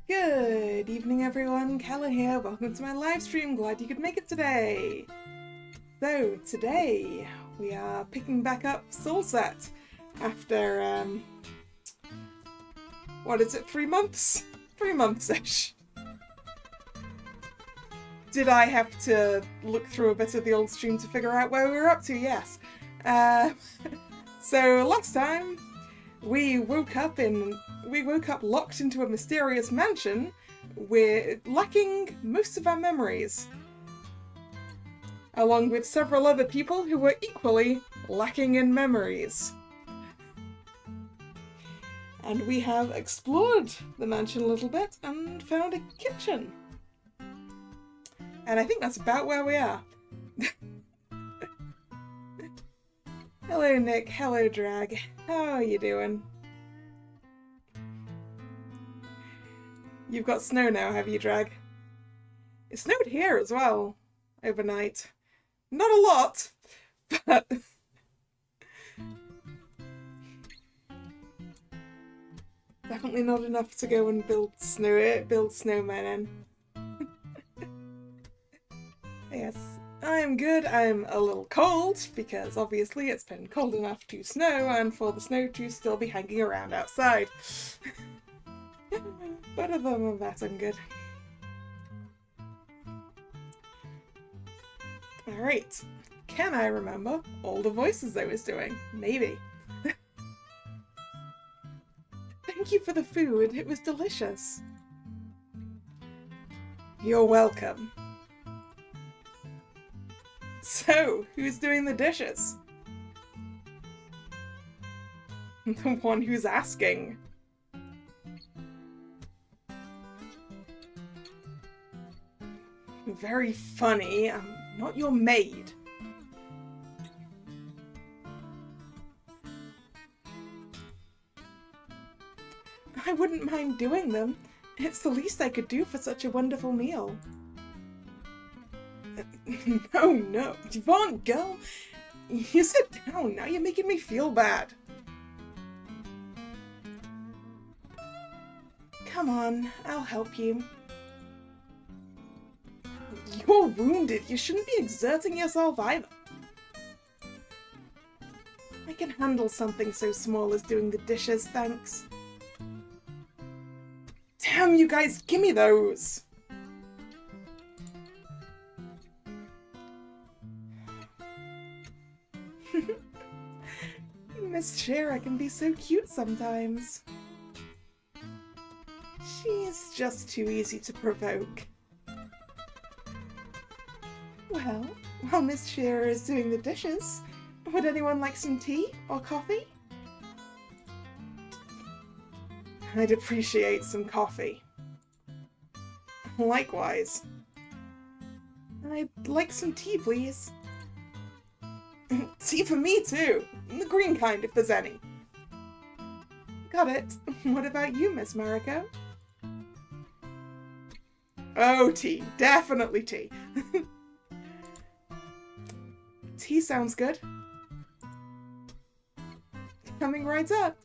Good evening, everyone. Kalla here. Welcome to my live stream. Glad you could make it today. So, today we are picking back up SoulSet after, what is it, 3 months? 3 months-ish. Did I have to look through a bit of the old stream to figure out where we were up to? Yes. So, last time we woke up locked into a mysterious mansion. We're lacking most of our memories, along with several other people who were equally lacking in memories. And we have explored the mansion a little bit and found a kitchen. And I think that's about where we are. Hello Nick, hello Drag. How are you doing? You've got snow now, have you, Drag? It snowed here as well, overnight. Not a lot, but... definitely not enough to go and build snowmen in. Yes, I'm good. I'm a little cold, because obviously it's been cold enough to snow, and for the snow to still be hanging around outside. But other than that, I'm good. Alright, can I remember all the voices I was doing? Maybe. Thank you for the food, it was delicious. You're welcome. So, who's doing the dishes? The one who's asking. Very funny. I'm not your maid. I wouldn't mind doing them. It's the least I could do for such a wonderful meal. No. Yvonne, girl. You sit down. Now you're making me feel bad. Come on, I'll help you. You're wounded. You shouldn't be exerting yourself either. I can handle something so small as doing the dishes, thanks. Damn, you guys, give me those! Miss Shara can be so cute sometimes. She's just too easy to provoke. Well, while Miss Shearer is doing the dishes, would anyone like some tea or coffee? I'd appreciate some coffee. Likewise. I'd like some tea, please. Tea for me too. The green kind, if there's any. Got it. What about you, Miss Mariko? Oh, tea. Definitely tea. Tea sounds good. Coming right up.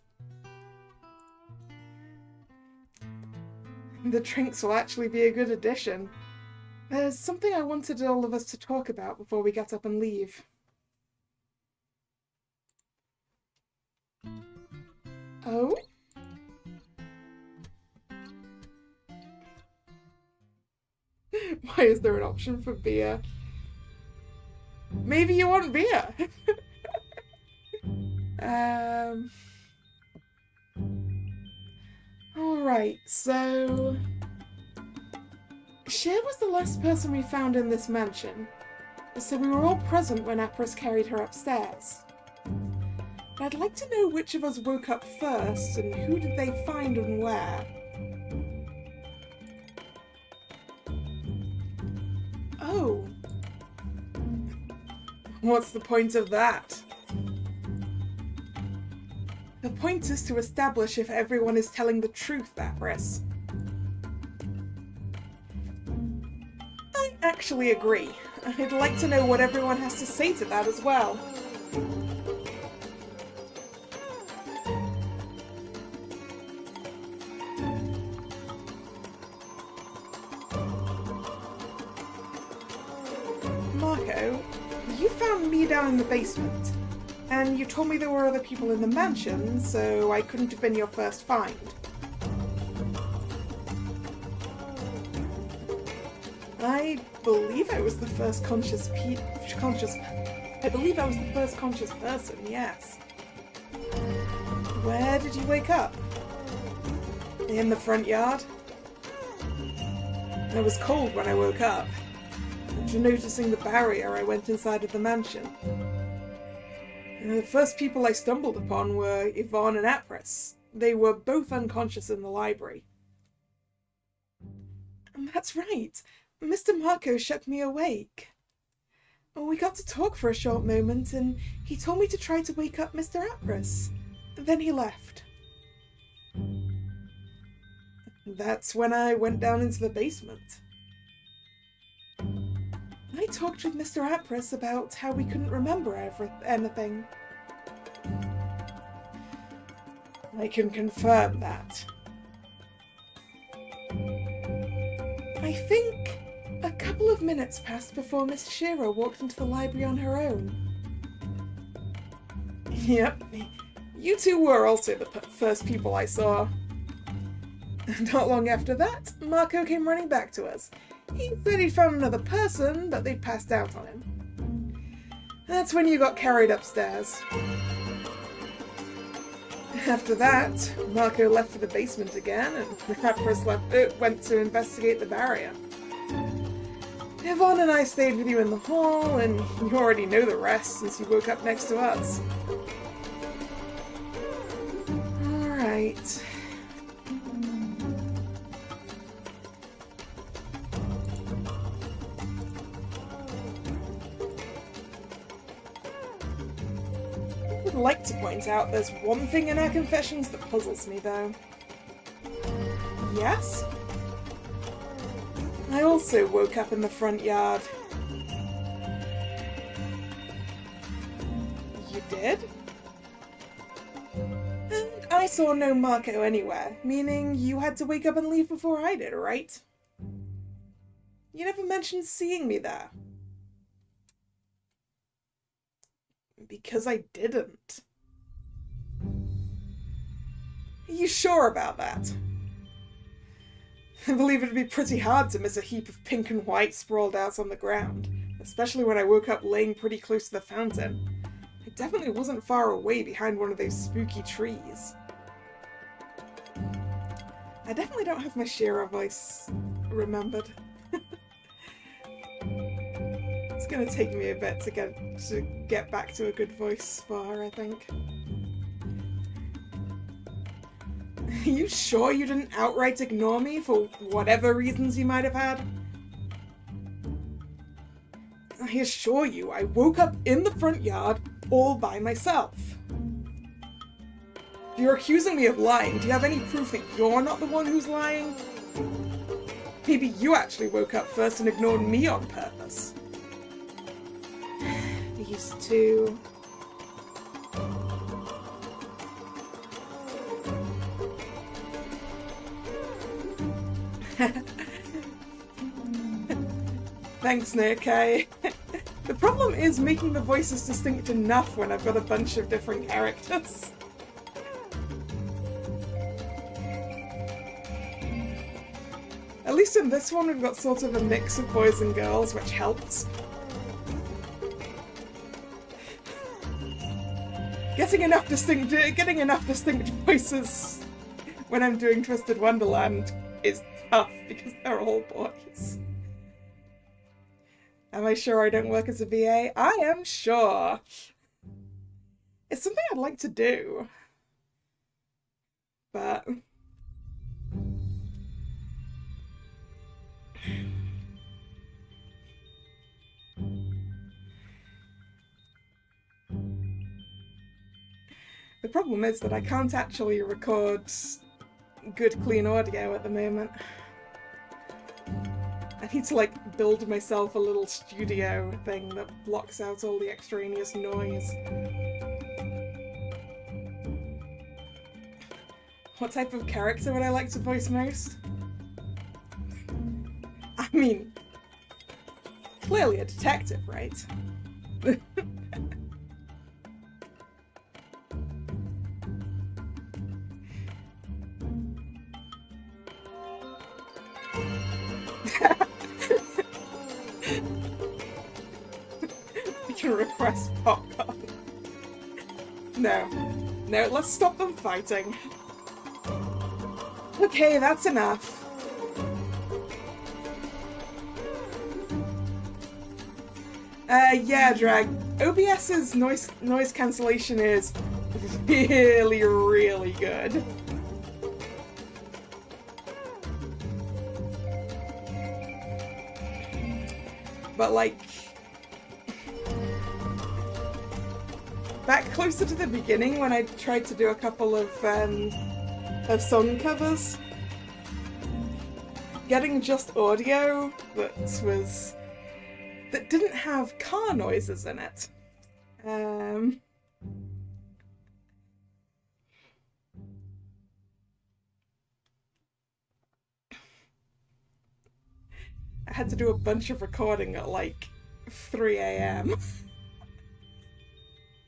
The drinks will actually be a good addition. There's something I wanted all of us to talk about before we get up and leave. Oh? Why is there an option for beer? Maybe you want beer. Alright, so... Cher was the last person we found in this mansion, so we were all present when Apris carried her upstairs. But I'd like to know which of us woke up first, and who did they find and where. Oh. What's the point of that? The point is to establish if everyone is telling the truth, Apris. I actually agree. I'd like to know what everyone has to say to that as well. found me down in the basement, and you told me there were other people in the mansion, so I couldn't have been your first find. I believe I was the first conscious person, yes. Where did you wake up? In the front yard? It was cold when I woke up. After noticing the barrier, I went inside of the mansion. The first people I stumbled upon were Yvonne and Apris. They were both unconscious in the library. That's right. Mr. Marco shook me awake. We got to talk for a short moment, and he told me to try to wake up Mr. Apris. Then he left. That's when I went down into the basement. I talked with Mr. Apris about how we couldn't remember anything. I can confirm that. I think a couple of minutes passed before Miss Shearer walked into the library on her own. Yep, you two were also the first people I saw. Not long after that, Marco came running back to us. He said he'd found another person, but they'd passed out on him. That's when you got carried upstairs. After that, Marco left for the basement again, and Apris went to investigate the barrier. Yvonne and I stayed with you in the hall, and you already know the rest since you woke up next to us. Alright. I would like to point out there's one thing in our confessions that puzzles me, though. Yes? I also woke up in the front yard. You did? And I saw no Marco anywhere, meaning you had to wake up and leave before I did, right? You never mentioned seeing me there. Because I didn't. Are you sure about that? I believe it'd be pretty hard to miss a heap of pink and white sprawled out on the ground, especially when I woke up laying pretty close to the fountain. It definitely wasn't far away behind one of those spooky trees. I definitely don't have my Shearer voice remembered. It's gonna take me a bit to get back to a good voice for her, I think. Are you sure you didn't outright ignore me for whatever reasons you might have had? I assure you, I woke up in the front yard all by myself. If you're accusing me of lying, do you have any proof that you're not the one who's lying? Maybe you actually woke up first and ignored me on purpose. These two... Thanks, Nick. The problem is making the voices distinct enough when I've got a bunch of different characters. At least in this one we've got sort of a mix of boys and girls, which helps. Getting enough distinct voices when I'm doing Twisted Wonderland is tough because they're all boys. Am I sure I don't work as a VA? I am sure. It's something I'd like to do. But... the problem is that I can't actually record good, clean audio at the moment. I need to, like, build myself a little studio thing that blocks out all the extraneous noise. What type of character would I like to voice most? I mean, clearly a detective, right? We can request popcorn. No. No, let's stop them fighting. Okay, that's enough. Yeah, Drag. OBS's noise cancellation is really, really good. But like, back closer to the beginning when I tried to do a couple of song covers, getting just audio that didn't have car noises in it. I had to do a bunch of recording at like 3 a.m.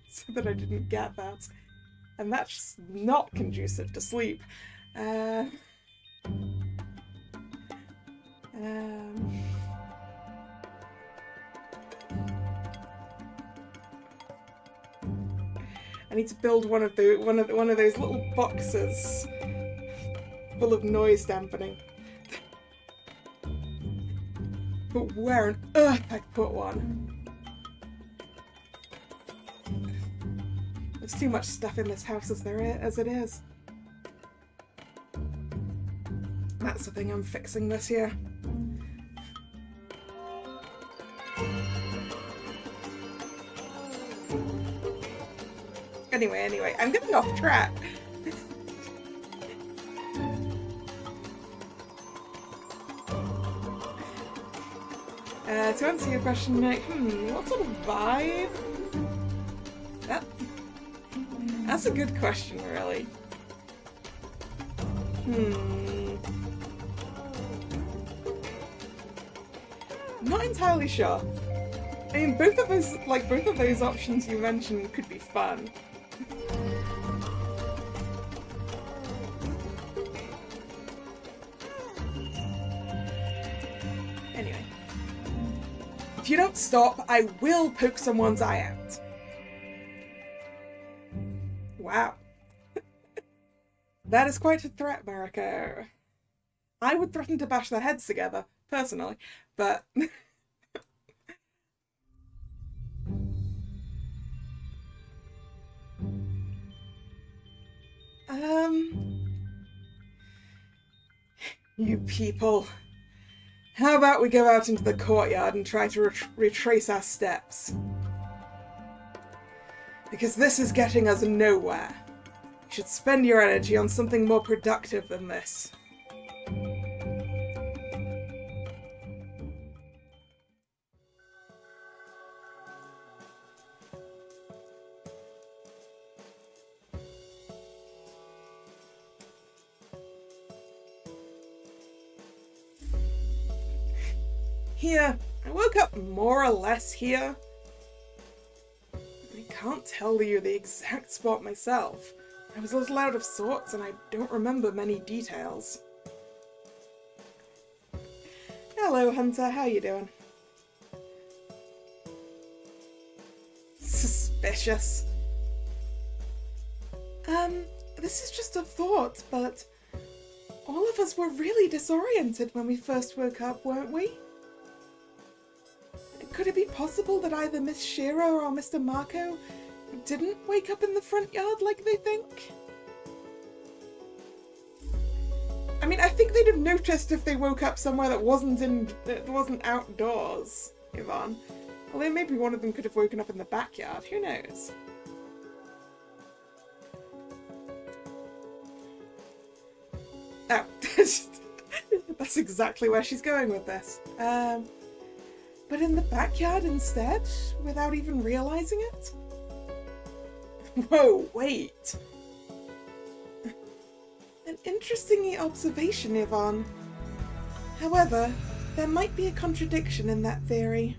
so that I didn't get that. And that's just not conducive to sleep. I need to build one of those little boxes full of noise dampening. But where on earth I put one? There's too much stuff in this house as it is. That's the thing I'm fixing this year. Anyway, I'm getting off track. To answer your question, Nick, what sort of vibe? That's a good question, really. I'm not entirely sure. I mean, both of those options you mentioned could be fun. Anyway. If you don't stop, I will poke someone's eye out. Wow. That is quite a threat, Mariko. I would threaten to bash their heads together, personally, but... You people. How about we go out into the courtyard and try to retrace our steps? Because this is getting us nowhere. You should spend your energy on something more productive than this. Here. I woke up more or less here. I can't tell you the exact spot myself. I was a little out of sorts and I don't remember many details. Hello, Hunter. How you doing? Suspicious. This is just a thought, but all of us were really disoriented when we first woke up, weren't we? Could it be possible that either Miss Shearer or Mr. Marco didn't wake up in the front yard like they think? I mean, I think they'd have noticed if they woke up somewhere that wasn't outdoors, Yvonne. Although maybe one of them could have woken up in the backyard, who knows? Oh, that's exactly where she's going with this. But in the backyard instead, without even realizing it? Whoa, wait. An interesting observation, Yvonne. However, there might be a contradiction in that theory.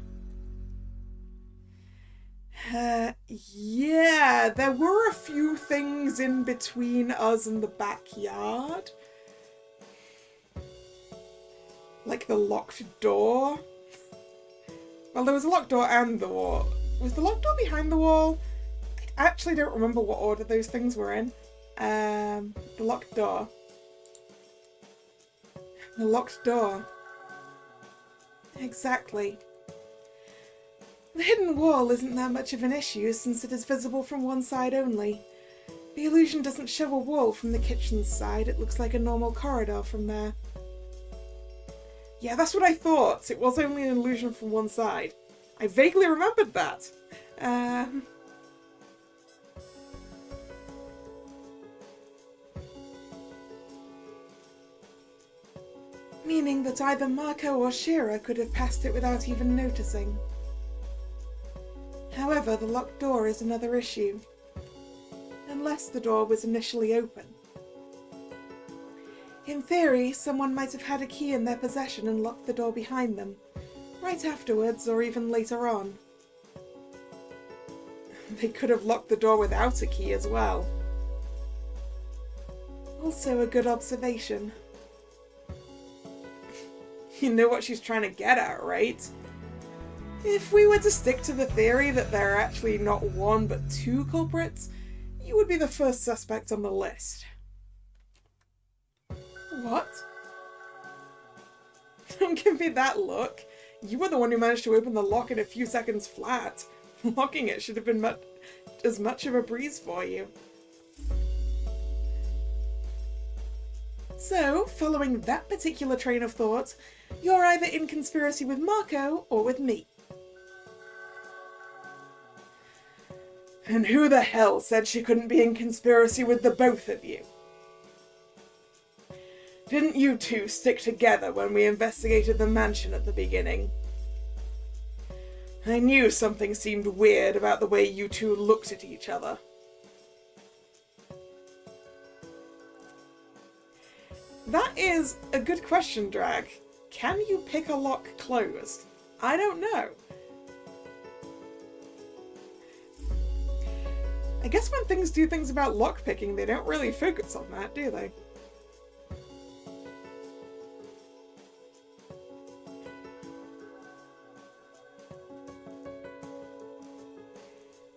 Yeah, there were a few things in between us and the backyard. Like the locked door? Well, there was a locked door and the wall. Was the locked door behind the wall? I actually don't remember what order those things were in. The locked door. The locked door. Exactly. The hidden wall isn't that much of an issue since it is visible from one side only. The illusion doesn't show a wall from the kitchen side, it looks like a normal corridor from there. Yeah, that's what I thought. It was only an illusion from one side. I vaguely remembered that. Meaning that either Marco or Shearer could have passed it without even noticing. However, the locked door is another issue. Unless the door was initially open. In theory, someone might have had a key in their possession and locked the door behind them, right afterwards or even later on. They could have locked the door without a key as well. Also a good observation. You know what she's trying to get at, right? If we were to stick to the theory that there are actually not one but two culprits, you would be the first suspect on the list. What? Don't give me that look. You were the one who managed to open the lock in a few seconds flat. Locking it should have been as much of a breeze for you. So, following that particular train of thought, you're either in conspiracy with Marco or with me. And who the hell said she couldn't be in conspiracy with the both of you? Didn't you two stick together when we investigated the mansion at the beginning? I knew something seemed weird about the way you two looked at each other. That is a good question, Drag. Can you pick a lock closed? I don't know. I guess when things do things about lockpicking, they don't really focus on that, do they?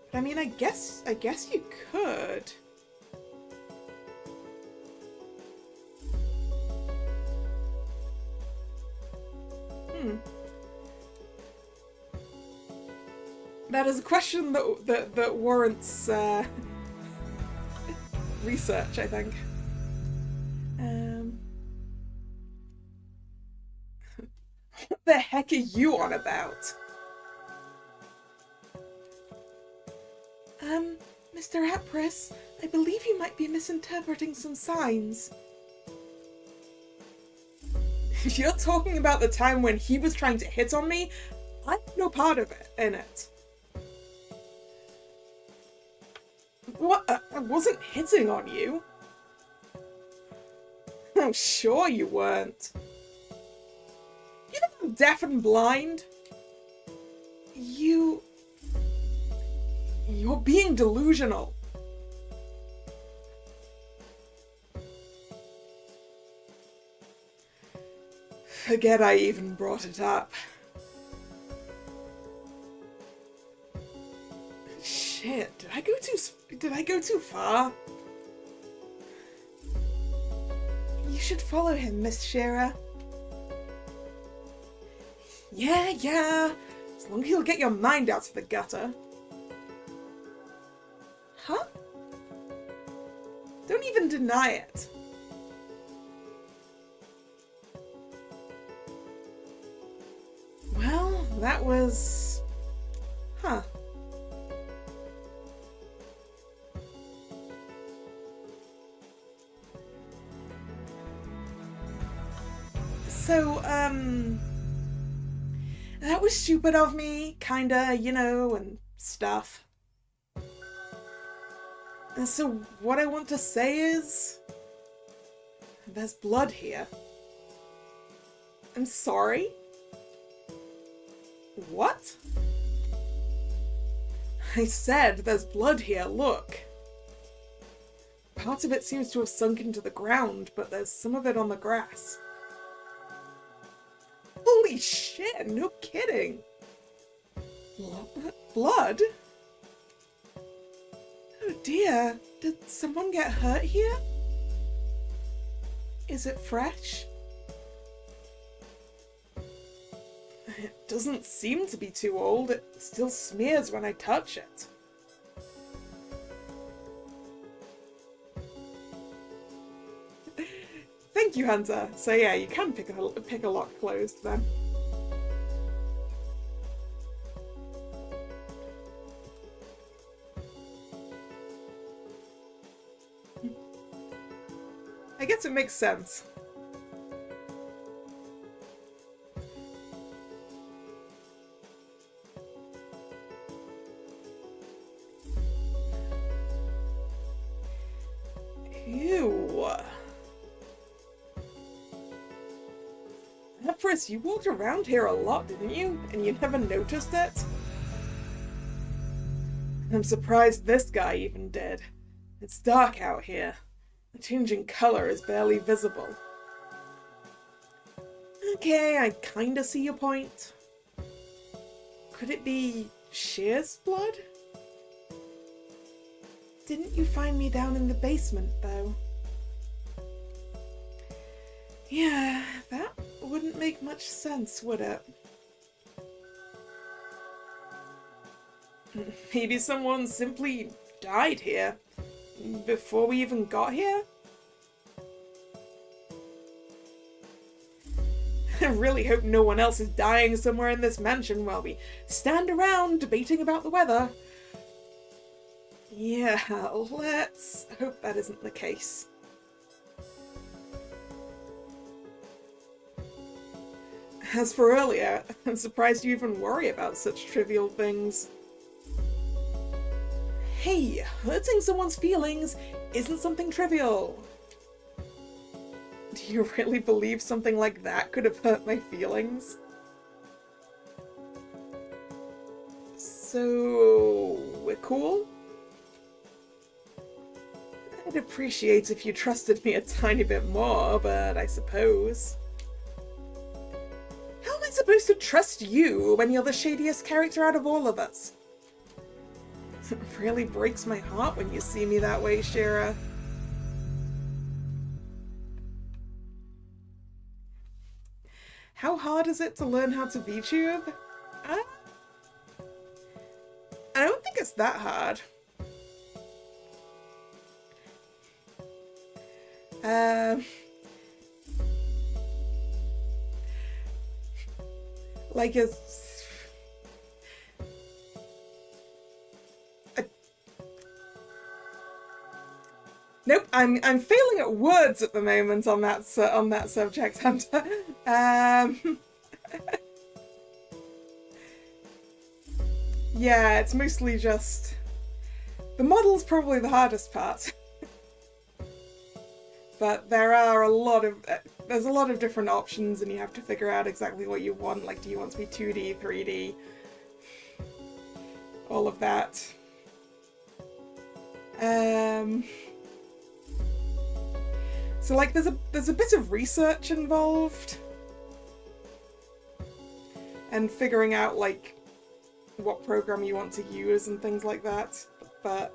But I mean, I guess you could. That is a question that warrants research, I think. What the heck are you on about? Mr. Apris, I believe you might be misinterpreting some signs. If you're talking about the time when he was trying to hit on me, I had no part of it in it. What? I wasn't hitting on you. I'm sure you weren't. You think I'm deaf and blind? You're being delusional. Forget I even brought it up. Shit, did I go too far? You should follow him, Miss Shearer. Yeah. As long as he'll get your mind out of the gutter. Huh? Don't even deny it. Well, that was... Huh. So, that was stupid of me, kinda, you know, and stuff. And so what I want to say is... There's blood here. I'm sorry? What? I said there's blood here, look. Part of it seems to have sunk into the ground, but there's some of it on the grass. Holy shit, no kidding. Blood? Oh dear, did someone get hurt here? Is it fresh? It doesn't seem to be too old. It still smears when I touch it. Thank you, Hunter. So yeah, you can pick a lock closed then. I guess it makes sense. Ew. Empress, you walked around here a lot, didn't you? And you never noticed it? I'm surprised this guy even did. It's dark out here. The changing color is barely visible. Okay, I kinda see your point. Could it be Shear's blood? Didn't you find me down in the basement, though? Yeah, that wouldn't make much sense, would it? Maybe someone simply died here before we even got here? I really hope no one else is dying somewhere in this mansion while we stand around debating about the weather. Yeah, let's hope that isn't the case. As for earlier, I'm surprised you even worry about such trivial things. Hey, hurting someone's feelings isn't something trivial. Do you really believe something like that could have hurt my feelings? So, we're cool? I'd appreciate if you trusted me a tiny bit more, but I suppose. How am I supposed to trust you when you're the shadiest character out of all of us? It really breaks my heart when you see me that way, Sheara. How hard is it to learn how to VTube? I don't think it's that hard. Like it's... Nope, I'm failing at words at the moment on that subject, Hunter. Yeah, it's mostly just the model's probably the hardest part, but there are there's a lot of different options, and you have to figure out exactly what you want. Like, do you want to be 2D, 3D, all of that. So like there's a bit of research involved and figuring out like what program you want to use and things like that, but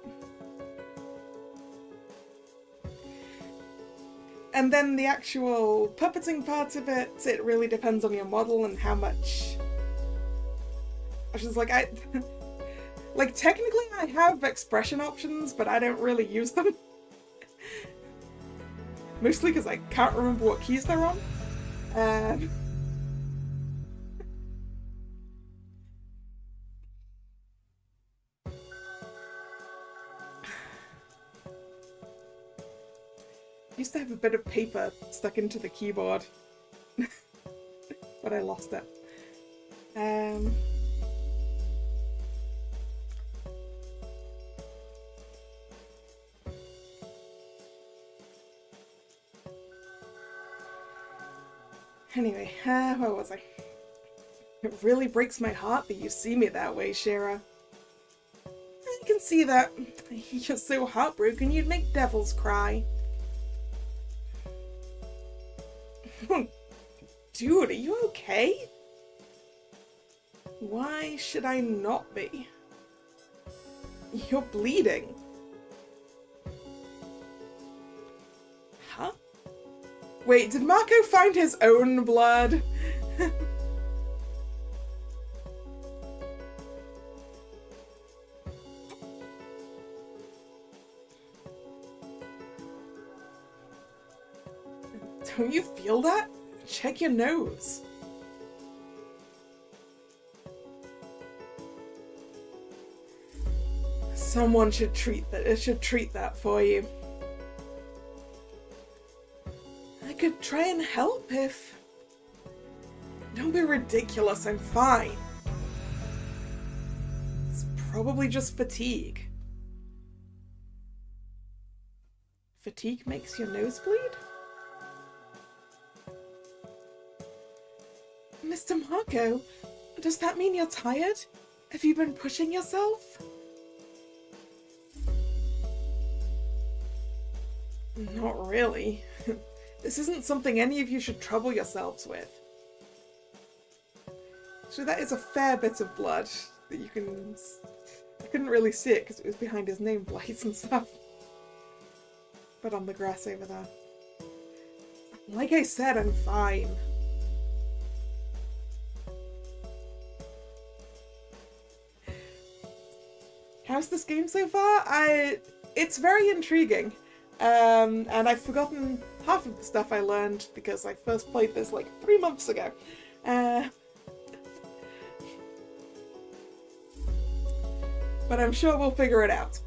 and then the actual puppeting part of it really depends on your model and how much. Which is like like technically I have expression options, but I don't really use them. Mostly because I can't remember what keys they're on. Used to have a bit of paper stuck into the keyboard, but I lost it. Anyway, where was I? It really breaks my heart that you see me that way, Sheara. I can see that. You're so heartbroken you'd make devils cry. Dude, are you okay? Why should I not be? You're bleeding. Huh? Wait, did Marco find his own blood? Don't you feel that? Check your nose. Someone should treat that. It should treat that for you. I could try and help if... Don't be ridiculous, I'm fine. It's probably just fatigue. Fatigue makes your nose bleed? Mr. Marco, does that mean you're tired? Have you been pushing yourself? Not really. This isn't something any of you should trouble yourselves with. So that is a fair bit of blood that you can... I couldn't really see it because it was behind his nameplate and stuff. But on the grass over there. Like I said, I'm fine. How's this game so far? It's very intriguing. And I've forgotten half of the stuff I learned because I first played this like 3 months ago. But I'm sure we'll figure it out.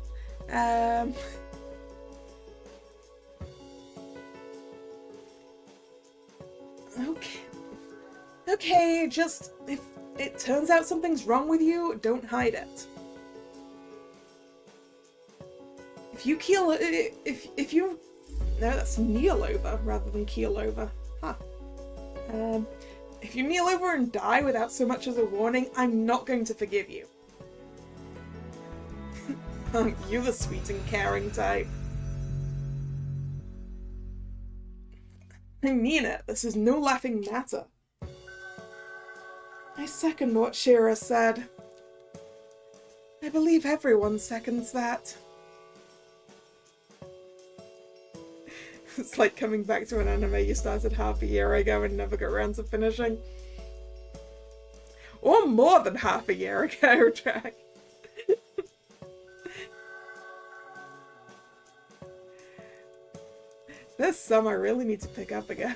Okay, just if it turns out something's wrong with you, don't hide it. If you keel, if you, no, that's kneel over rather than keel over. Huh. If you kneel over and die without so much as a warning, I'm not going to forgive you. Aren't you the sweet and caring type? I mean it. This is no laughing matter. I second what Shearer said. I believe everyone seconds that. It's like coming back to an anime you started half a year ago and never got around to finishing. Or more than half a year ago, Jack. There's some I really need to pick up again.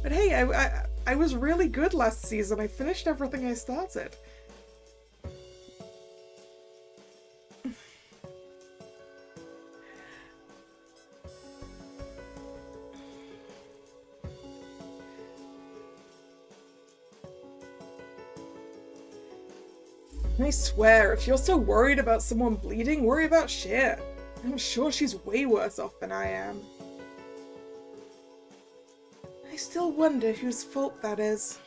But hey, I was really good last season. I finished everything I started. I swear, if you're so worried about someone bleeding, worry about Sheer. I'm sure she's way worse off than I am. I still wonder whose fault that is.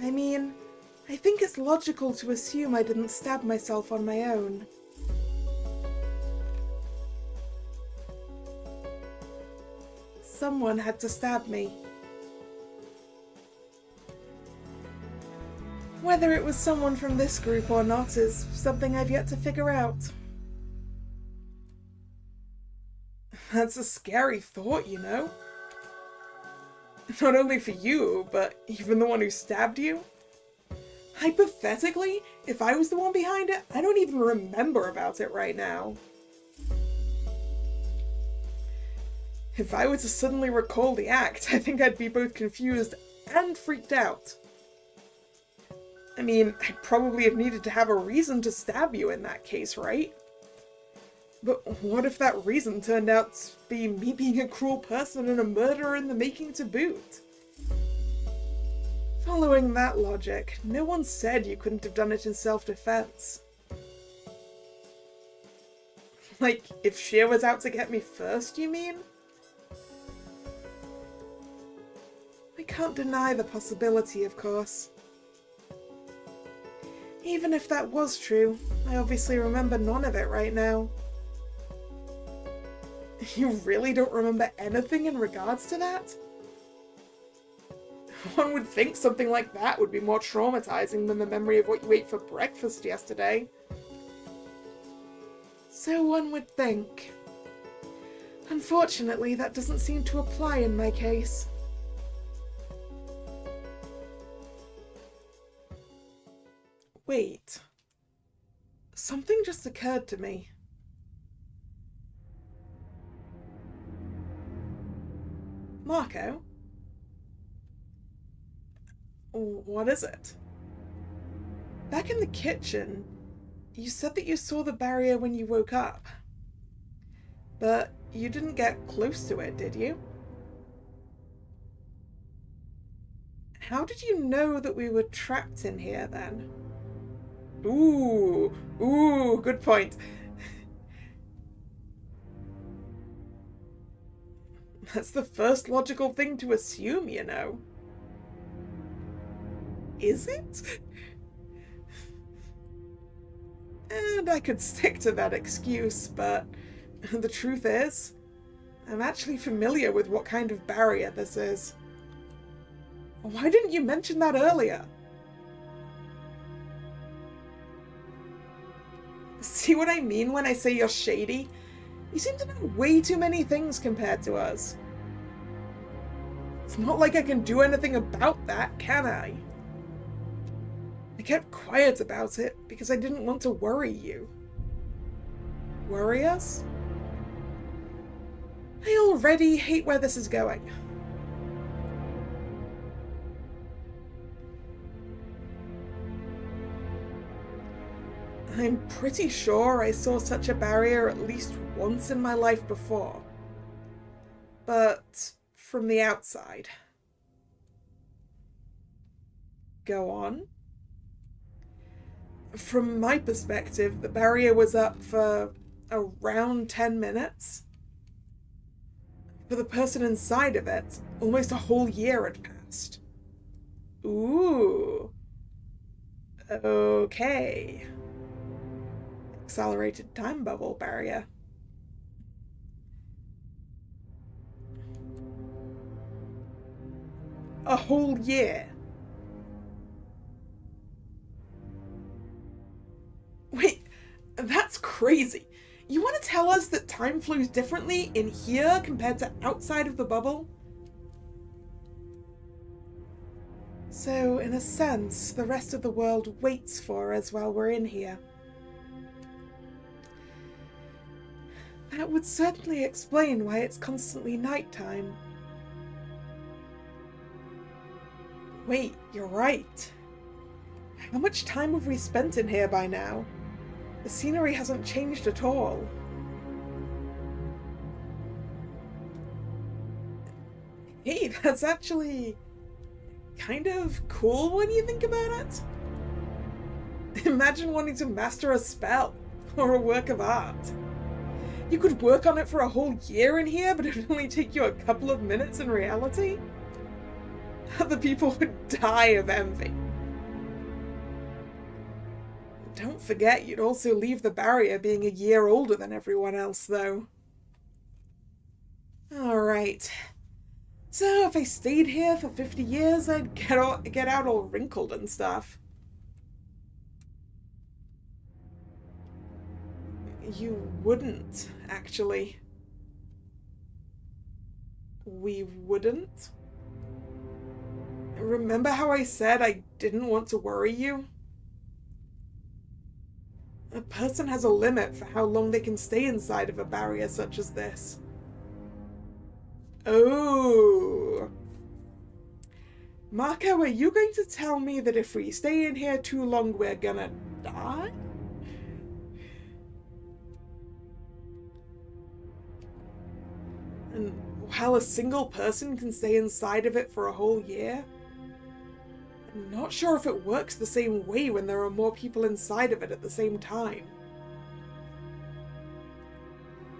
I mean, I think it's logical to assume I didn't stab myself on my own. Someone had to stab me. Whether it was someone from this group or not is something I've yet to figure out. That's a scary thought, you know? Not only for you, but even the one who stabbed you. Hypothetically, if I was the one behind it, I don't even remember about it right now. If I were to suddenly recall the act, I think I'd be both confused and freaked out. I mean, I'd probably have needed to have a reason to stab you in that case, right? But what if that reason turned out to be me being a cruel person and a murderer in the making to boot? Following that logic, no one said you couldn't have done it in self-defense. Like, if Sheer was out to get me first, you mean? I can't deny the possibility, of course. Even if that was true, I obviously remember none of it right now. You really don't remember anything in regards to that? One would think something like that would be more traumatizing than the memory of what you ate for breakfast yesterday. So one would think. Unfortunately, that doesn't seem to apply in my case. Wait. Something just occurred to me. Marco? What is it? Back in the kitchen, you said that you saw the barrier when you woke up. But you didn't get close to it, did you? How did you know that we were trapped in here then? Ooh, good point. That's the first logical thing to assume, you know. Is it? And I could stick to that excuse, but the truth is, I'm actually familiar with what kind of barrier this is. Why didn't you mention that earlier? See what I mean when I say you're shady? You seem to know way too many things compared to us. It's not like I can do anything about that, can I? I kept quiet about it because I didn't want to worry you. Worry us? I already hate where this is going. I'm pretty sure I saw such a barrier at least once in my life before. But from the outside. Go on. From my perspective, the barrier was up for around 10 minutes. For the person inside of it, almost a whole year had passed. Ooh. Okay. Accelerated time bubble barrier. A whole year. Wait, that's crazy. You want to tell us that time flows differently in here compared to outside of the bubble? So, in a sense, the rest of the world waits for us while we're in here. That would certainly explain why it's constantly nighttime. Wait, you're right. How much time have we spent in here by now? The scenery hasn't changed at all. Hey, that's actually kind of cool when you think about it. Imagine wanting to master a spell or a work of art. You could work on it for a whole year in here, but it would only take you a couple of minutes in reality. Other people would die of envy. Don't forget, you'd also leave the barrier being a year older than everyone else, though. Alright. So, if I stayed here for 50 years, I'd get out all wrinkled and stuff. You wouldn't, actually. We wouldn't? Remember how I said I didn't want to worry you? A person has a limit for how long they can stay inside of a barrier such as this. Oh. Marco, are you going to tell me that if we stay in here too long, we're gonna die? And while a single person can stay inside of it for a whole year? I'm not sure if it works the same way when there are more people inside of it at the same time.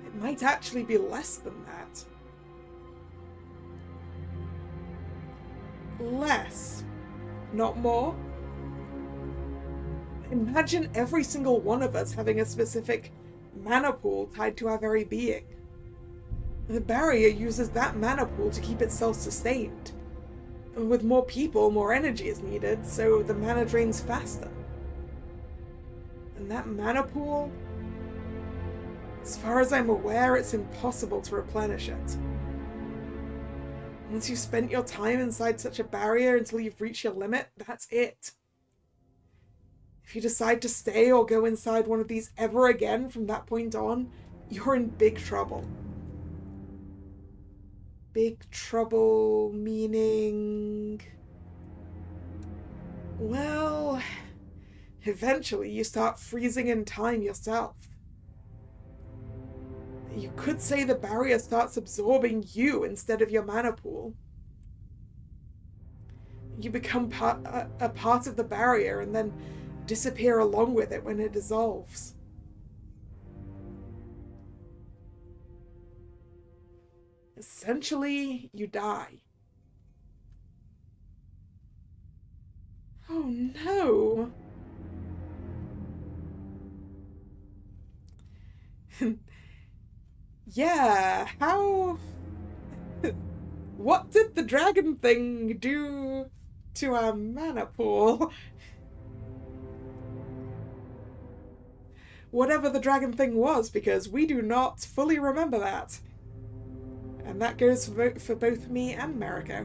It might actually be less than that. Less, not more. Imagine every single one of us having a specific mana pool tied to our very being. The barrier uses that mana pool to keep itself sustained. And with more people, more energy is needed, so the mana drains faster. And that mana pool, as far as I'm aware, it's impossible to replenish it. Once you've spent your time inside such a barrier until you've reached your limit, that's it. If you decide to stay or go inside one of these ever again from that point on, you're in big trouble. Big trouble meaning... well, eventually you start freezing in time yourself. You could say the barrier starts absorbing you instead of your mana pool. You become a part of the barrier and then disappear along with it when it dissolves. Essentially, you die. Oh no! Yeah, how... what did the dragon thing do to our mana pool? Whatever the dragon thing was, because we do not fully remember that. And that goes for both me and Mariko.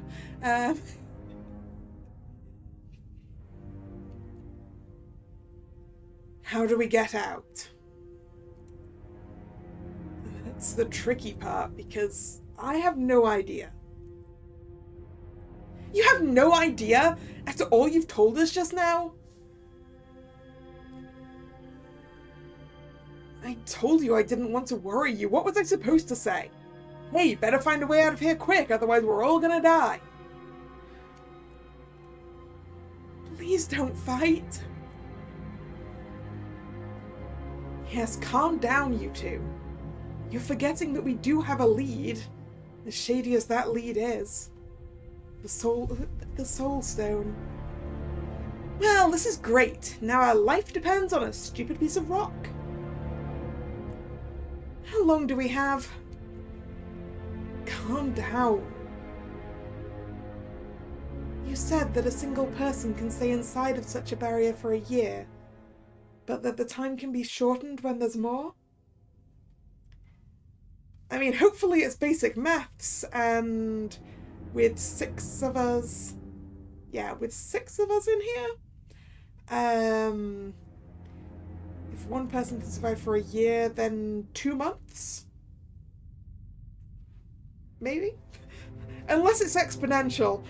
How do we get out? That's the tricky part, because I have no idea. You have no idea after all you've told us just now? I told you I didn't want to worry you. What was I supposed to say? Hey, better find a way out of here quick, otherwise we're all gonna die. Please don't fight. Yes, calm down, you two. You're forgetting that we do have a lead, as shady as that lead is. The soul stone. Well, this is great. Now our life depends on a stupid piece of rock. How long do we have? Calm down. You said that a single person can stay inside of such a barrier for a year, but that the time can be shortened when there's more? I mean, hopefully it's basic maths, and with 6 of us... yeah, with 6 of us in here? If one person can survive for a year, then 2 months? Maybe? Unless it's exponential.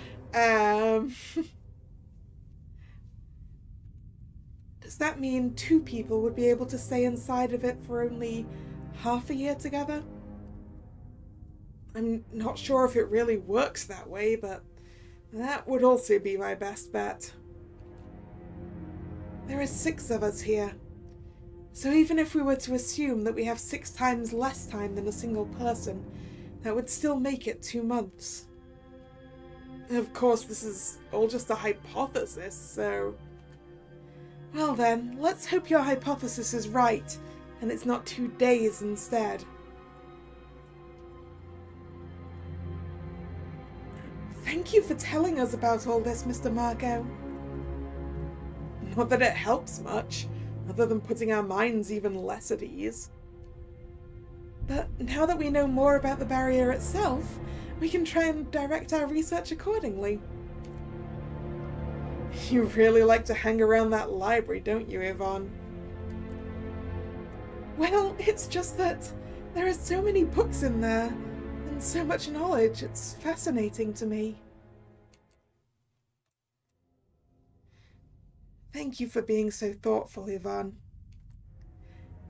Does that mean 2 people would be able to stay inside of it for only half a year together? I'm not sure if it really works that way, but that would also be my best bet. There are 6 of us here. So even if we were to assume that we have 6 times less time than a single person, that would still make it 2 months. Of course, this is all just a hypothesis, so... well then, let's hope your hypothesis is right, and it's not 2 days instead. Thank you for telling us about all this, Mr. Marco. Not that it helps much, other than putting our minds even less at ease. But now that we know more about the barrier itself, we can try and direct our research accordingly. You really like to hang around that library, don't you, Yvonne? Well, it's just that there are so many books in there, and so much knowledge. It's fascinating to me. Thank you for being so thoughtful, Yvonne.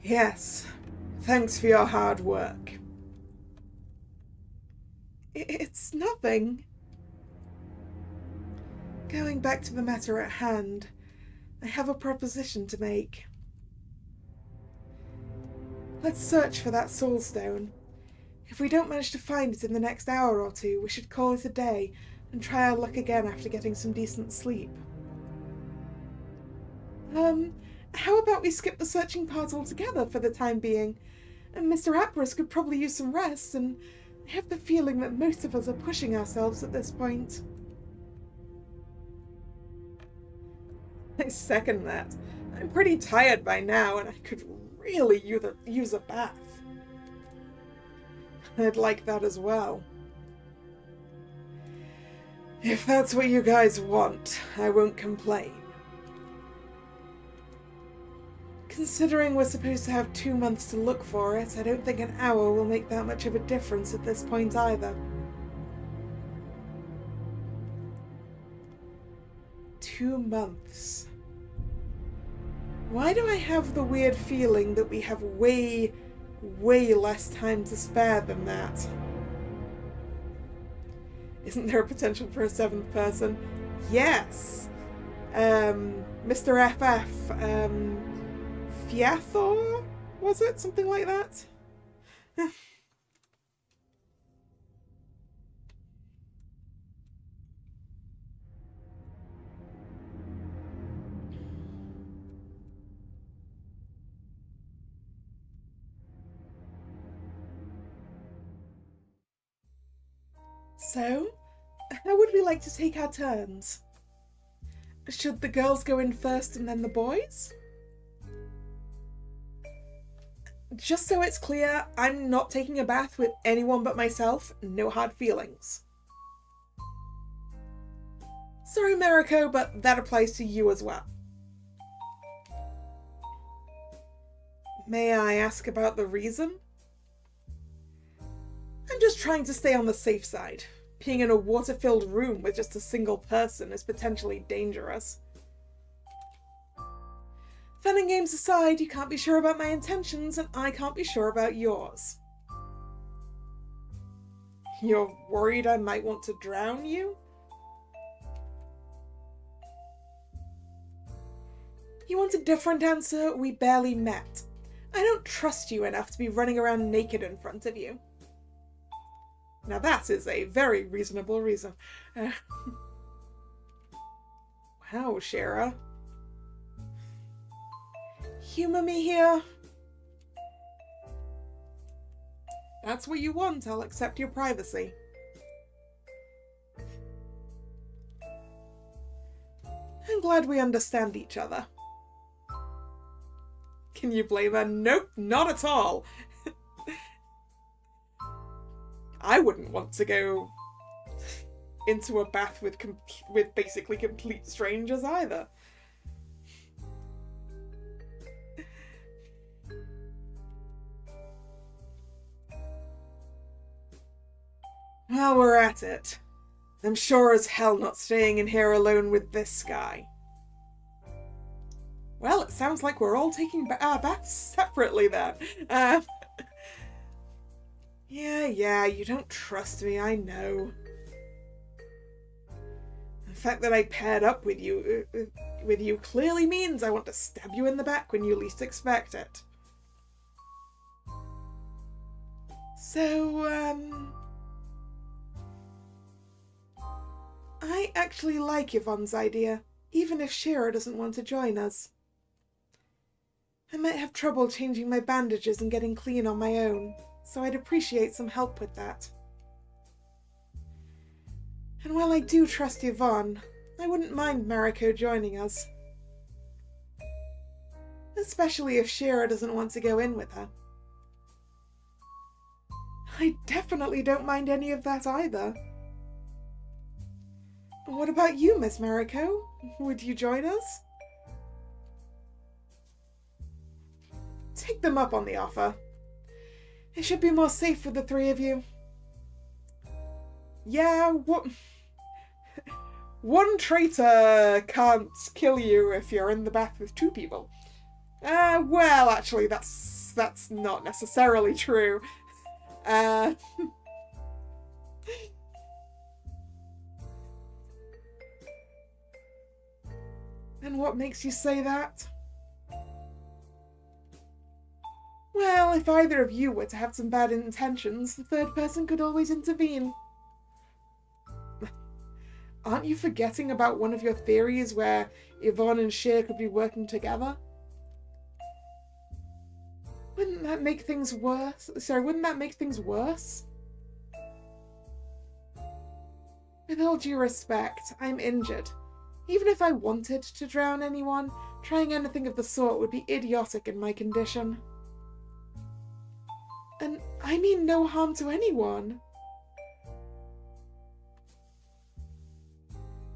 Yes, thanks for your hard work. It's nothing. Going back to the matter at hand, I have a proposition to make. Let's search for that soul stone. If we don't manage to find it in the next hour or 2, we should call it a day and try our luck again after getting some decent sleep. How about we skip the searching part altogether for the time being? And Mr. Apris could probably use some rest, and I have the feeling that most of us are pushing ourselves at this point. I second that. I'm pretty tired by now, and I could really use a bath. I'd like that as well. If that's what you guys want, I won't complain. Considering we're supposed to have 2 months to look for it, I don't think an hour will make that much of a difference at this point either. 2 months. Why do I have the weird feeling that we have way less time to spare than that? Isn't there a potential for a 7th person? Yes! Mr. FF, Fiathor? Was it? Something like that? So, how would we like to take our turns? Should the girls go in first and then the boys? Just so it's clear, I'm not taking a bath with anyone but myself. No hard feelings. Sorry, Mariko, but that applies to you as well. May I ask about the reason? I'm just trying to stay on the safe side. Being in a water-filled room with just a single person is potentially dangerous. Fun and games aside, you can't be sure about my intentions, and I can't be sure about yours. You're worried I might want to drown you? You want a different answer? We barely met. I don't trust you enough to be running around naked in front of you. Now that is a very reasonable reason. Wow, Shara. Humor me here. That's what you want, I'll accept your privacy. I'm glad we understand each other. Can you blame her? Nope, not at all. I wouldn't want to go into a bath with basically complete strangers either. Well, we're at it. I'm sure as hell not staying in here alone with this guy. Well, it sounds like we're all taking our baths separately then. Yeah, you don't trust me, I know. The fact that I paired up with you clearly means I want to stab you in the back when you least expect it. So, I actually like Yvonne's idea, even if Shira doesn't want to join us. I might have trouble changing my bandages and getting clean on my own, so I'd appreciate some help with that. And while I do trust Yvonne, I wouldn't mind Mariko joining us. Especially if Shira doesn't want to go in with her. I definitely don't mind any of that either. What about you, Miss Mariko? Would you join us? Take them up on the offer. It should be more safe with the 3 of you. Yeah, what? One traitor can't kill you if you're in the bath with 2 people. Well, actually, that's not necessarily true. And what makes you say that? Well, if either of you were to have some bad intentions, the 3rd person could always intervene. Aren't you forgetting about one of your theories where Yvonne and Sheer could be working together? Wouldn't that make things worse? With all due respect, I'm injured. Even if I wanted to drown anyone, trying anything of the sort would be idiotic in my condition. And I mean no harm to anyone.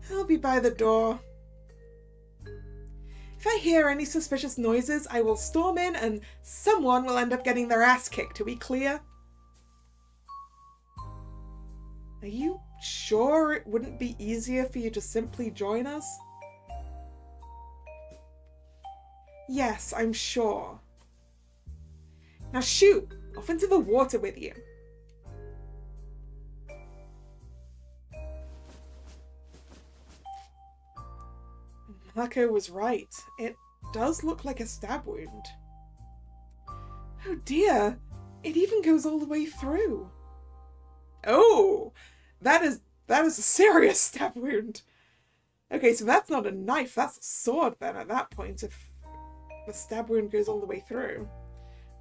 I'll be by the door. If I hear any suspicious noises, I will storm in and someone will end up getting their ass kicked, are we clear? Are you sure it wouldn't be easier for you to simply join us? Yes, I'm sure. Now shoot! Off into the water with you. Marco was right. It does look like a stab wound. Oh dear! It even goes all the way through. Oh! That is a serious stab wound. Okay, so that's not a knife, that's a sword then at that point, if the stab wound goes all the way through.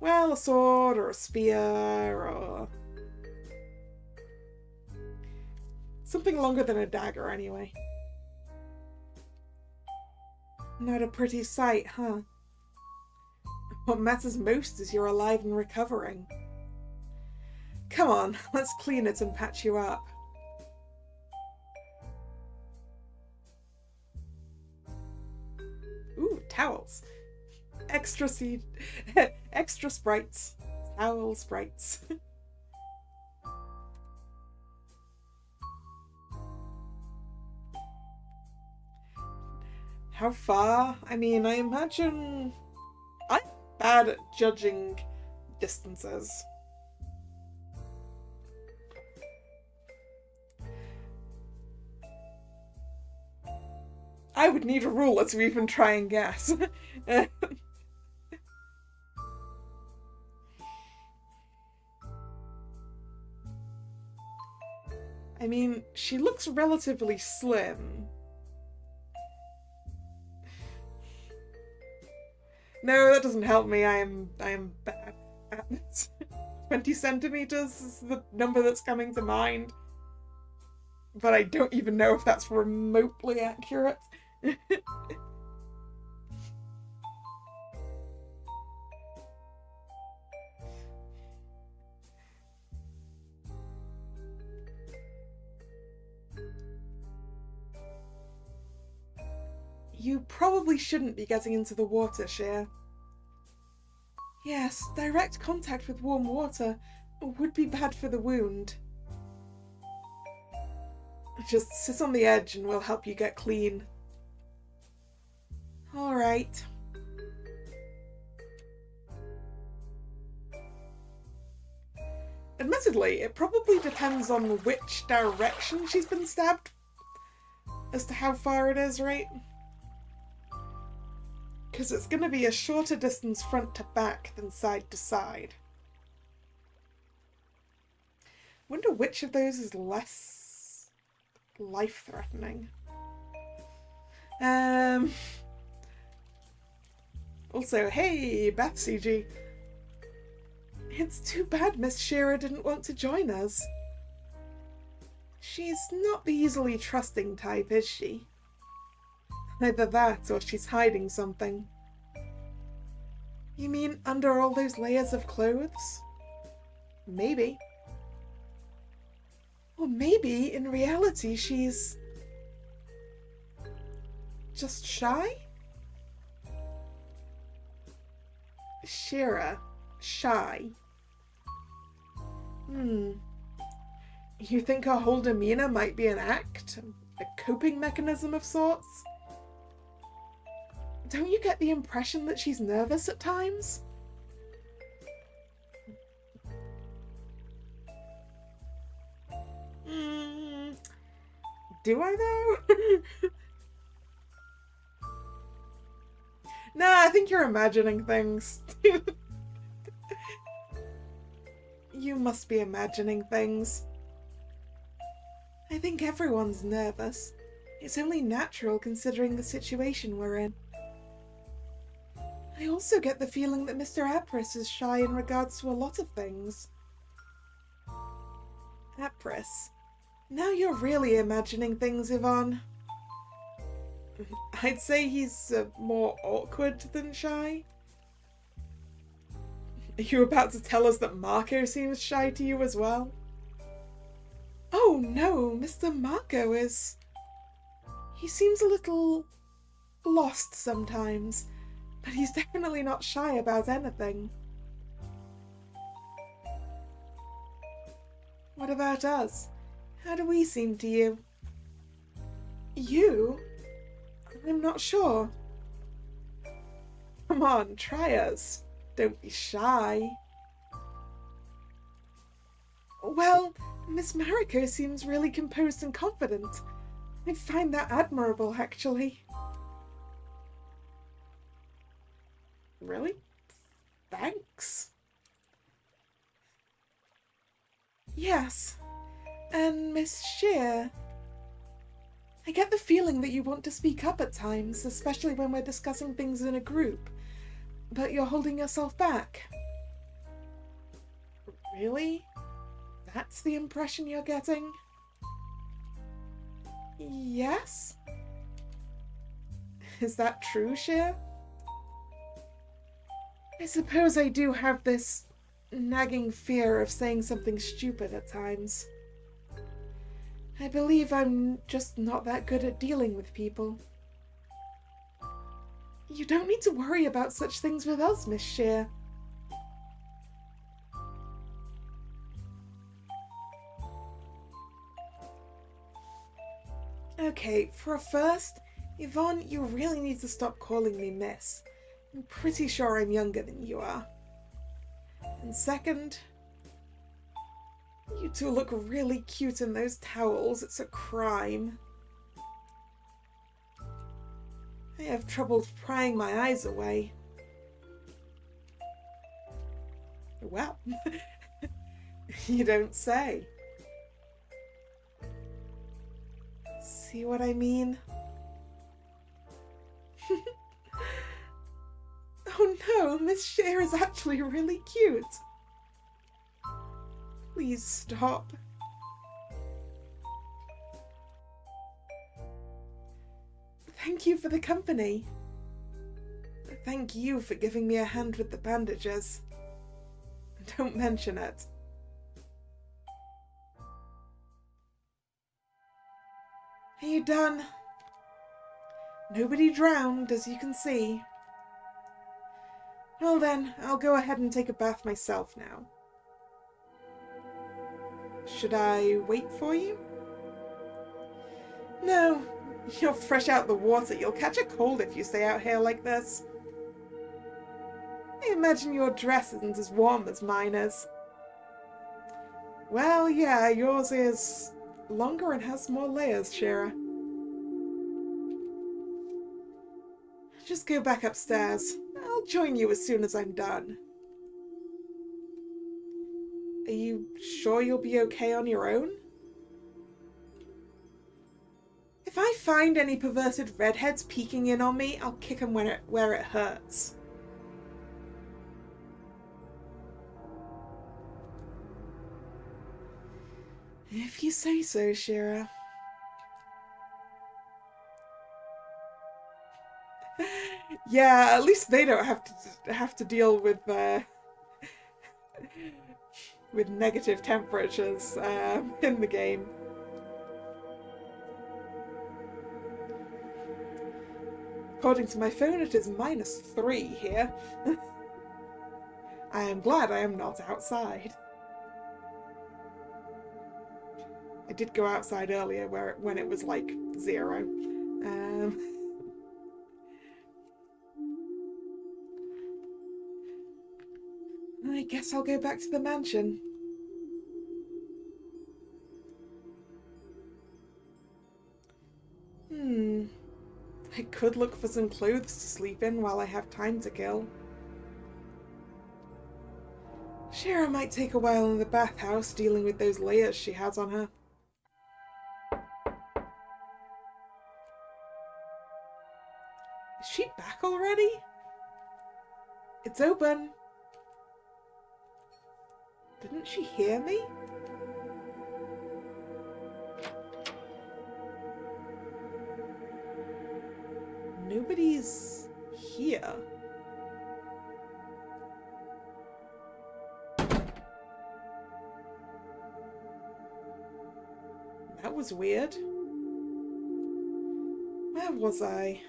Well, a sword or a spear or something longer than a dagger anyway. Not a pretty sight, huh? What matters most is you're alive and recovering. Come on, let's clean it and patch you up. Ooh, towels. Extra sprites. Towel sprites. How far? I mean, I imagine I'm bad at judging distances. I would need a ruler to even try and guess. I mean, she looks relatively slim. No, that doesn't help me. I am bad at it. 20 centimeters is the number that's coming to mind. But I don't even know if that's remotely accurate. You probably shouldn't be getting into the water, Shear. Yes, direct contact with warm water would be bad for the wound. Just sit on the edge and we'll help you get clean. Alright. Admittedly, it probably depends on which direction she's been stabbed as to how far it is, right? Because it's going to be a shorter distance front to back than side to side. Wonder which of those is less life-threatening. Also, hey, Beth CG. It's too bad Miss Shearer didn't want to join us. She's not the easily trusting type, is she? Either that, or she's hiding something. You mean under all those layers of clothes? Maybe. Or maybe, in reality, she's just shy? Shearer. Shy. You think her whole demeanour might be an act? A coping mechanism of sorts? Don't you get the impression that she's nervous at times? Do I though? Nah, I think you're imagining things. You must be imagining things. I think everyone's nervous. It's only natural considering the situation we're in. I also get the feeling that Mr. Apris is shy in regards to a lot of things. Apris? Now you're really imagining things, Yvonne. I'd say he's more awkward than shy. Are you about to tell us that Marco seems shy to you as well? Oh no, Mr. Marco is... He seems a little lost sometimes, but he's definitely not shy about anything. What about us? How do we seem to you? You? I'm not sure. Come on, try us. Don't be shy. Well, Miss Mariko seems really composed and confident. I find that admirable, actually. Really? Thanks. Yes. And Miss Shear, I get the feeling that you want to speak up at times, especially when we're discussing things in a group, but you're holding yourself back. Really? That's the impression you're getting? Yes? Is that true, Shear? I suppose I do have this nagging fear of saying something stupid at times. I believe I'm just not that good at dealing with people. You don't need to worry about such things with us, Miss Shear. Okay, for a first, Yvonne, you really need to stop calling me Miss. I'm pretty sure I'm younger than you are. And second, you two look really cute in those towels. It's a crime. I have trouble prying my eyes away. Well, you don't say. See what I mean? Oh no, Miss Shear is actually really cute. Please stop. Thank you for the company. Thank you for giving me a hand with the bandages. Don't mention it. Are you done? Nobody drowned, as you can see. Well then, I'll go ahead and take a bath myself now. Should I wait for you? No, you're fresh out the water. You'll catch a cold if you stay out here like this. I imagine your dress isn't as warm as mine is. Well, yeah, yours is longer and has more layers, Shira. Just go back upstairs. I'll join you as soon as I'm done. Are you sure you'll be okay on your own? If I find any perverted redheads peeking in on me, I'll kick them where it hurts. If you say so, Shira. Yeah, at least they don't have to deal with negative temperatures in the game. According to my phone, it is -3 here. I am glad I am not outside. I did go outside earlier when it was like 0. I guess I'll go back to the mansion. I could look for some clothes to sleep in while I have time to kill. Shira might take a while in the bathhouse dealing with those layers she has on her. Is she back already? It's open. Didn't she hear me? nobody's here. That was weird. Where was I?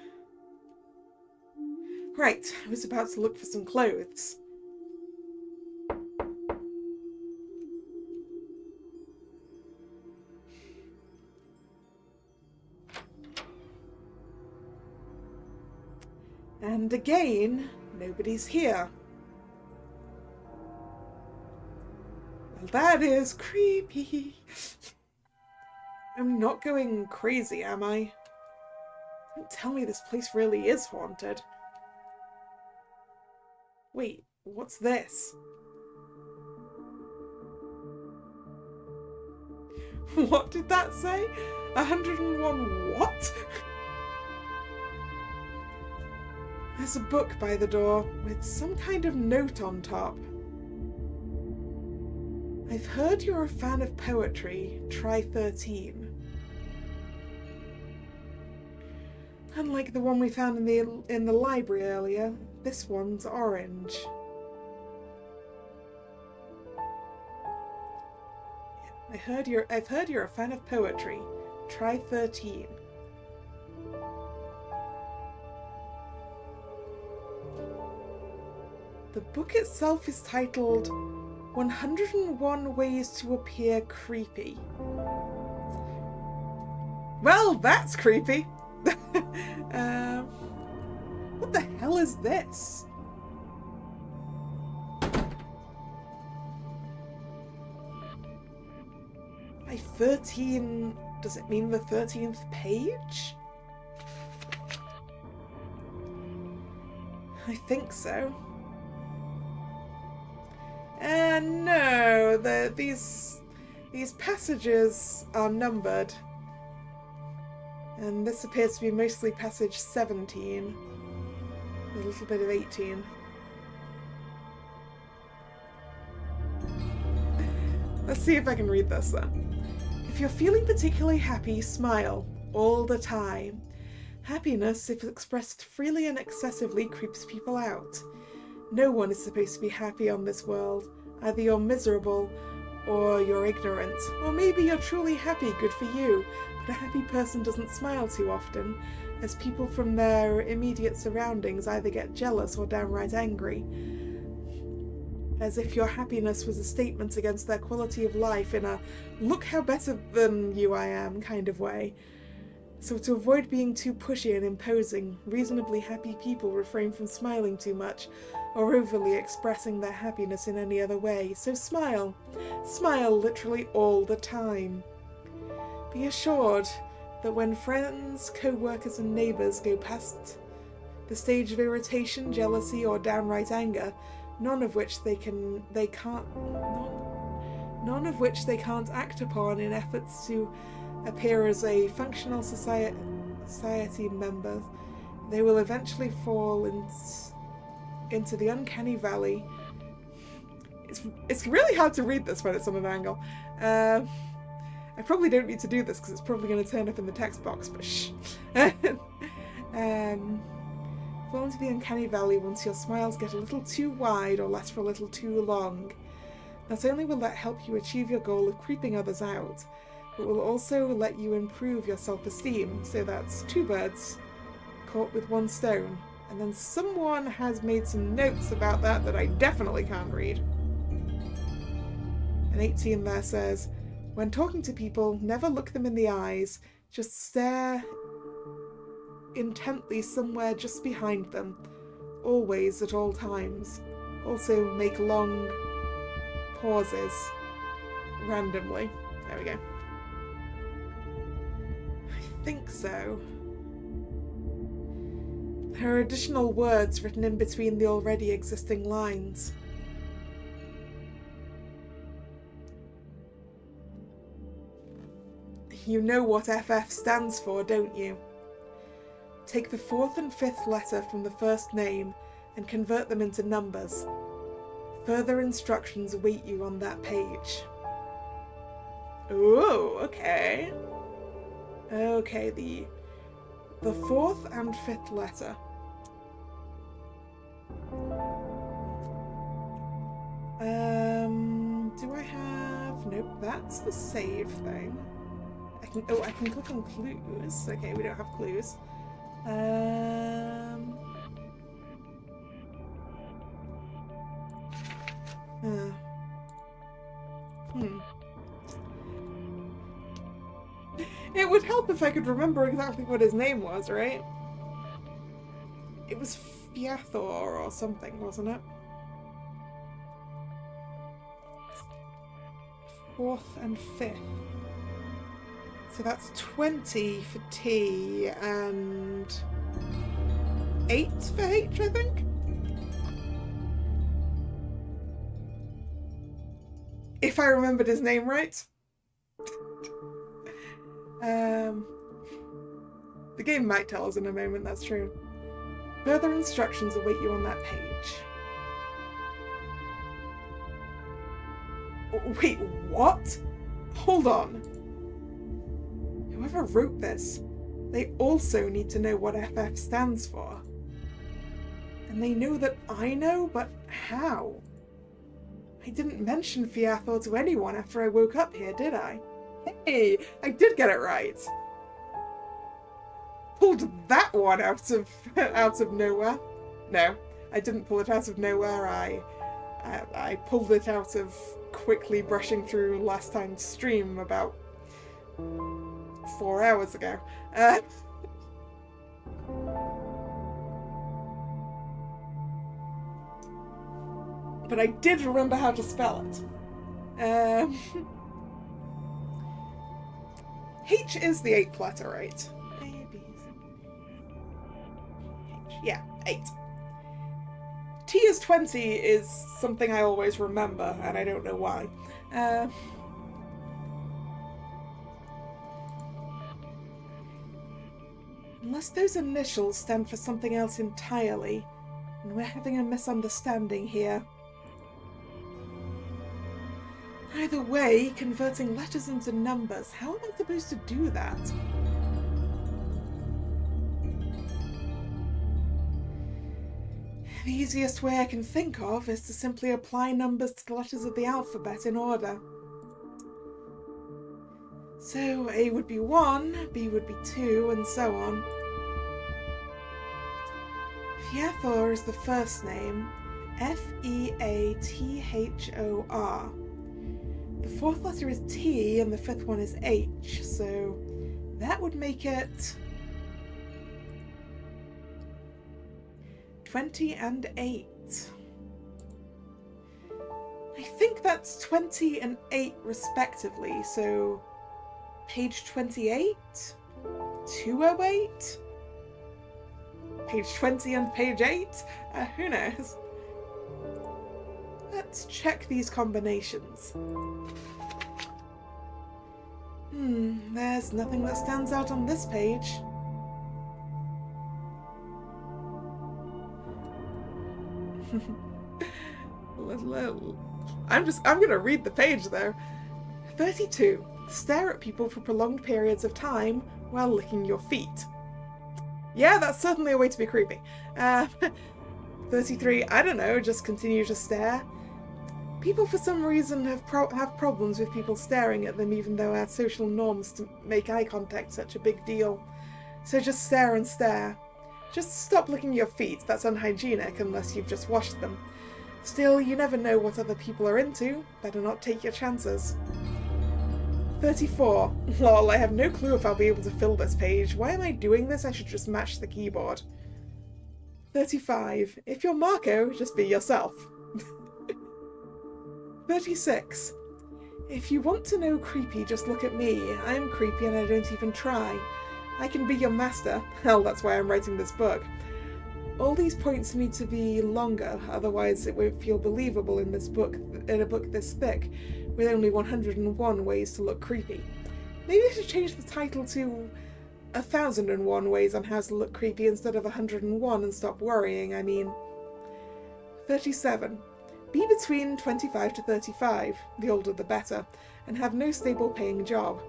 Right, I was about to look for some clothes. And again, nobody's here. Well, that is creepy. I'm not going crazy, am I? Don't tell me this place really is haunted. Wait, what's this? What did that say? 101 what? There's a book by the door with some kind of note on top. I've heard you're a fan of poetry. Try 13. Unlike the one we found in the library earlier, this one's orange. I've heard you're a fan of poetry. Try 13. The book itself is titled 101 Ways to Appear Creepy. Well, that's creepy. What the hell is this? By 13, does it mean the 13th page? I think so. No, these passages are numbered. And this appears to be mostly passage 17. A little bit of 18. Let's see if I can read this then. If you're feeling particularly happy, smile all the time. Happiness, if expressed freely and excessively, creeps people out. No one is supposed to be happy on this world. Either you're miserable or you're ignorant. Or maybe you're truly happy, good for you. But a happy person doesn't smile too often, as people from their immediate surroundings either get jealous or downright angry. As if your happiness was a statement against their quality of life in a look how better than you I am kind of way. So to avoid being too pushy and imposing, reasonably happy people refrain from smiling too much or overly expressing their happiness in any other way. So smile. Smile literally all the time. Be assured that when friends, co-workers and neighbours go past the stage of irritation, jealousy or downright anger, none of which they can't act upon in efforts to appear as a functional society member, they will eventually fall into the uncanny valley. It's really hard to read this when it's on an angle. I probably don't need to do this because it's probably going to turn up in the text box, but shh. Fall into the uncanny valley once your smiles get a little too wide or last for a little too long. Not only will that help you achieve your goal of creeping others out, but will also let you improve your self-esteem. So that's two birds caught with one stone. And then someone has made some notes about that I definitely can't read. And 18 there says, when talking to people, never look them in the eyes, just stare intently somewhere just behind them, always at all times. Also make long pauses randomly. There we go. I think so. There are additional words written in between the already existing lines. You know what FF stands for, don't you? Take the 4th and 5th letter from the first name and convert them into numbers. Further instructions await you on that page. Ooh, okay. Okay, the The fourth and fifth letter. Do I have... Nope, that's the save thing. I can click on clues. Okay, we don't have clues. It would help if I could remember exactly what his name was, right? It was Fiathor or something, wasn't it? Fourth and fifth. So that's 20 for T and 8 for H, I think? If I remembered his name right. The game might tell us in a moment, that's true. Further instructions await you on that page. Wait, what? Hold on. Whoever wrote this, they also need to know what FF stands for. And they know that I know, but how? I didn't mention Fiathor to anyone after I woke up here, did I? Hey, I did get it right. Pulled that one out of nowhere. No, I didn't pull it out of nowhere. I pulled it out of quickly brushing through last time's stream about 4 hours ago. But I did remember how to spell it. H is the 8th letter, right? A, B, C, H. Yeah, 8. T is 20 is something I always remember, and I don't know why. Unless those initials stand for something else entirely, and we're having a misunderstanding here. Either way, converting letters into numbers, how am I supposed to do that? The easiest way I can think of is to simply apply numbers to the letters of the alphabet in order. So A would be 1, B would be 2, and so on. Fiathor is the first name, F-E-A-T-H-O-R. The fourth letter is T and the fifth one is H, so that would make it 20 and 8. I think that's 20 and 8 respectively, so page 28, 208, page 20 and page 8, who knows? Let's check these combinations. There's nothing that stands out on this page. I'm gonna read the page though. 32. Stare at people for prolonged periods of time while licking your feet. Yeah, that's certainly a way to be creepy. 33. I don't know, just continue to stare. People for some reason have problems with people staring at them, even though our social norms to make eye contact such a big deal. So just stare and stare. Just stop licking your feet, that's unhygienic unless you've just washed them. Still, you never know what other people are into, better not take your chances. 34. Lol, I have no clue if I'll be able to fill this page. Why am I doing this? I should just match the keyboard. 35. If you're Marco, just be yourself. 36. If you want to know creepy, just look at me. I'm creepy and I don't even try. I can be your master. Hell, that's why I'm writing this book. All these points need to be longer, otherwise it won't feel believable in a book this thick, with only 101 ways to look creepy. Maybe I should change the title to 1001 ways on how to look creepy instead of 101 and stop worrying, I mean. 37. Be between 25 to 35, the older the better, and have no stable paying job.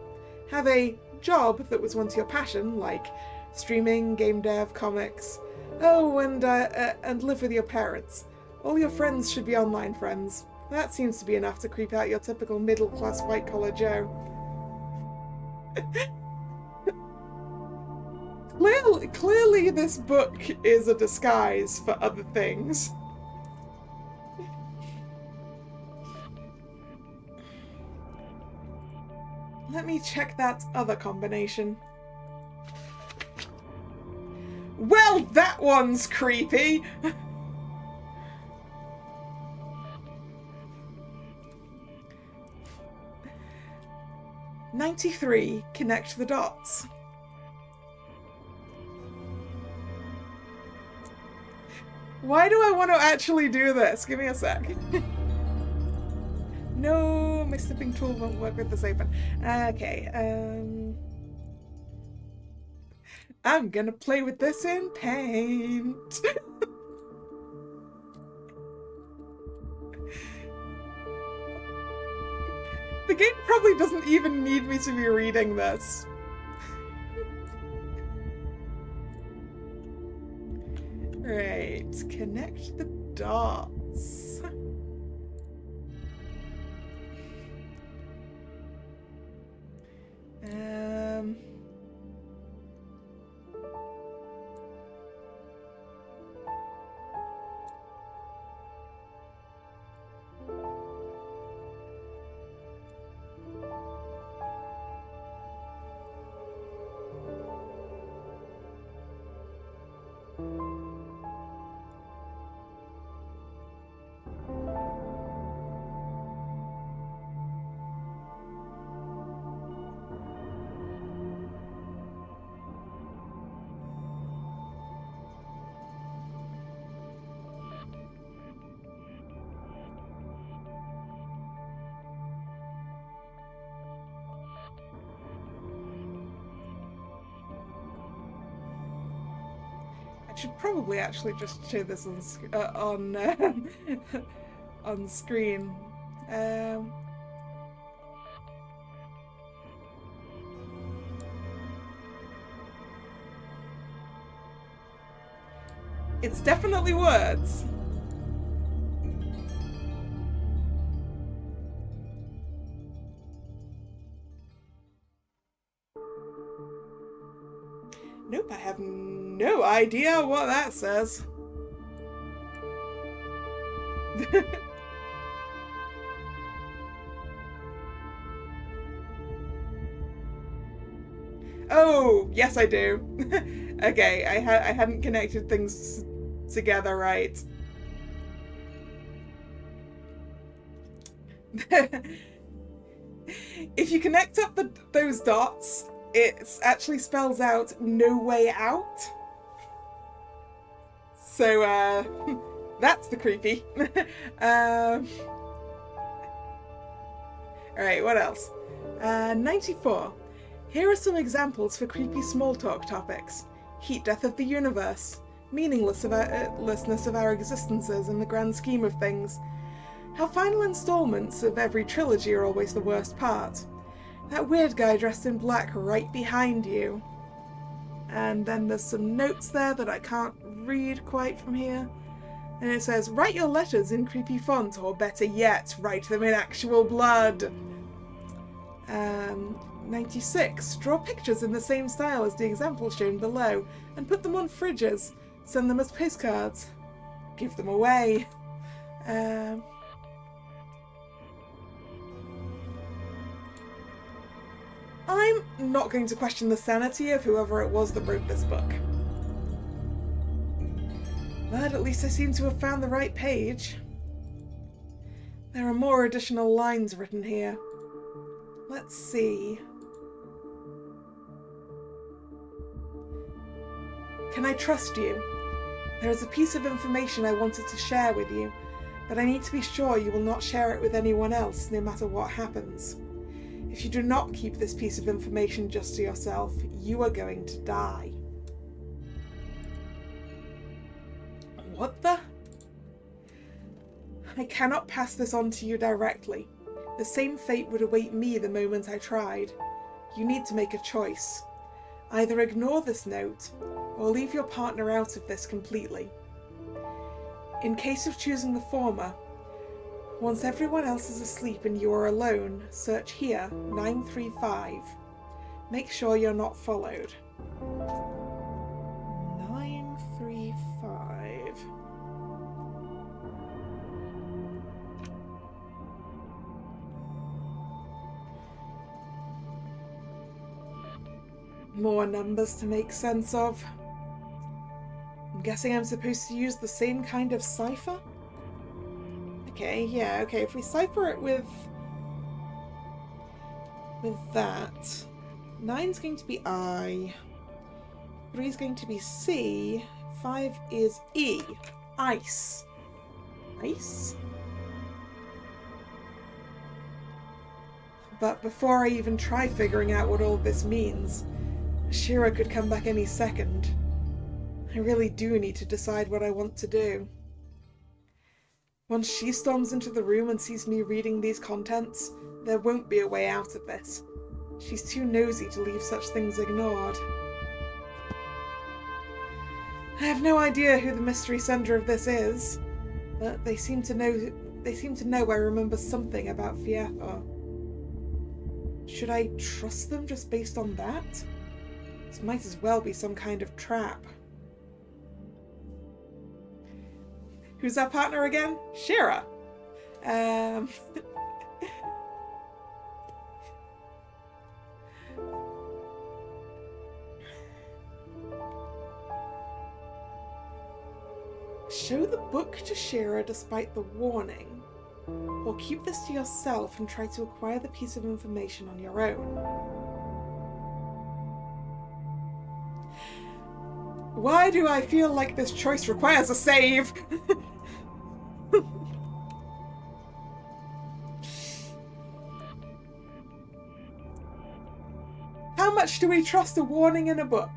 Have a job that was once your passion, like Streaming, game dev, comics. Oh, and live with your parents. All your friends should be online friends. That seems to be enough to creep out your typical middle-class white-collar Joe. Clearly this book is a disguise for other things. Let me check that other combination. Well, that one's creepy! 93. Connect the dots. Why do I want to actually do this? Give me a sec. No, my snipping tool won't work with this open. Okay, I'm gonna play with this in Paint. The game probably doesn't even need me to be reading this. Right, connect the dots. I should probably actually just show this on on screen. It's definitely words. Nope, I have no idea what that says. Oh, yes I do. Okay, I hadn't connected things together right. If you connect up those dots, it actually spells out no way out. So, that's the creepy. Alright, what else? 94. Here are some examples for creepy small talk topics. Heat death of the universe. Meaninglessness of our existences in the grand scheme of things. How final installments of every trilogy are always the worst part. That weird guy dressed in black right behind you. And then there's some notes there that I can't read quite from here. And it says, write your letters in creepy font, or better yet, write them in actual blood. 96. Draw pictures in the same style as the example shown below, and put them on fridges. Send them as postcards. Give them away. I'm not going to question the sanity of whoever it was that wrote this book. But at least I seem to have found the right page. There are more additional lines written here. Let's see. Can I trust you? There is a piece of information I wanted to share with you, but I need to be sure you will not share it with anyone else, no matter what happens. If you do not keep this piece of information just to yourself, you are going to die. What the? I cannot pass this on to you directly. The same fate would await me the moment I tried. You need to make a choice. Either ignore this note, or leave your partner out of this completely. In case of choosing the former, once everyone else is asleep and you are alone, search here, 935. Make sure you're not followed. 935. More numbers to make sense of. I'm guessing I'm supposed to use the same kind of cipher? Okay, yeah, okay, if we cipher it with that, 9's going to be I, 3's going to be C, 5 is E. Ice. Ice? But before I even try figuring out what all this means, Shearer could come back any second. I really do need to decide what I want to do. Once she storms into the room and sees me reading these contents, there won't be a way out of this. She's too nosy to leave such things ignored. I have no idea who the mystery sender of this is, but they seem to know I remember something about Fiathor. Should I trust them just based on that? This might as well be some kind of trap. Who's our partner again? Shearer. Show the book to Shearer despite the warning, or keep this to yourself and try to acquire the piece of information on your own. Why do I feel like this choice requires a save? How much do we trust a warning in a book?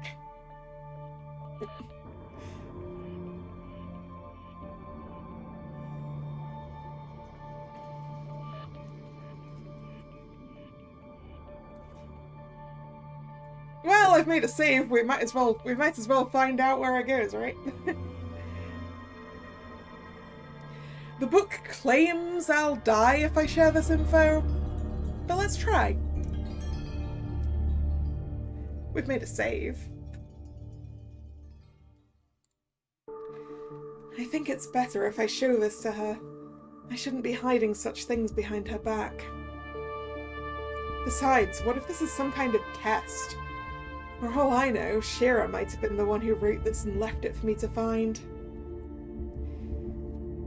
Well, I've made a save. We might as well find out where it goes, right? The book claims I'll die if I share this info, but let's try. We've made a save. I think it's better if I show this to her. I shouldn't be hiding such things behind her back. Besides, what if this is some kind of test? For all I know, Shearer might have been the one who wrote this and left it for me to find.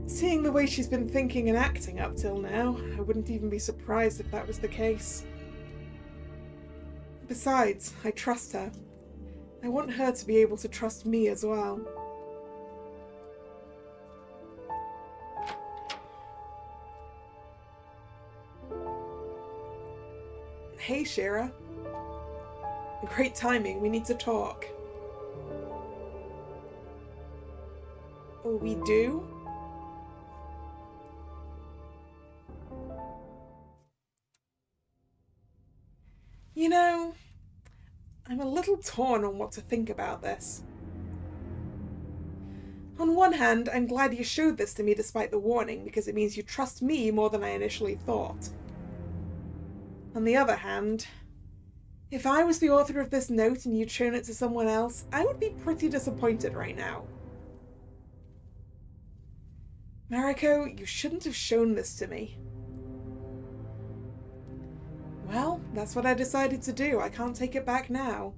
Seeing the way she's been thinking and acting up till now, I wouldn't even be surprised if that was the case. Besides, I trust her. I want her to be able to trust me as well. Hey, Shearer. Great timing, we need to talk. Oh, we do? You know, I'm a little torn on what to think about this. On one hand, I'm glad you showed this to me despite the warning, because it means you trust me more than I initially thought. On the other hand, if I was the author of this note and you'd shown it to someone else, I would be pretty disappointed right now. Mariko, you shouldn't have shown this to me. Well, that's what I decided to do. I can't take it back now.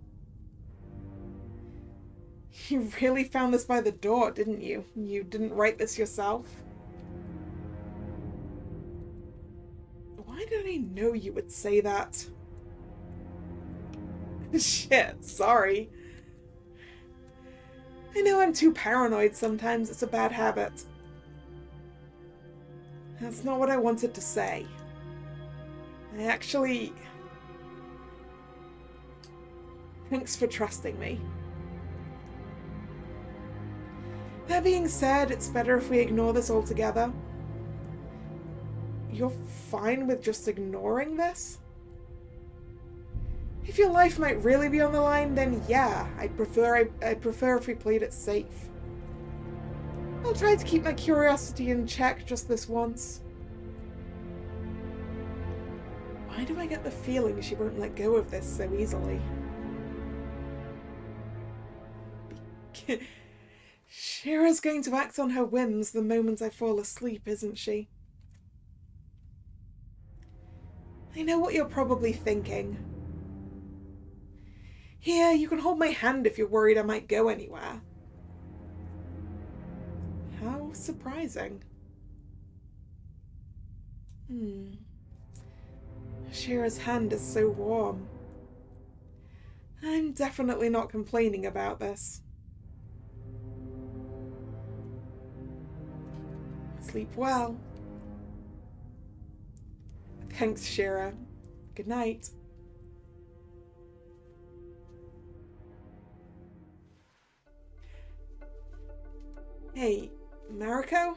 You really found this by the door, didn't you? You didn't write this yourself? Why did I know you would say that? Shit, sorry. I know I'm too paranoid sometimes. It's a bad habit. That's not what I wanted to say. I actually... Thanks for trusting me. That being said, it's better if we ignore this altogether. You're fine with just ignoring this? If your life might really be on the line, then yeah, I'd prefer if we played it safe. I'll try to keep my curiosity in check just this once. Why do I get the feeling she won't let go of this so easily? Shira's going to act on her whims the moment I fall asleep, isn't she? I know what you're probably thinking. Here, you can hold my hand if you're worried I might go anywhere. How surprising. Shira's hand is so warm. I'm definitely not complaining about this. Sleep well. Thanks, Shira. Good night. Hey, Mariko?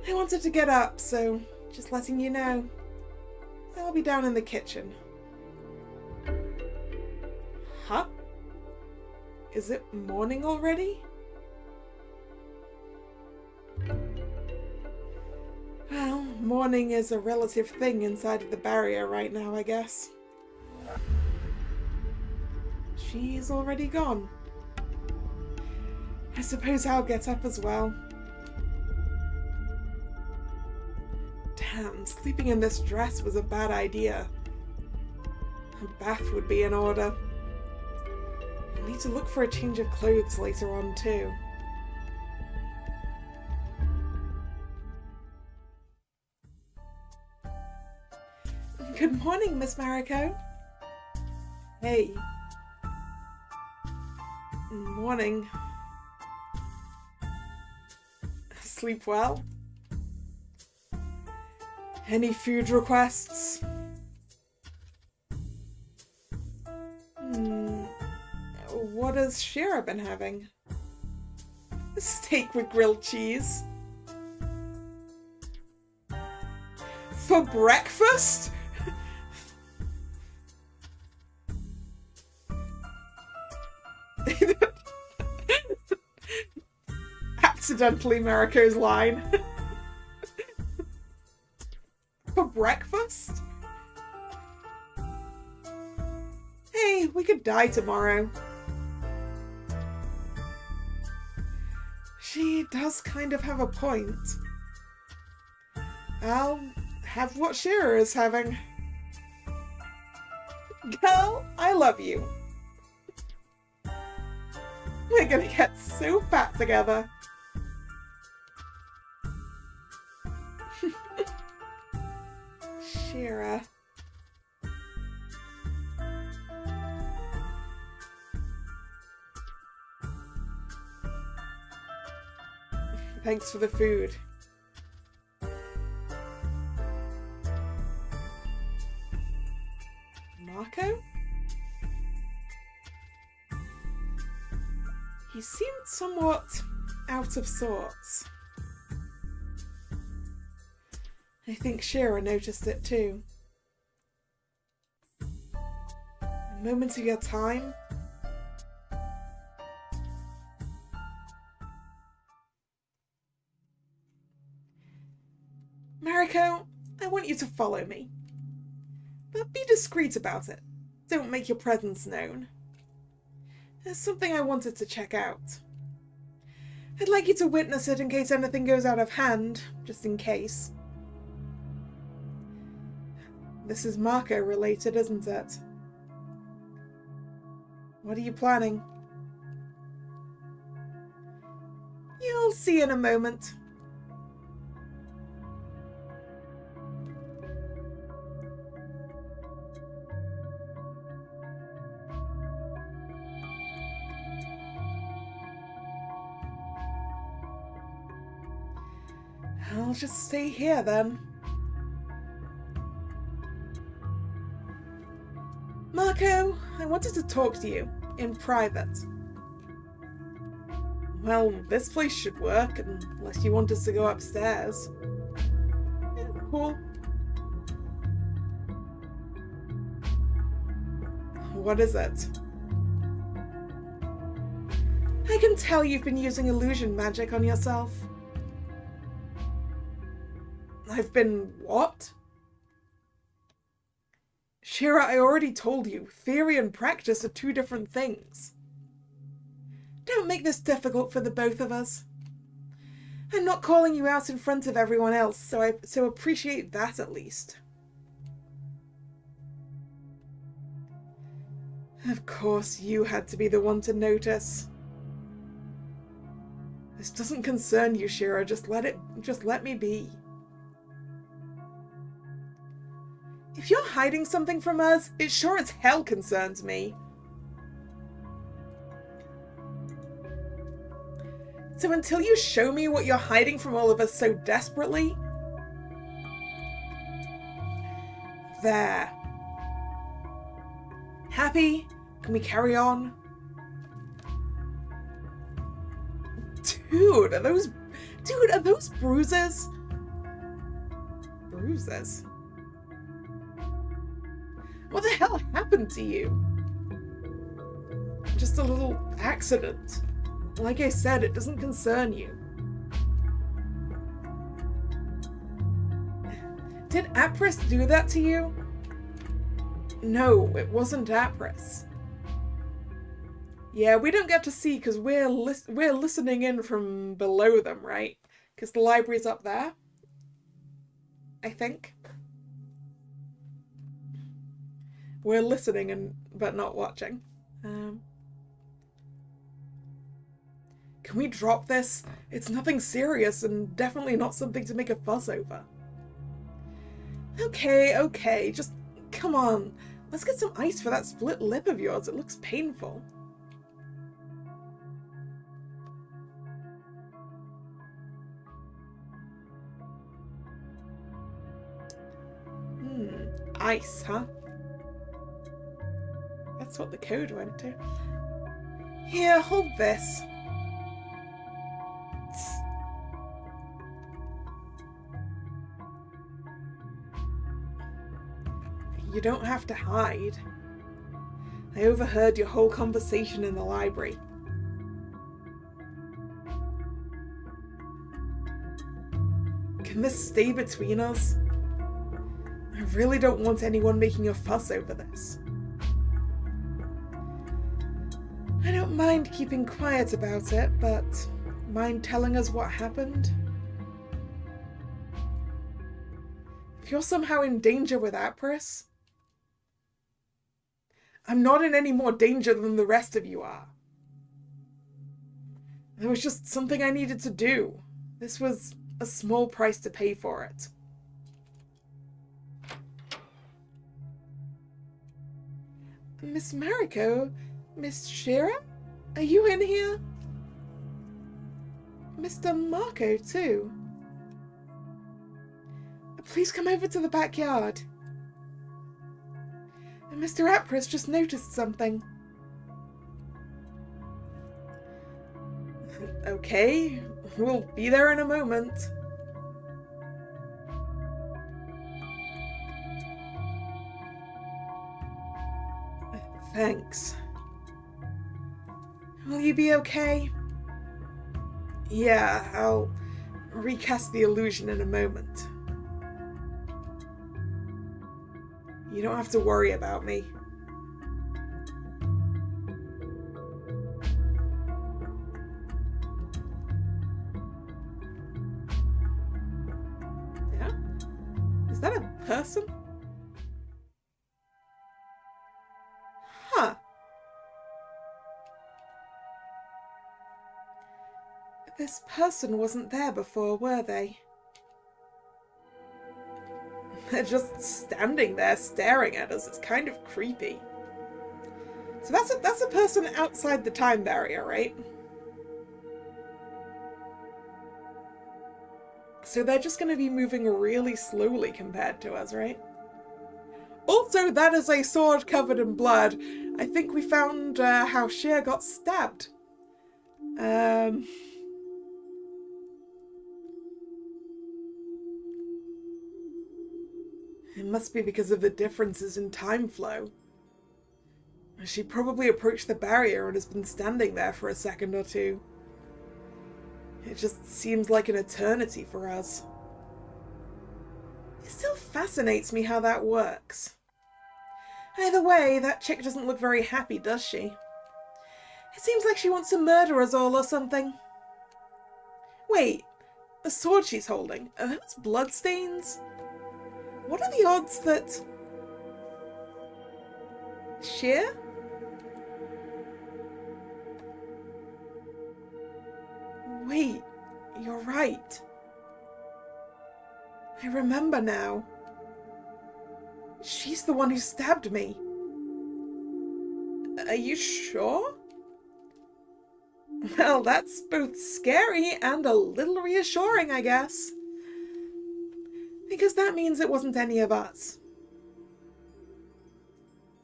I wanted to get up, so just letting you know. I'll be down in the kitchen. Huh? Is it morning already? Well, morning is a relative thing inside of the barrier right now, I guess. She's already gone. I suppose I'll get up as well. Damn, sleeping in this dress was a bad idea. A bath would be in order. I'll need to look for a change of clothes later on too. Good morning, Miss Mariko. Hey. Morning. Sleep well? Any food requests? What has Shira been having? A steak with grilled cheese? For breakfast? Accidentally Mariko's line. For breakfast? Hey, we could die tomorrow. She does kind of have a point. I'll have what Shira is having. Girl, I love you. We're gonna get so fat together. Shira. Thanks for the food. Marco? He seemed somewhat out of sorts. I think Shira noticed it too. A moment of your time. Mariko, I want you to follow me. But be discreet about it. Don't make your presence known. There's something I wanted to check out. I'd like you to witness it in case anything goes out of hand, just in case. This is Marco related, isn't it? What are you planning? You'll see in a moment. I'll just stay here then. Marco, I wanted to talk to you, in private. Well, this place should work, unless you want us to go upstairs. Yeah, cool. What is it? I can tell you've been using illusion magic on yourself. I've been what? Shira, I already told you, theory and practice are two different things. Don't make this difficult for the both of us. I'm not calling you out in front of everyone else, so appreciate that at least. Of course you had to be the one to notice. This doesn't concern you, Shira. Just let me be. If you're hiding something from us, it sure as hell concerns me. So until you show me what you're hiding from all of us so desperately... There. Happy? Can we carry on? Dude, are those bruises? Bruises? What the hell happened to you? Just a little accident. Like I said, it doesn't concern you. Did Apris do that to you? No, it wasn't Apris. Yeah, we don't get to see because we're listening in from below them, right? Because the library's up there. I think. We're listening but not watching. Can we drop this? It's nothing serious and definitely not something to make a fuss over. Okay, just come on. Let's get some ice for that split lip of yours. It looks painful. Ice, huh? That's what the code went to. Here, hold this. You don't have to hide. I overheard your whole conversation in the library. Can this stay between us? I really don't want anyone making a fuss over this. I don't mind keeping quiet about it, but mind telling us what happened? If you're somehow in danger with Apris, I'm not in any more danger than the rest of you are. It was just something I needed to do. This was a small price to pay for it. Miss Mariko? Miss Shira? Are you in here? Mr. Marco, too. Please come over to the backyard. Mr. Apris just noticed something. Okay, we'll be there in a moment. Thanks. Will you be okay? Yeah, I'll recast the illusion in a moment. You don't have to worry about me. Yeah? Is that a person? Huh. This person wasn't there before, were they? They're just standing there staring at us. It's kind of creepy. So that's a person outside the time barrier, right? So they're just going to be moving really slowly compared to us, right? Also, that is a sword covered in blood. I think we found how Shear got stabbed. It must be because of the differences in time flow. She probably approached the barrier and has been standing there for a second or two. It just seems like an eternity for us. It still fascinates me how that works. Either way, that chick doesn't look very happy, does she? It seems like she wants to murder us all or something. Wait, the sword she's holding, are those bloodstains? What are the odds that... Shear? Wait, you're right. I remember now. She's the one who stabbed me. Are you sure? Well, that's both scary and a little reassuring, I guess. Because that means it wasn't any of us.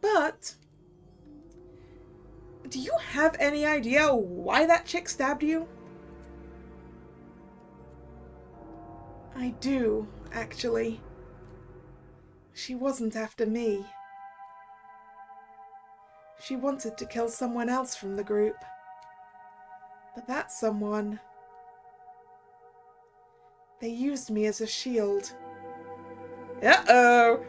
But... do you have any idea why that chick stabbed you? I do, actually. She wasn't after me. She wanted to kill someone else from the group. But that someone... they used me as a shield. Uh-oh!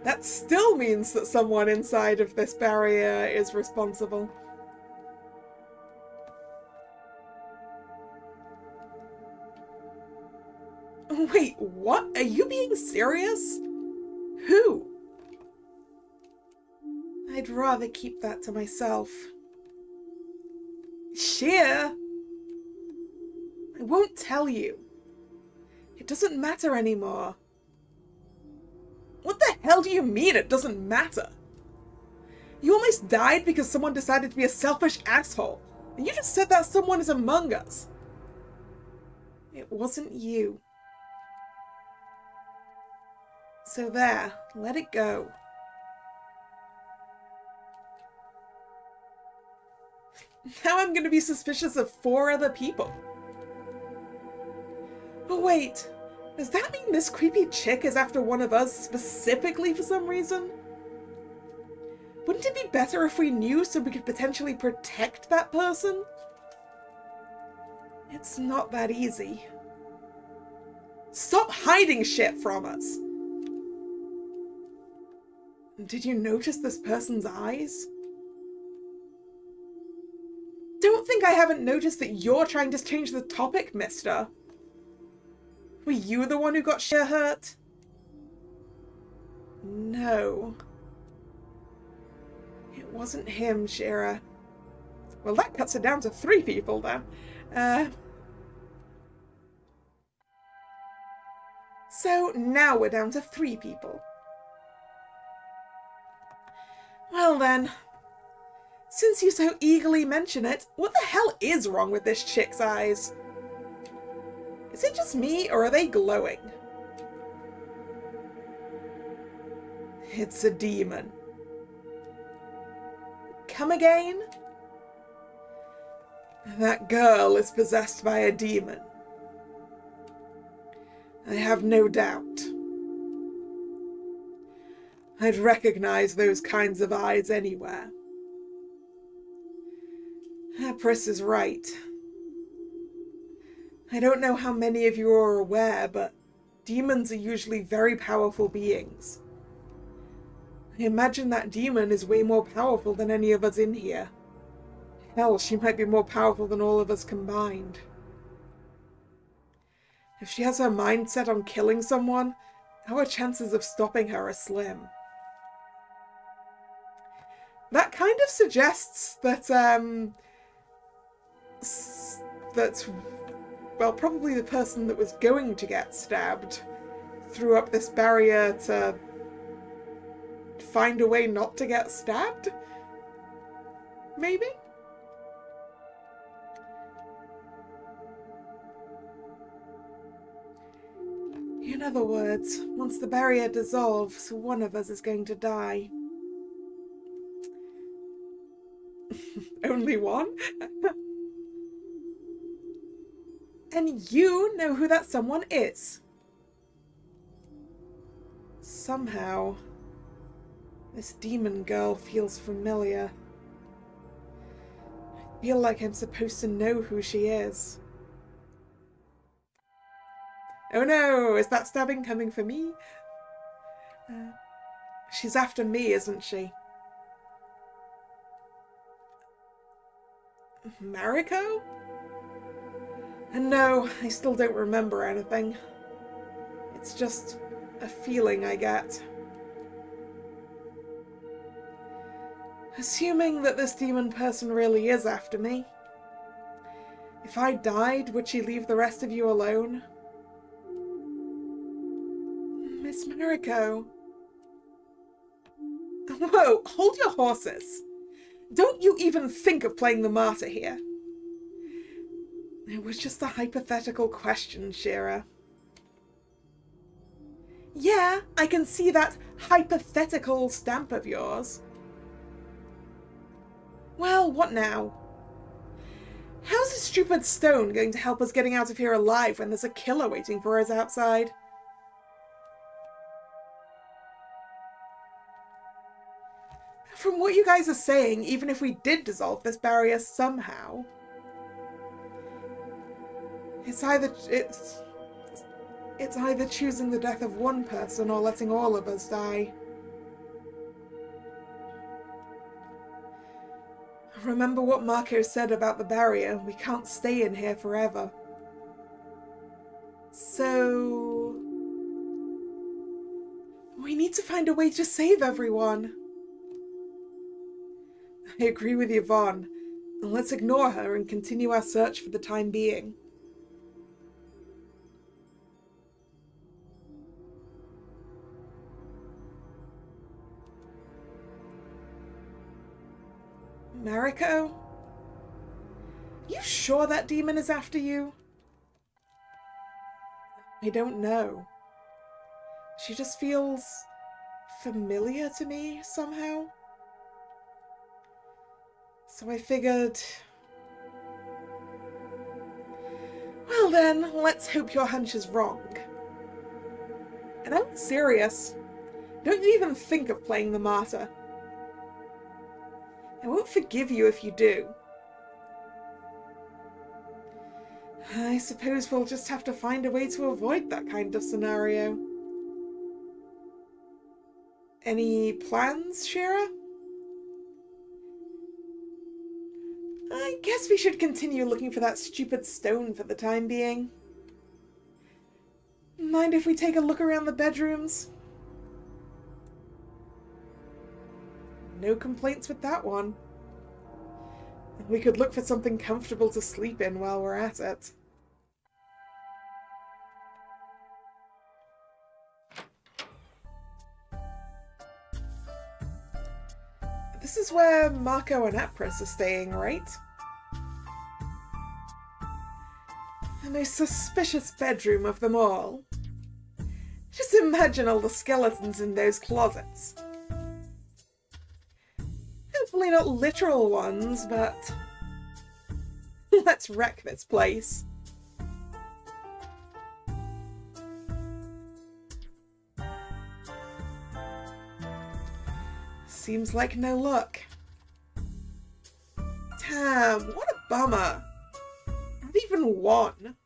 That still means that someone inside of this barrier is responsible. Wait, what? Are you being serious? Who? I'd rather keep that to myself. Shear? I won't tell you. It doesn't matter anymore. What the hell do you mean it doesn't matter? You almost died because someone decided to be a selfish asshole, and you just said that someone is among us. It wasn't you. So there, let it go. Now I'm going to be suspicious of 4 other people. But wait, does that mean this creepy chick is after one of us specifically for some reason? Wouldn't it be better if we knew so we could potentially protect that person? It's not that easy. Stop hiding shit from us! Did you notice this person's eyes? Don't think I haven't noticed that you're trying to change the topic, mister. Were you the one who got Shear hurt? No. It wasn't him, Shearer. Well, that cuts it down to 3 people, then. So now we're down to 3 people. Well then, since you so eagerly mention it, what the hell is wrong with this chick's eyes? Is it just me, or are they glowing? It's a demon. Come again? That girl is possessed by a demon. I have no doubt. I'd recognize those kinds of eyes anywhere. Apris is right. I don't know how many of you are aware, but demons are usually very powerful beings. I imagine that demon is way more powerful than any of us in here. Hell, she might be more powerful than all of us combined. If she has her mind set on killing someone, our chances of stopping her are slim. That kind of suggests that, well, probably the person that was going to get stabbed threw up this barrier to find a way not to get stabbed? Maybe? In other words, once the barrier dissolves, one of us is going to die. Only one? And you know who that someone is. Somehow, this demon girl feels familiar. I feel like I'm supposed to know who she is. Oh no, is that stabbing coming for me? She's after me, isn't she? Mariko? And no, I still don't remember anything. It's just a feeling I get. Assuming that this demon person really is after me, if I died, would she leave the rest of you alone? Miss Mariko. Whoa, hold your horses. Don't you even think of playing the martyr here. It was just a hypothetical question, Shearer. Yeah, I can see that hypothetical stamp of yours. Well, what now? How's a stupid stone going to help us getting out of here alive when there's a killer waiting for us outside? From what you guys are saying, even if we did dissolve this barrier somehow, it's either choosing the death of one person or letting all of us die. Remember what Marco said about the barrier. We can't stay in here forever. So we need to find a way to save everyone. I agree with Yvonne. Let's ignore her and continue our search for the time being. Mariko? You sure that demon is after you? I don't know. She just feels familiar to me somehow. So I figured... Well then, let's hope your hunch is wrong. And I'm serious. Don't you even think of playing the martyr. I won't forgive you if you do. I suppose we'll just have to find a way to avoid that kind of scenario. Any plans, Shearer? I guess we should continue looking for that stupid stone for the time being. Mind if we take a look around the bedrooms? No complaints with that one. We could look for something comfortable to sleep in while we're at it. This is where Marco and Apris are staying, right? The most suspicious bedroom of them all. Just imagine all the skeletons in those closets. Hopefully not literal ones, but let's wreck this place. Seems like no luck. Damn, what a bummer. Not even one.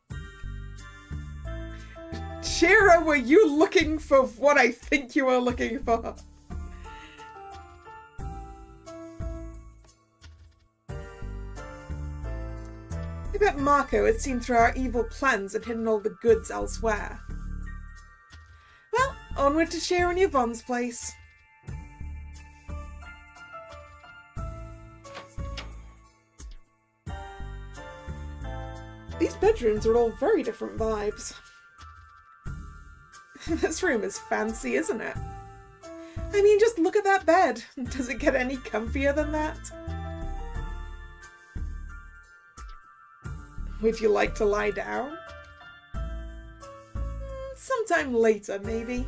Shearer, were you looking for what I think you were looking for? I bet Marco had seen through our evil plans and hidden all the goods elsewhere. Well, onward to Shearer and Yvonne's place. These bedrooms are all very different vibes. This room is fancy, isn't it? I mean, just look at that bed. Does it get any comfier than that? Would you like to lie down? Sometime later, maybe.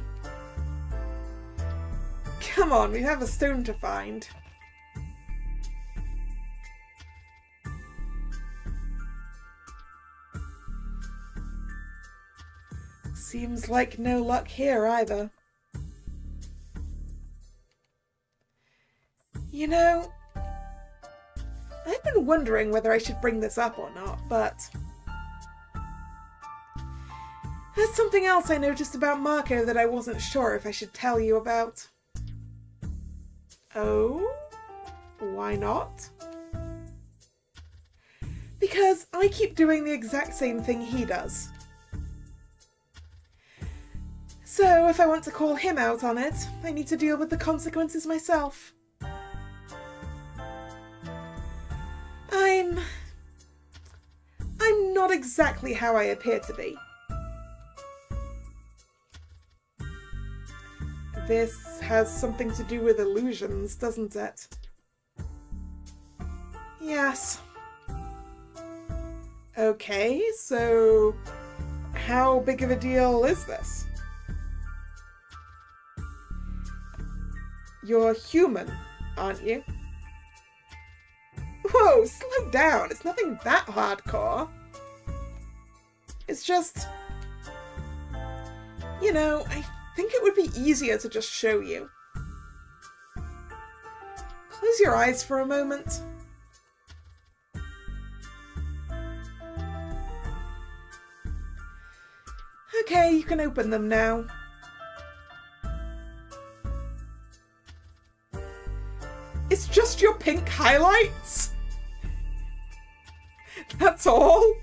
Come on, we have a stone to find. Seems like no luck here either. You know, I've been wondering whether I should bring this up or not, but there's something else I noticed about Marco that I wasn't sure if I should tell you about. Oh? Why not? Because I keep doing the exact same thing he does. So if I want to call him out on it, I need to deal with the consequences myself. I'm not exactly how I appear to be. This has something to do with illusions, doesn't it? Yes. Okay, so how big of a deal is this? You're human, aren't you? Whoa, slow down. It's nothing that hardcore. It's just, you know, I think it would be easier to just show you. Close your eyes for a moment. Okay, you can open them now. It's just your pink highlights? That's all?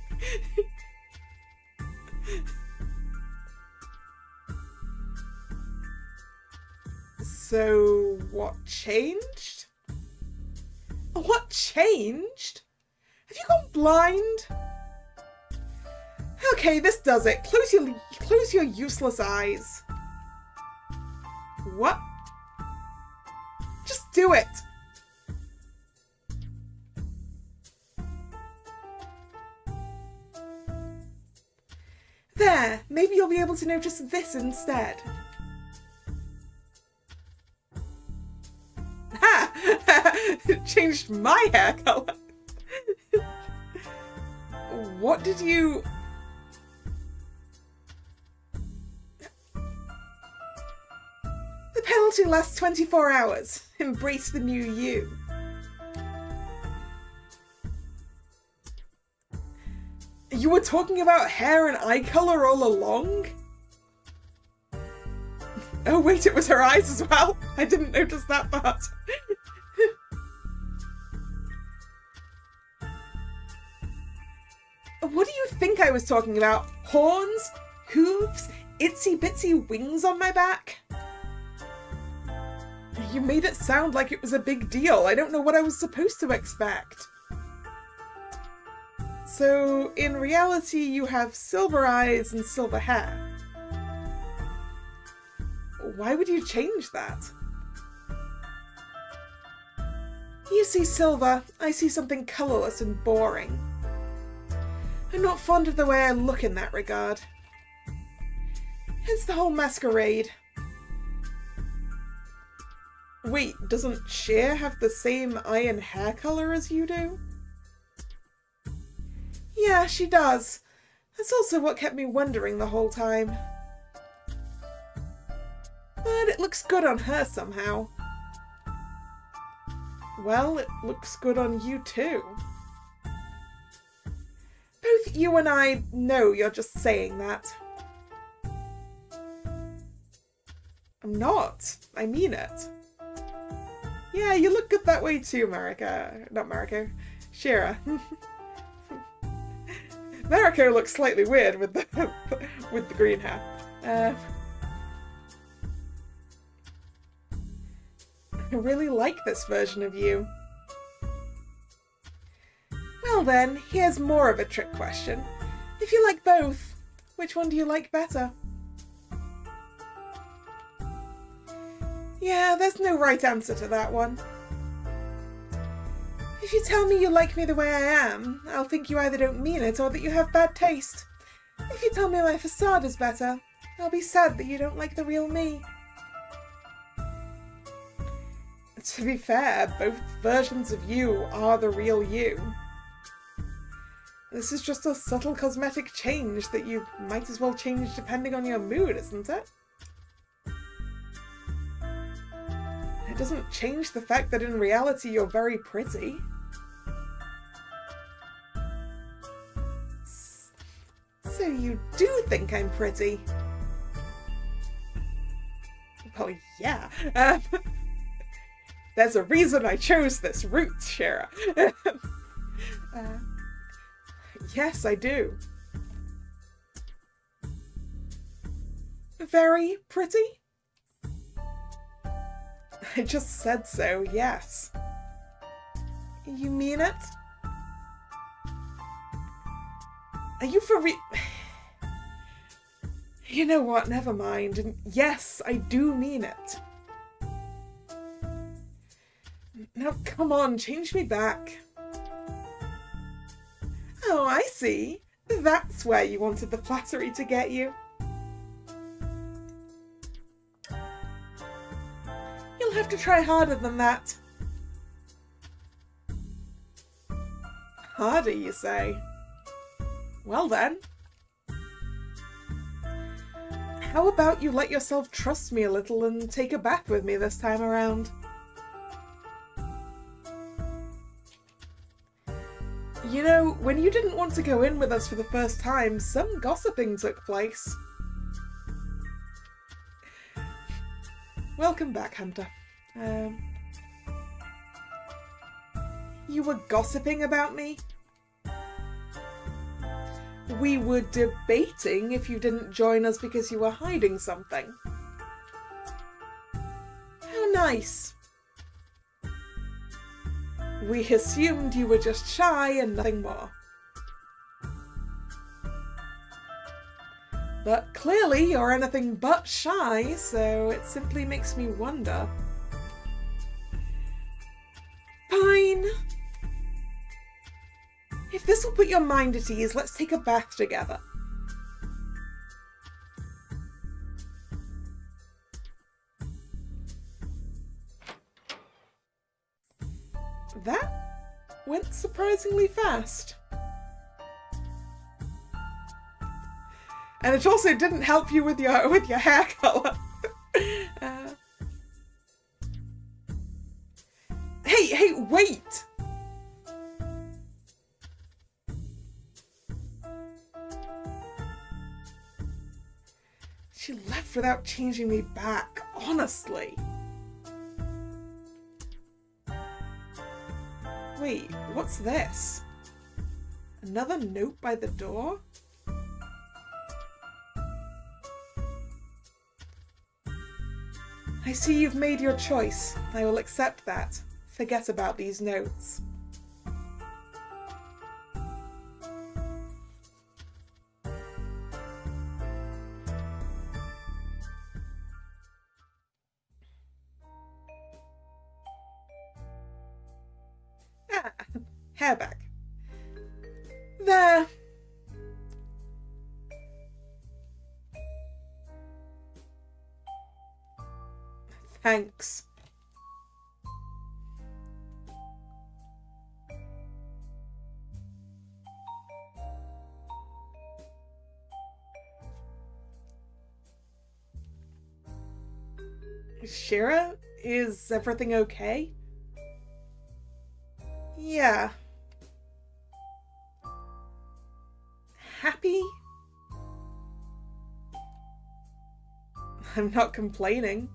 So, what changed? What changed? Have you gone blind? Okay, this does it. Close your useless eyes. What? Just do it. There, maybe you'll be able to notice this instead. Ha! It changed my hair colour. What did you... The penalty lasts 24 hours. Embrace the new you. You were talking about hair and eye colour all along? Oh wait, it was her eyes as well. I didn't notice that part. What do you think I was talking about? Horns? Hooves? Itsy bitsy wings on my back? You made it sound like it was a big deal. I don't know what I was supposed to expect. So, in reality, you have silver eyes and silver hair. Why would you change that? You see silver, I see something colourless and boring. I'm not fond of the way I look in that regard. Hence the whole masquerade. Wait, doesn't Shear have the same eye and hair colour as you do? Yeah, she does. That's also what kept me wondering the whole time. But it looks good on her somehow. Well, it looks good on you too. Both you and I know you're just saying that. I'm not. I mean it. Yeah, you look good that way too, Mariko. Not Mariko. Shira. Mariko looks slightly weird with the with the green hair. I really like this version of you. Well then, here's more of a trick question. If you like both, which one do you like better? Yeah, there's no right answer to that one. If you tell me you like me the way I am, I'll think you either don't mean it or that you have bad taste. If you tell me my facade is better, I'll be sad that you don't like the real me. To be fair, both versions of you are the real you. This is just a subtle cosmetic change that you might as well change depending on your mood, isn't it? It doesn't change the fact that in reality you're very pretty. So you do think I'm pretty? Well, yeah. There's a reason I chose this route, Shara. Yes, I do. Very pretty? I just said so, yes. You mean it? Are you for real? You know what, never mind. And yes, I do mean it. Now, come on, change me back. Oh, I see. That's where you wanted the flattery to get you. You'll have to try harder than that. Harder, you say? Well then. How about you let yourself trust me a little and take a bath with me this time around? You know, when you didn't want to go in with us for the first time, some gossiping took place. Welcome back, Hunter. You were gossiping about me? We were debating if you didn't join us because you were hiding something. How nice. We assumed you were just shy and nothing more. But clearly you're anything but shy, so it simply makes me wonder. Fine. If this will put your mind at ease, let's take a bath together. That went surprisingly fast. And it also didn't help you with your hair colour. Hey, wait! She left without changing me back, honestly. Wait, what's this? Another note by the door? I see you've made your choice. I will accept that. Forget about these notes. Hair back. There. Thanks. Shira, is everything okay? Yeah. Happy? I'm not complaining.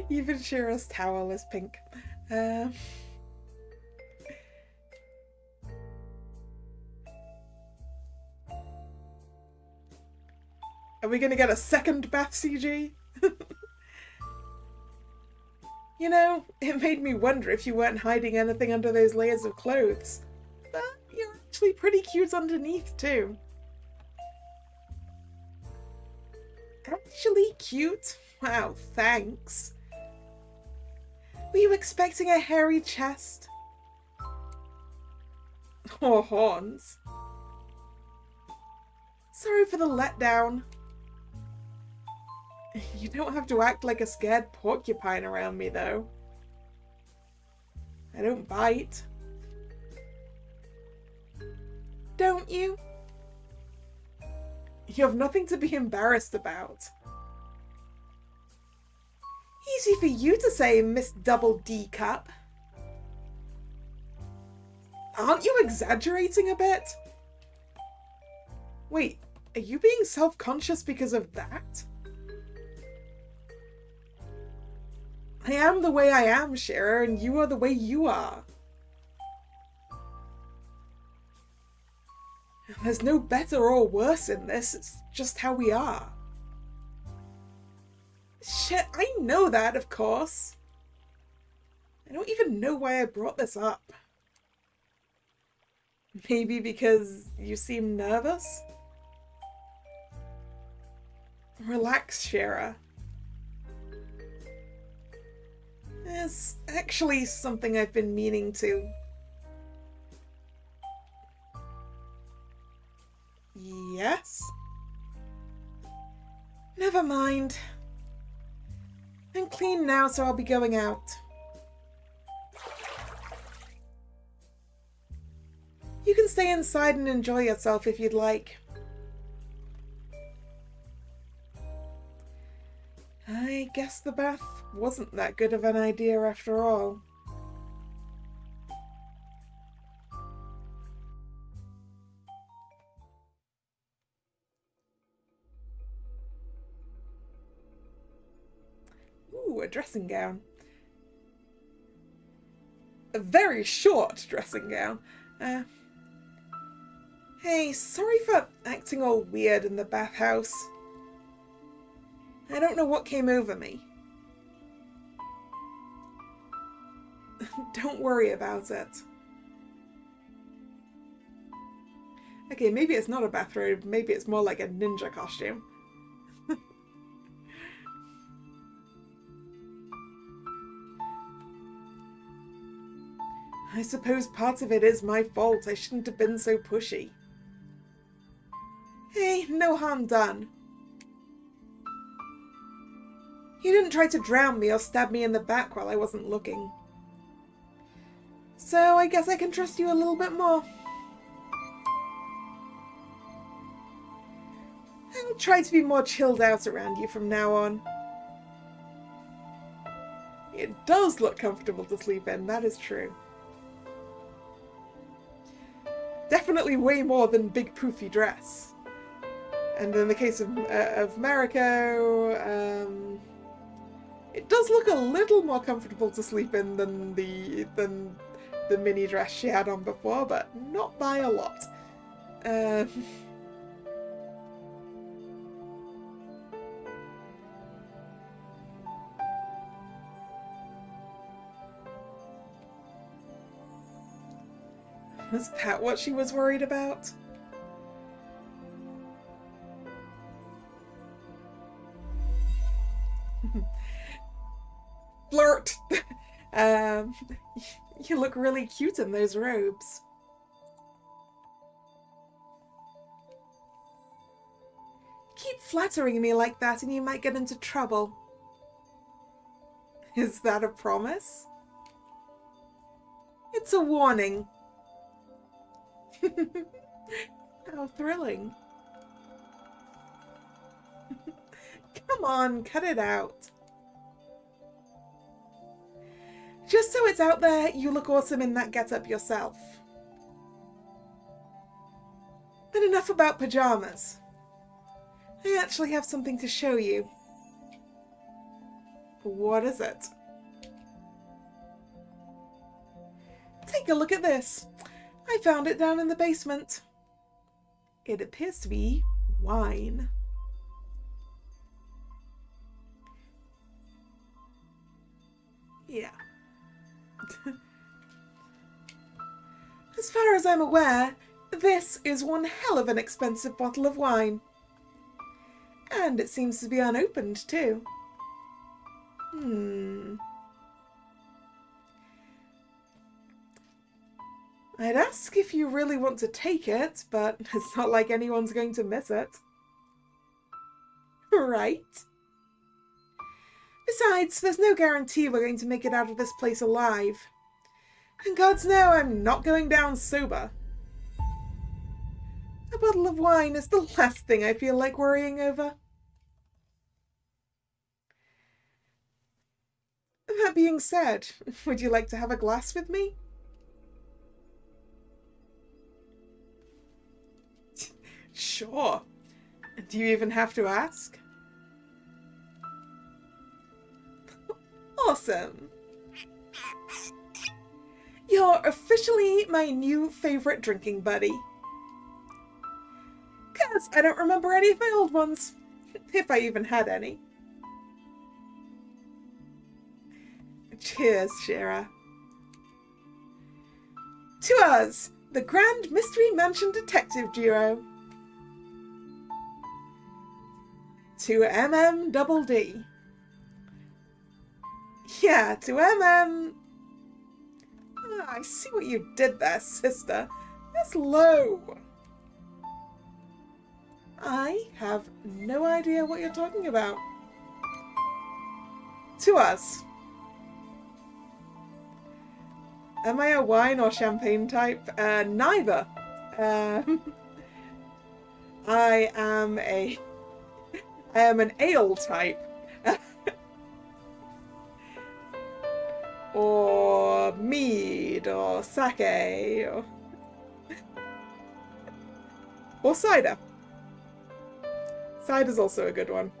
Even Shira's towel is pink. Are we gonna get a second bath CG? You know, it made me wonder if you weren't hiding anything under those layers of clothes. But you're actually pretty cute underneath, too. Actually cute? Wow, thanks. Were you expecting a hairy chest? Or horns? Sorry for the letdown. You don't have to act like a scared porcupine around me, though. I don't bite. Don't you? You have nothing to be embarrassed about. Easy for you to say, Miss Double D Cup. Aren't you exaggerating a bit? Wait, are you being self-conscious because of that? I am the way I am, Shearer, and you are the way you are. There's no better or worse in this, it's just how we are. Shit, I know that, of course. I don't even know why I brought this up. Maybe because you seem nervous? Relax, Shearer. It's actually something I've been meaning to. Yes? Never mind. I'm clean now, so I'll be going out. You can stay inside and enjoy yourself if you'd like. I guess the bath wasn't that good of an idea after all. Ooh, a dressing gown. A very short dressing gown. Hey, sorry for acting all weird in the bathhouse. I don't know what came over me. Don't worry about it. Okay, maybe it's not a bathrobe, maybe it's more like a ninja costume. I suppose part of it is my fault. I shouldn't have been so pushy. Hey, no harm done. You didn't try to drown me or stab me in the back while I wasn't looking. So I guess I can trust you a little bit more. I'll try to be more chilled out around you from now on. It does look comfortable to sleep in, that is true. Definitely way more than big poofy dress. And in the case of Mariko, it does look a little more comfortable to sleep in than the mini dress she had on before, but not by a lot. Was that what she was worried about? Flirt! You look really cute in those robes. Keep flattering me like that and you might get into trouble. Is that a promise? It's a warning. How thrilling. Come on, cut it out. Just so it's out there, you look awesome in that getup yourself. But enough about pajamas. I actually have something to show you. What is it? Take a look at this. I found it down in the basement. It appears to be wine. Yeah. As far as I'm aware, this is one hell of an expensive bottle of wine. And it seems to be unopened too. I'd ask if you really want to take it, but it's not like anyone's going to miss it. Right? Besides, there's no guarantee we're going to make it out of this place alive. And gods know I'm not going down sober. A bottle of wine is the last thing I feel like worrying over. that being said, would you like to have a glass with me? Sure. Do you even have to ask? Awesome. You're officially my new favorite drinking buddy. 'Cause I don't remember any of my old ones, if I even had any. Cheers, Shira. To us, the Grand Mystery Mansion Detective Duo. To MMDD. Yeah, to MM. Oh, I see what you did there, sister. That's low. I have no idea what you're talking about. To us. Am I a wine or champagne type? Neither. I am an ale type. Or mead, or sake, or cider. Cider's also a good one.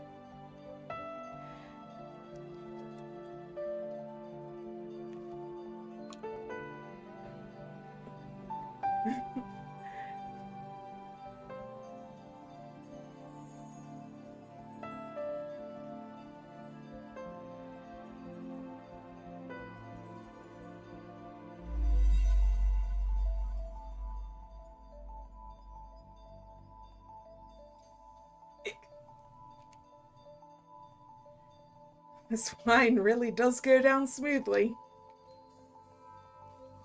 This wine really does go down smoothly.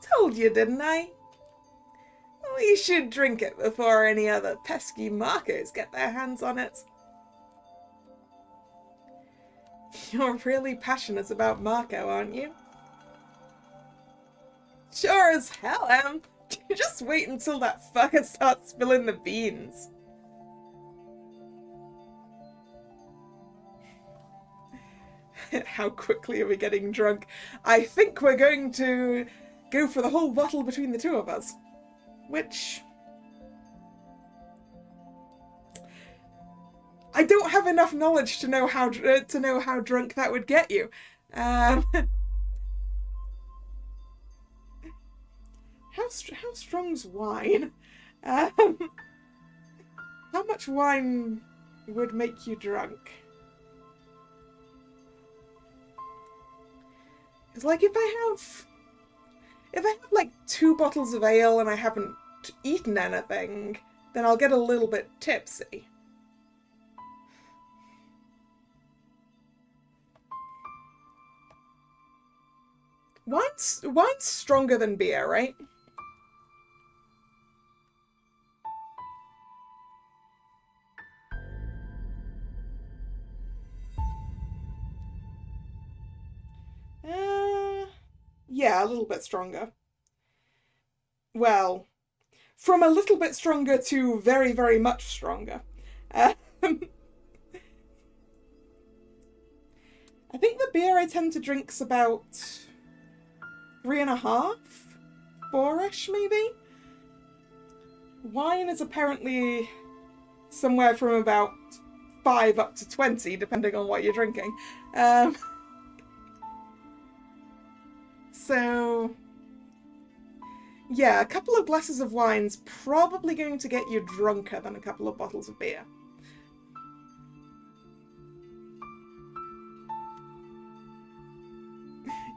Told you, didn't I? We should drink it before any other pesky Marcos get their hands on it. You're really passionate about Marco, aren't you? Sure as hell am. Just wait until that fucker starts spilling the beans. How quickly are we getting drunk? I think we're going to go for the whole bottle between the two of us. Which... I don't have enough knowledge to know how drunk that would get you. How strong's wine? How much wine would make you drunk? It's like if I have like 2 bottles of ale and I haven't eaten anything, then I'll get a little bit tipsy. Wine's stronger than beer, right? Yeah, a little bit stronger. Well, from a little bit stronger to very, very much stronger. I think the beer I tend to drink's about 3.5, 4-ish maybe. Wine is apparently somewhere from about 5 up to 20, depending on what you're drinking. So, yeah, a couple of glasses of wine's probably going to get you drunker than a couple of bottles of beer.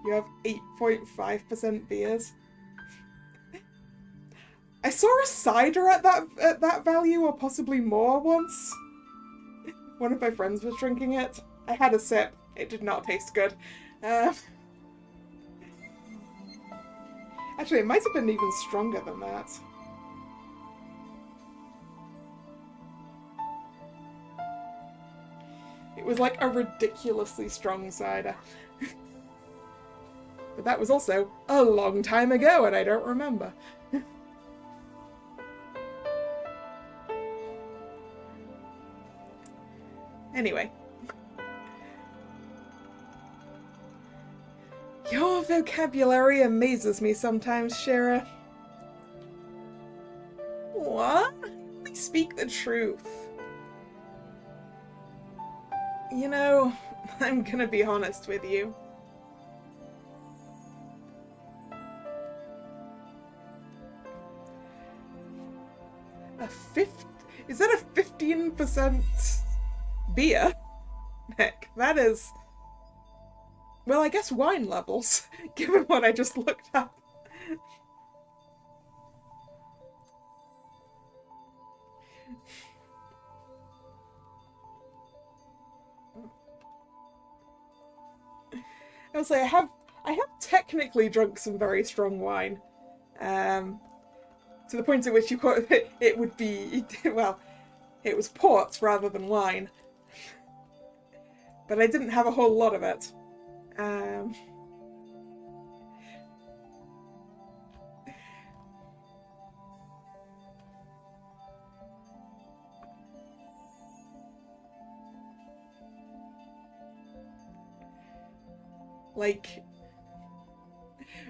You have 8.5% beers. I saw a cider at that value, or possibly more, once. One of my friends was drinking it. I had a sip. It did not taste good. Actually, it might have been even stronger than that. It was like a ridiculously strong cider. But that was also a long time ago, and I don't remember. Anyway. vocabulary amazes me sometimes, Shira. What? We speak the truth. You know, I'm gonna be honest with you. Is that a 15% beer? Heck, that is... Well, I guess wine levels, given what I just looked up. I was like, I have technically drunk some very strong wine. To the point at which you call it would be, well, it was port rather than wine. But I didn't have a whole lot of it. Like,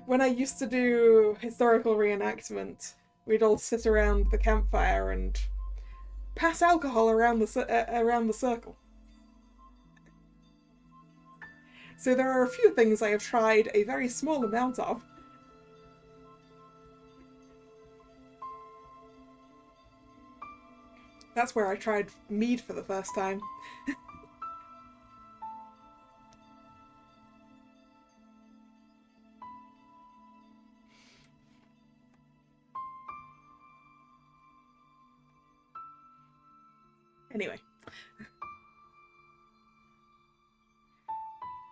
when I used to do historical reenactment, we'd all sit around the campfire and pass alcohol around the circle. So there are a few things I have tried a very small amount of. That's where I tried mead for the first time. Anyway.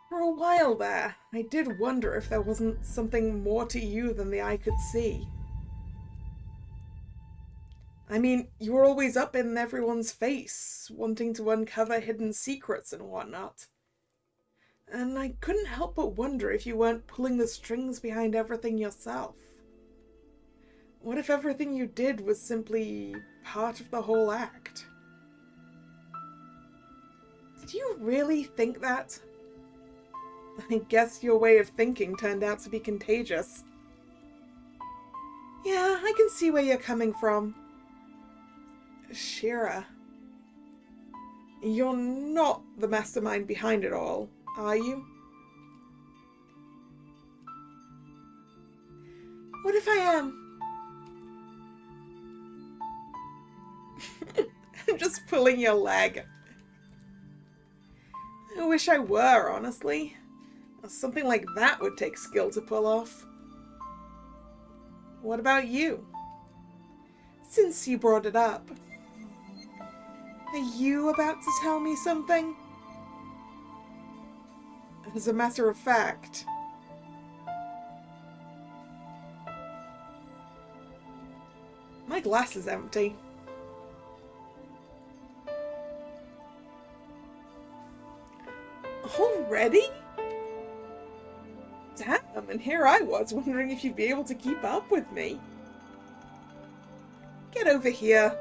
For a while there, I did wonder if there wasn't something more to you than the eye could see. I mean, you were always up in everyone's face, wanting to uncover hidden secrets and whatnot. And I couldn't help but wonder if you weren't pulling the strings behind everything yourself. What if everything you did was simply part of the whole act? Did you really think that? I guess your way of thinking turned out to be contagious. Yeah, I can see where you're coming from. Shira, you're not the mastermind behind it all, are you? What if I am? I'm just pulling your leg. I wish I were, honestly. Something like that would take skill to pull off. What about you? Since you brought it up, are you about to tell me something? As a matter of fact, my glass is empty. Already? Damn, and here I was wondering if you'd be able to keep up with me. Get over here.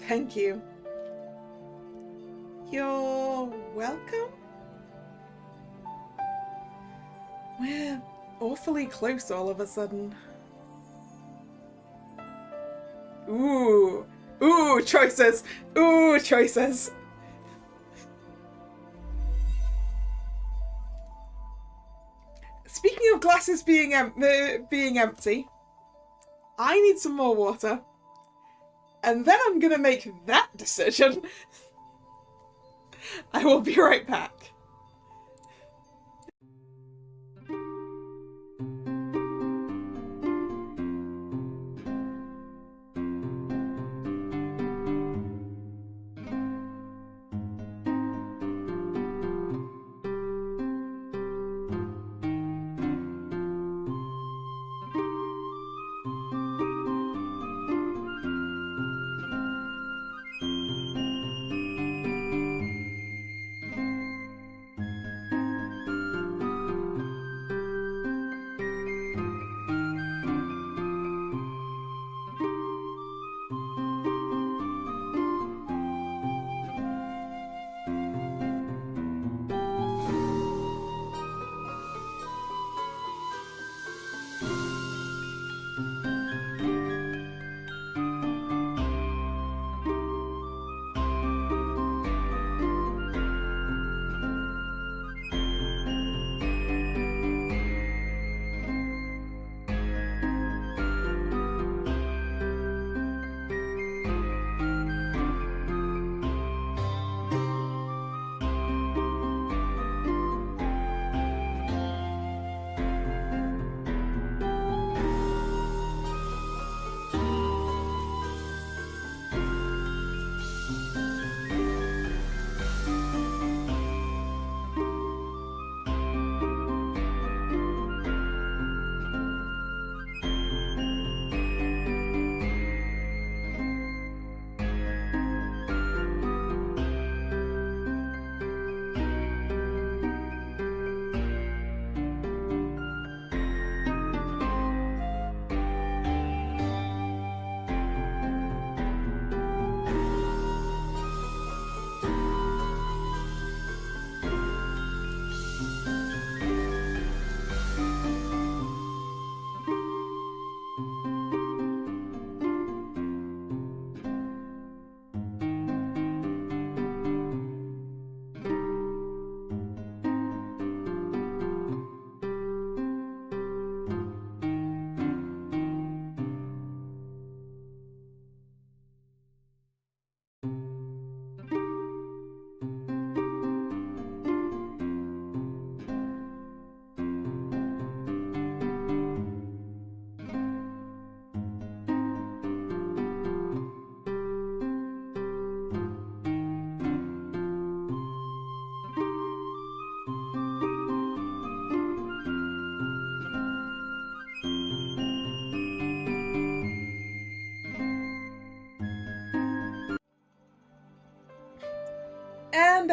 Thank you. You're welcome? We're awfully close all of a sudden. Ooh. Ooh, choices! Ooh, choices! Speaking of glasses being empty, I need some more water. And then I'm gonna make that decision. I will be right back.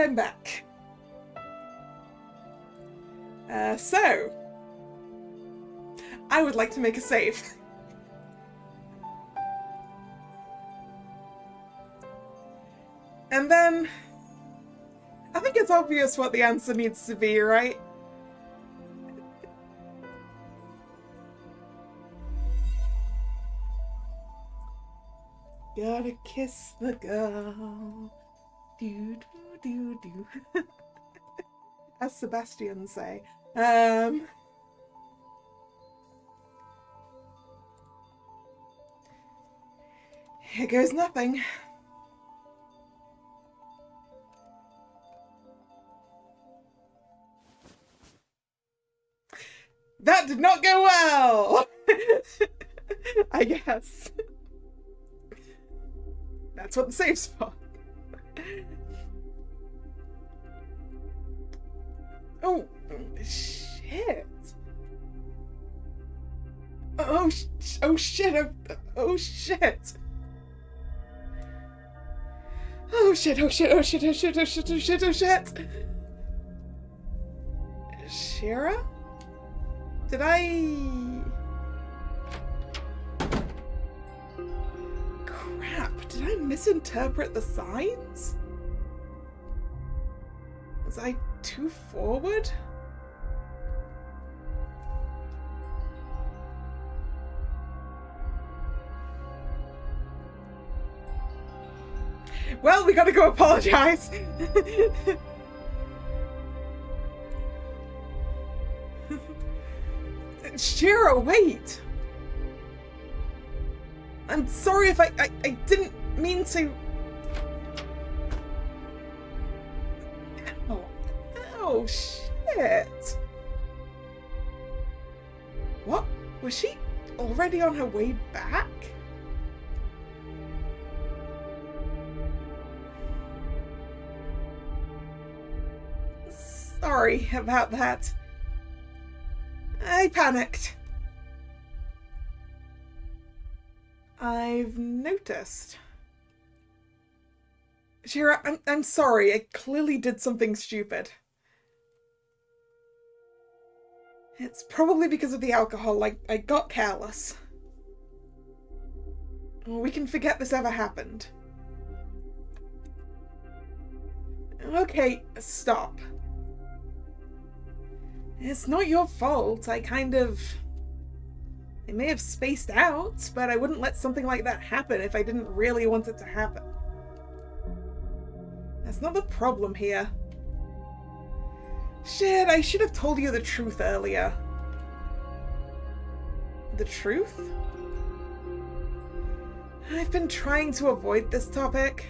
I'm back. So, I would like to make a save. And then, I think it's obvious what the answer needs to be, right? Gotta kiss the girl. Do do do do. As Sebastian say. Here goes nothing. That did not go well! I guess. That's what the save's for. Oh, shit. Oh shit. Oh shit. Oh shit. Oh shit. Oh shit. Oh shit. Oh shit. Oh shit. Oh shit. Oh shit. Shira? Did I... Crap. Did I misinterpret the signs? Was I too forward? Well, we gotta go apologize. Shira, wait. I'm sorry if I didn't mean to. Oh, shit. What? Was she already on her way back? Sorry about that. I panicked. I've noticed. Shira, I'm sorry. I clearly did something stupid. It's probably because of the alcohol. I got careless. We can forget this ever happened. Okay, stop. It's not your fault. I may have spaced out, but I wouldn't let something like that happen if I didn't really want it to happen. That's not the problem here. Shit, I should have told you the truth earlier. The truth? I've been trying to avoid this topic,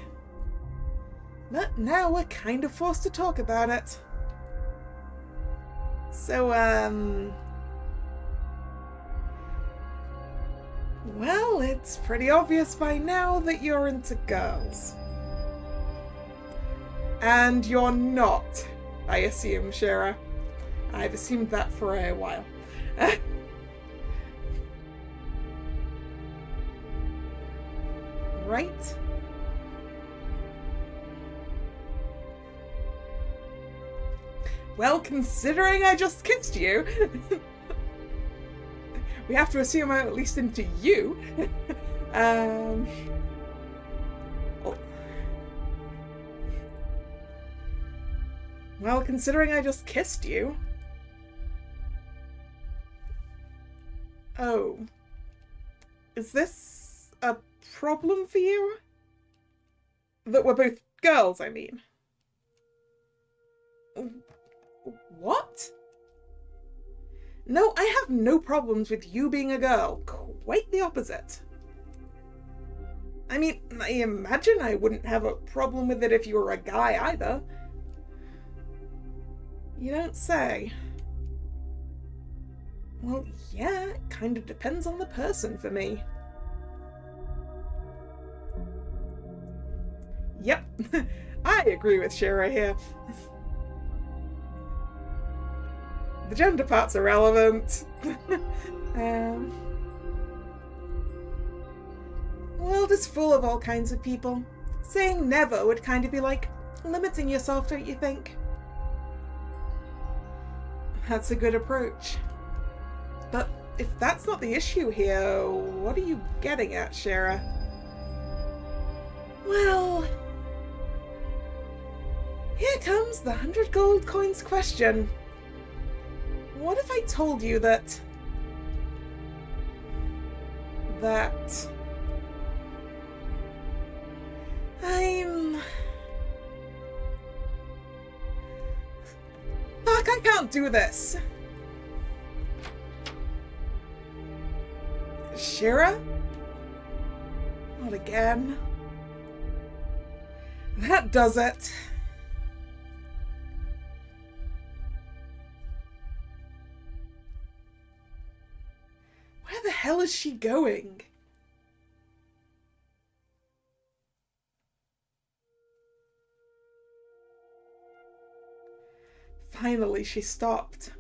but now we're kind of forced to talk about it. So, well, it's pretty obvious by now that you're into girls. And you're not, I assume, Shira. I've assumed that for a while. Right? Well, considering I just kissed you, we have to assume I'm at least into you. Oh. Well, considering I just kissed you. Oh. Is this a problem for you? That we're both girls, I mean. What? No, I have no problems with you being a girl. Quite the opposite. I mean, I imagine I wouldn't have a problem with it if you were a guy either. You don't say. Well, yeah, it kind of depends on the person for me. Yep, I agree with Shira here. The gender part's irrelevant. World is full of all kinds of people. Saying never would kind of be like limiting yourself, don't you think? That's a good approach. But if that's not the issue here, what are you getting at, Shira? Well, here comes the 100 gold coins question. What if I told you that Fuck, I can't do this. Shira? Not again. That does it. Where the hell is she going? Finally, she stopped.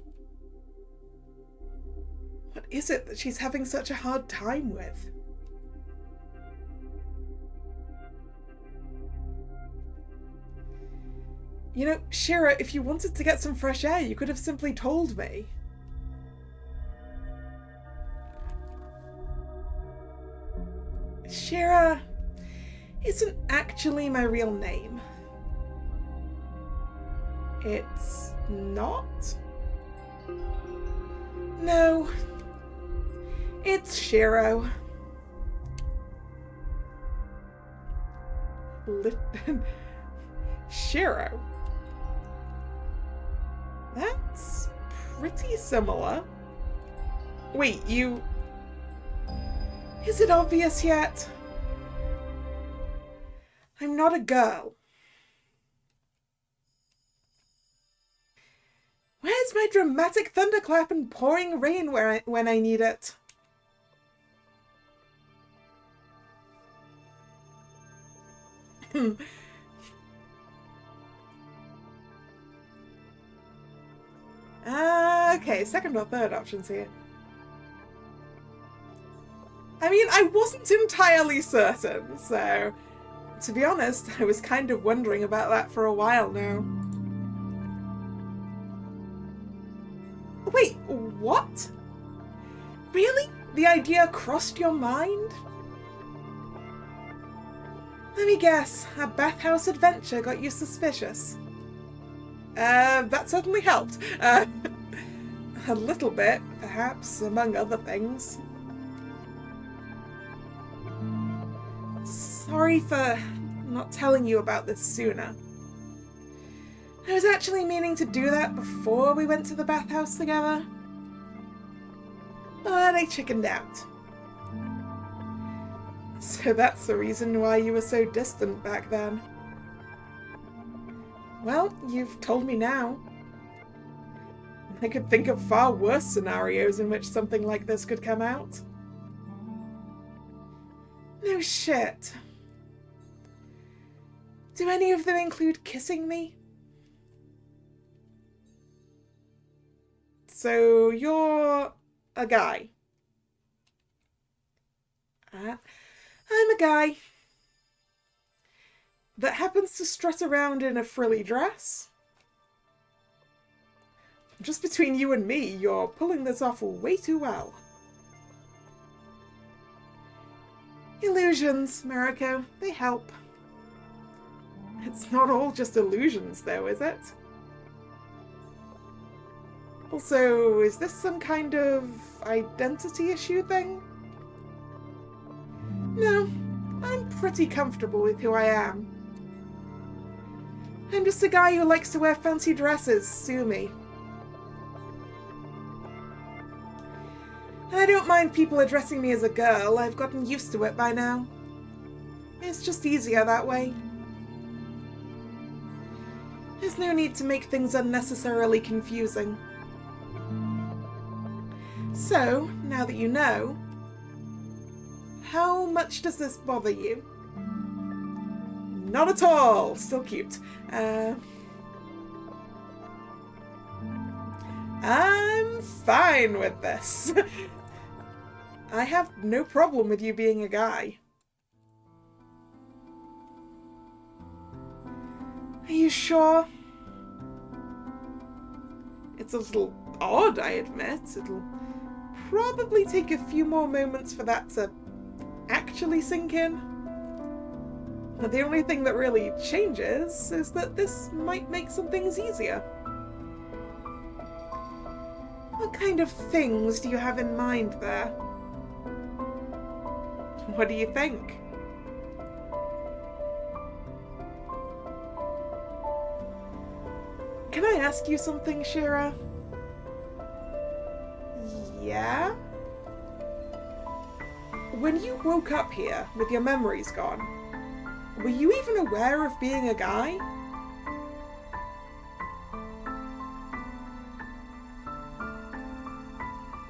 What is it that she's having such a hard time with? You know, Shira, if you wanted to get some fresh air, you could have simply told me. Shira isn't actually my real name. It's not? No. It's Shiro. Shiro? That's pretty similar. Wait, you... Is it obvious yet? I'm not a girl. Where's my dramatic thunderclap and pouring rain when I need it? Okay, second or third options here. I mean, I wasn't entirely certain, so to be honest, I was kind of wondering about that for a while now. Wait, what? Really? The idea crossed your mind? Let me guess, a bathhouse adventure got you suspicious? That certainly helped. A little bit, perhaps, among other things. Sorry for not telling you about this sooner. I was actually meaning to do that before we went to the bathhouse together. But I chickened out. So that's the reason why you were so distant back then. Well, you've told me now. I could think of far worse scenarios in which something like this could come out. No shit. Do any of them include kissing me? So you're a guy. I'm a guy that happens to strut around in a frilly dress. Just between you and me, you're pulling this off way too well. Illusions, Mariko, they help. It's not all just illusions, though, is it? Also, is this some kind of identity issue thing? No, I'm pretty comfortable with who I am. I'm just a guy who likes to wear fancy dresses, sue me. And I don't mind people addressing me as a girl, I've gotten used to it by now. It's just easier that way. There's no need to make things unnecessarily confusing. So, now that you know, how much does this bother you? Not at all! Still cute. I'm fine with this. I have no problem with you being a guy. Are you sure? It's a little odd, I admit. It'll probably take a few more moments for that to actually sink in. But the only thing that really changes is that this might make some things easier. What kind of things do you have in mind there? What do you think? Can I ask you something, Shira? Yeah? When you woke up here with your memories gone, were you even aware of being a guy?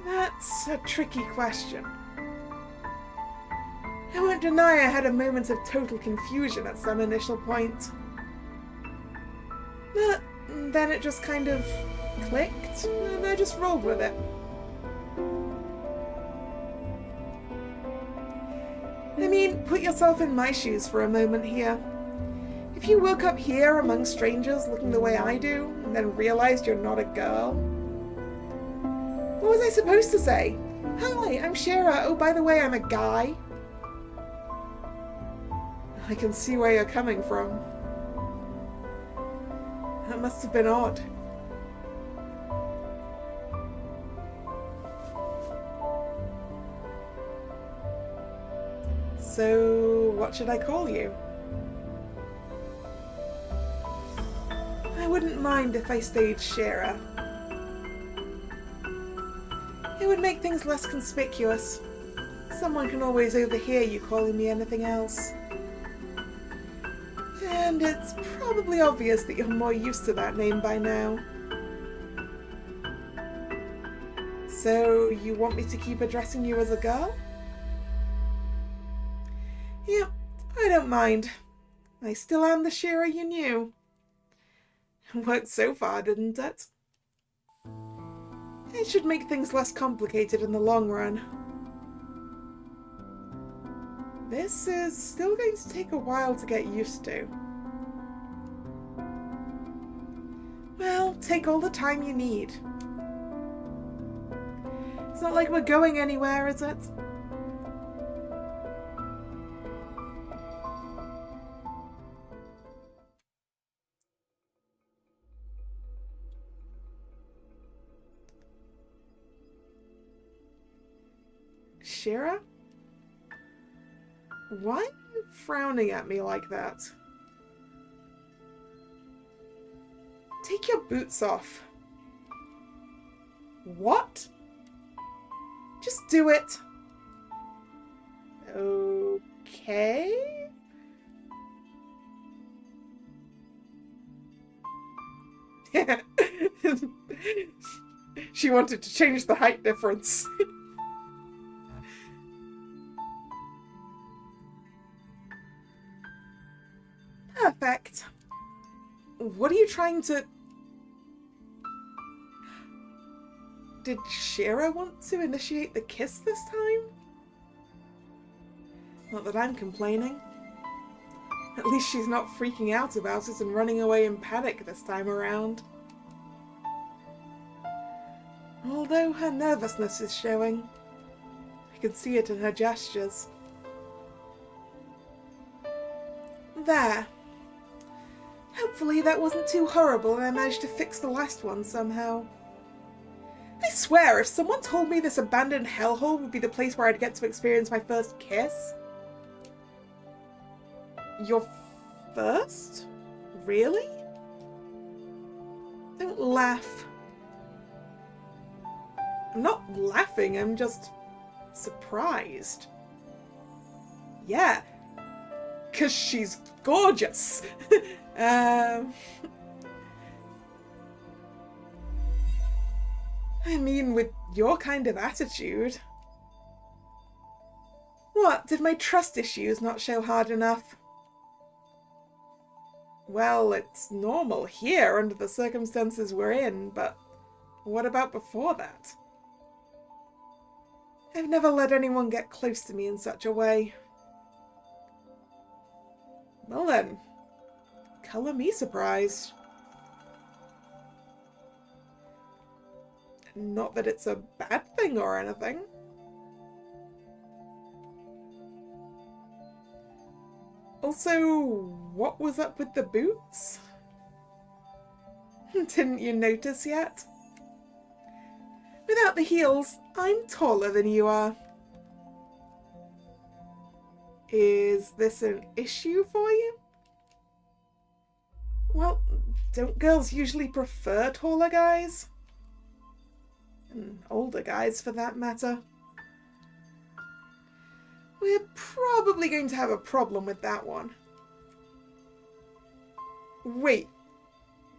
That's a tricky question. I won't deny I had a moment of total confusion at some initial point. But then it just kind of clicked, and I just rolled with it. I mean, put yourself in my shoes for a moment here. If you woke up here among strangers looking the way I do, and then realized you're not a girl, what was I supposed to say? Hi, I'm Shira. Oh, by the way, I'm a guy. I can see where you're coming from. That must have been odd. So, what should I call you? I wouldn't mind if I stayed Shira. It would make things less conspicuous. Someone can always overhear you calling me anything else. And it's probably obvious that you're more used to that name by now. So, you want me to keep addressing you as a girl? Yeah, I don't mind. I still am the Shira you knew. It worked so far, didn't it? It should make things less complicated in the long run. This is still going to take a while to get used to. Well, take all the time you need. It's not like we're going anywhere, is it? Shira? Why are you frowning at me like that? Take your boots off. What? Just do it. Okay. She wanted to change the height difference. Perfect. What are you trying to... Did Shira want to initiate the kiss this time? Not that I'm complaining. At least she's not freaking out about it and running away in panic this time around. Although her nervousness is showing. I can see it in her gestures. There. Hopefully that wasn't too horrible and I managed to fix the last one somehow. I swear, if someone told me this abandoned hellhole would be the place where I'd get to experience my first kiss... Your first? Really? Don't laugh. I'm not laughing, I'm just surprised. Yeah, 'cause she's gorgeous. I mean, with your kind of attitude. What, did my trust issues not show hard enough? Well, it's normal here under the circumstances we're in, but what about before that? I've never let anyone get close to me in such a way. Well then, color me surprised. Not that it's a bad thing or anything. Also, what was up with the boots? Didn't you notice yet? Without the heels, I'm taller than you are. Is this an issue for you? Well, don't girls usually prefer taller guys? And older guys, for that matter. We're probably going to have a problem with that one. Wait,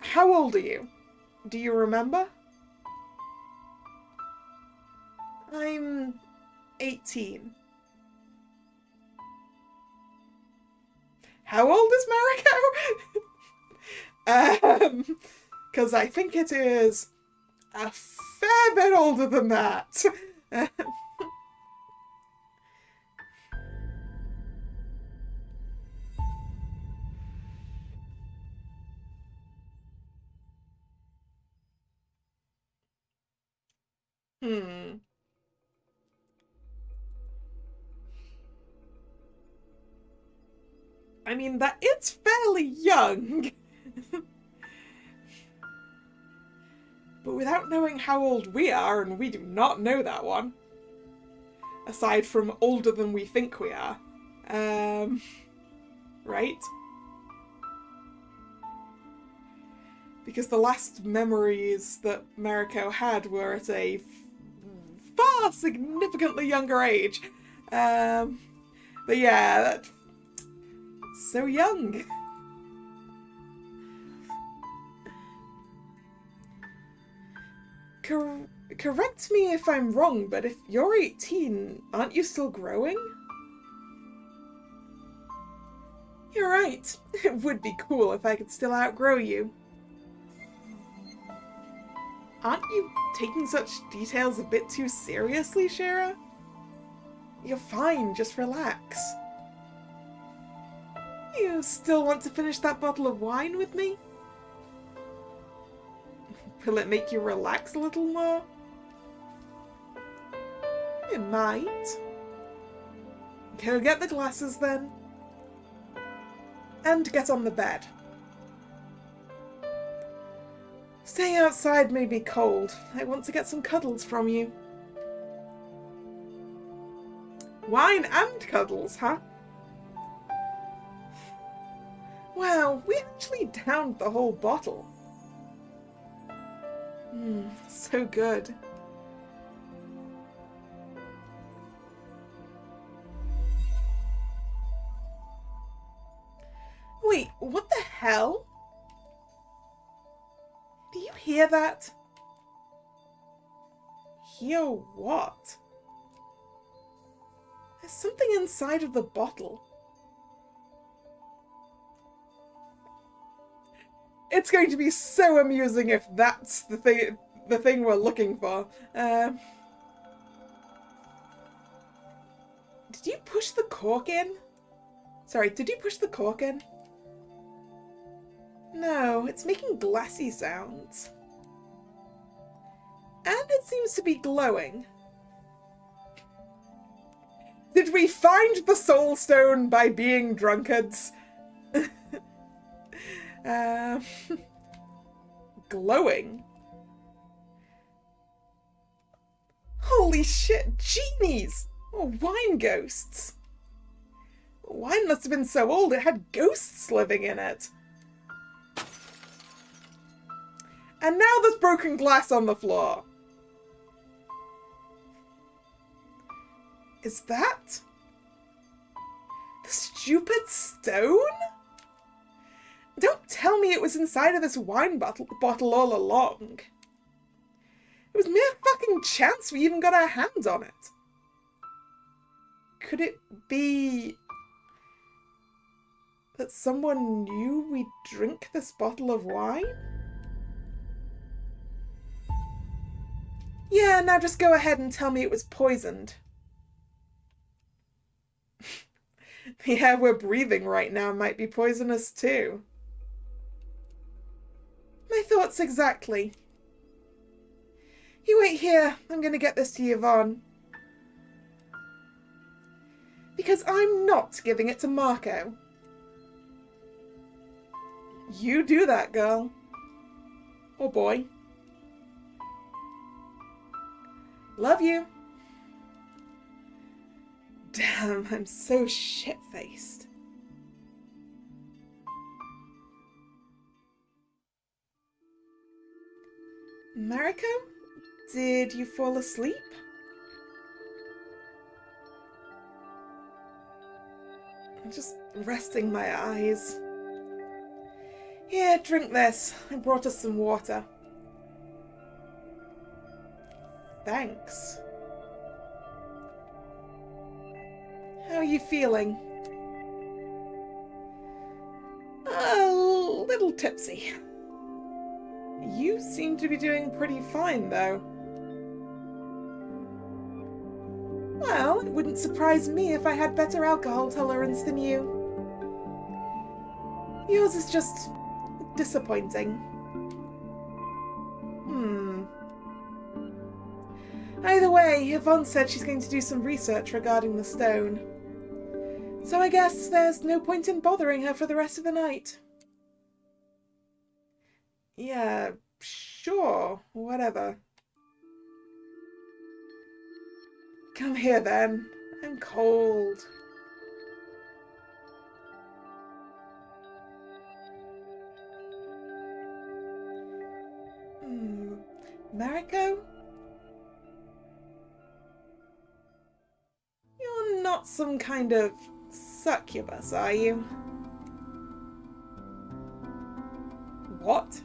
how old are you? Do you remember? I'm 18. How old is Mariko? Because I think it is a fair bit older than that. I mean, that it's fairly young. But without knowing how old we are, and we do not know that one, aside from older than we think we are, right? Because the last memories that Mariko had were at a far significantly younger age. But yeah, that's so young. Correct me if I'm wrong, but if you're 18, aren't you still growing? You're right. It would be cool if I could still outgrow you. Aren't you taking such details a bit too seriously, Shira? You're fine, just relax. You still want to finish that bottle of wine with me? Will it make you relax a little more? It might. Go get the glasses then. And get on the bed. Staying outside may be cold. I want to get some cuddles from you. Wine and cuddles, huh? Wow, we actually downed the whole bottle. So good. Wait, what the hell? Do you hear that? Hear what? There's something inside of the bottle. It's going to be so amusing if that's the thing we're looking for. Did you push the cork in? Sorry, did you push the cork in? No, it's making glassy sounds. And it seems to be glowing. Did we find the soul stone by being drunkards? Glowing? Holy shit, genies! Oh, wine ghosts. Wine must have been so old it had ghosts living in it. And now there's broken glass on the floor. Is that the stupid stone? Don't tell me it was inside of this wine bottle all along. It was mere fucking chance we even got our hands on it. Could it be that someone knew we'd drink this bottle of wine? Yeah, now just go ahead and tell me it was poisoned. The air we're breathing right now might be poisonous too. My thoughts exactly. You wait here. I'm going to get this to Yvonne. Because I'm not giving it to Marco. You do that, girl. Or boy. Love you. Damn, I'm so shit-faced. Mariko? Did you fall asleep? I'm just resting my eyes. Here, drink this. I brought us some water. Thanks. How are you feeling? A little tipsy. You seem to be doing pretty fine, though. Well, it wouldn't surprise me if I had better alcohol tolerance than you. Yours is just disappointing. Either way, Yvonne said she's going to do some research regarding the stone. So I guess there's no point in bothering her for the rest of the night. Yeah, sure, whatever. Come here then. I'm cold. Mariko? You're not some kind of succubus, are you? What?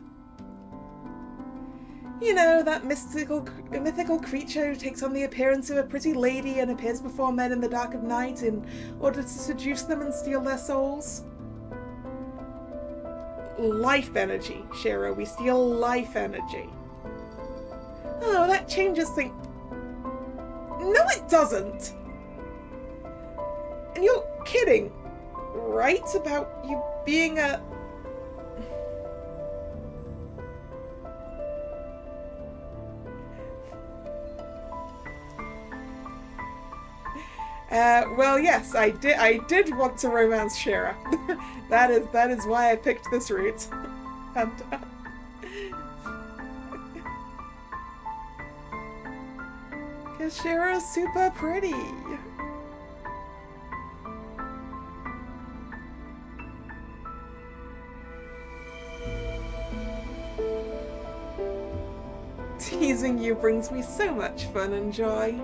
You know, that mythical creature who takes on the appearance of a pretty lady and appears before men in the dark of night in order to seduce them and steal their souls? Life energy, Shira. We steal life energy. Oh, that changes things. No, it doesn't! And you're kidding, right? About you being a... well, yes, I did want to romance Shira. that is why I picked this route. And, because Shira's super pretty. Teasing you brings me so much fun and joy.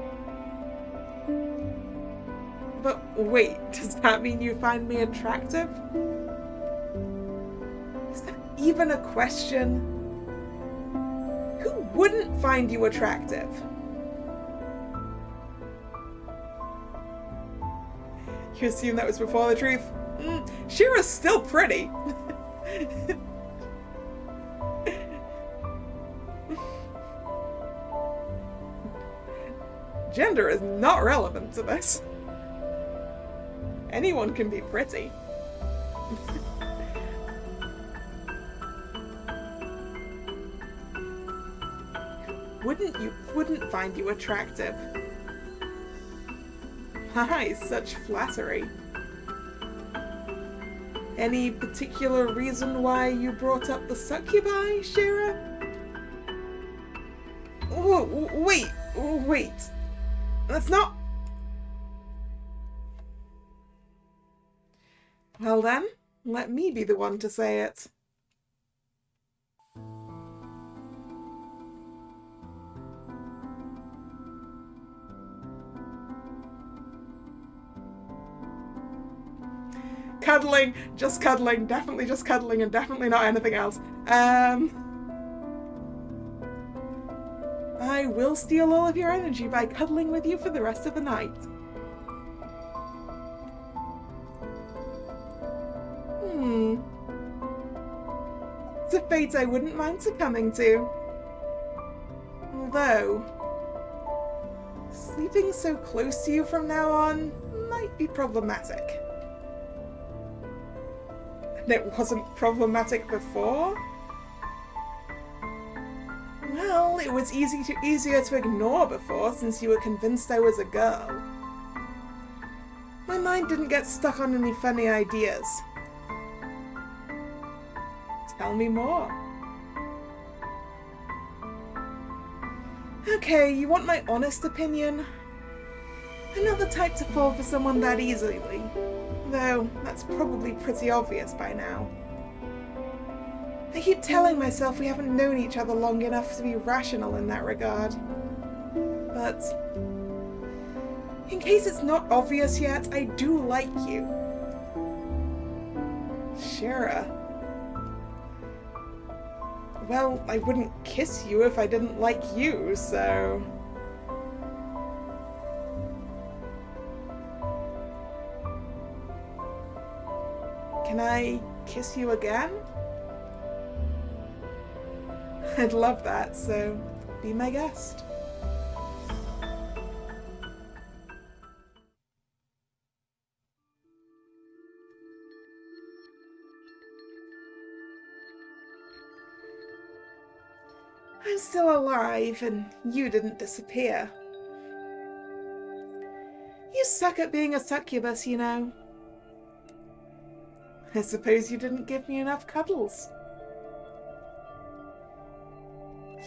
But wait, does that mean you find me attractive? Is that even a question? Who wouldn't find you attractive? You assume that was before the truth? Shira's still pretty. Gender is not relevant to this. Anyone can be pretty. Wouldn't find you attractive. Hi, such flattery. Any particular reason why you brought up the succubi, Shira? Oh, wait. That's not... Well then, let me be the one to say it. Cuddling, just cuddling, definitely just cuddling, and definitely not anything else. I will steal all of your energy by cuddling with you for the rest of the night. It's a fate I wouldn't mind succumbing to. Although, sleeping so close to you from now on might be problematic. And it wasn't problematic before? it was easier to ignore before since you were convinced I was a girl. My mind didn't get stuck on any funny ideas. Tell me more. Okay, you want my honest opinion? I'm not the type to fall for someone that easily, though that's probably pretty obvious by now. I keep telling myself we haven't known each other long enough to be rational in that regard. But in case it's not obvious yet, I do like you. Shira. Well, I wouldn't kiss you if I didn't like you, so... Can I kiss you again? I'd love that, so be my guest. I'm still alive, and you didn't disappear. You suck at being a succubus, you know. I suppose you didn't give me enough cuddles.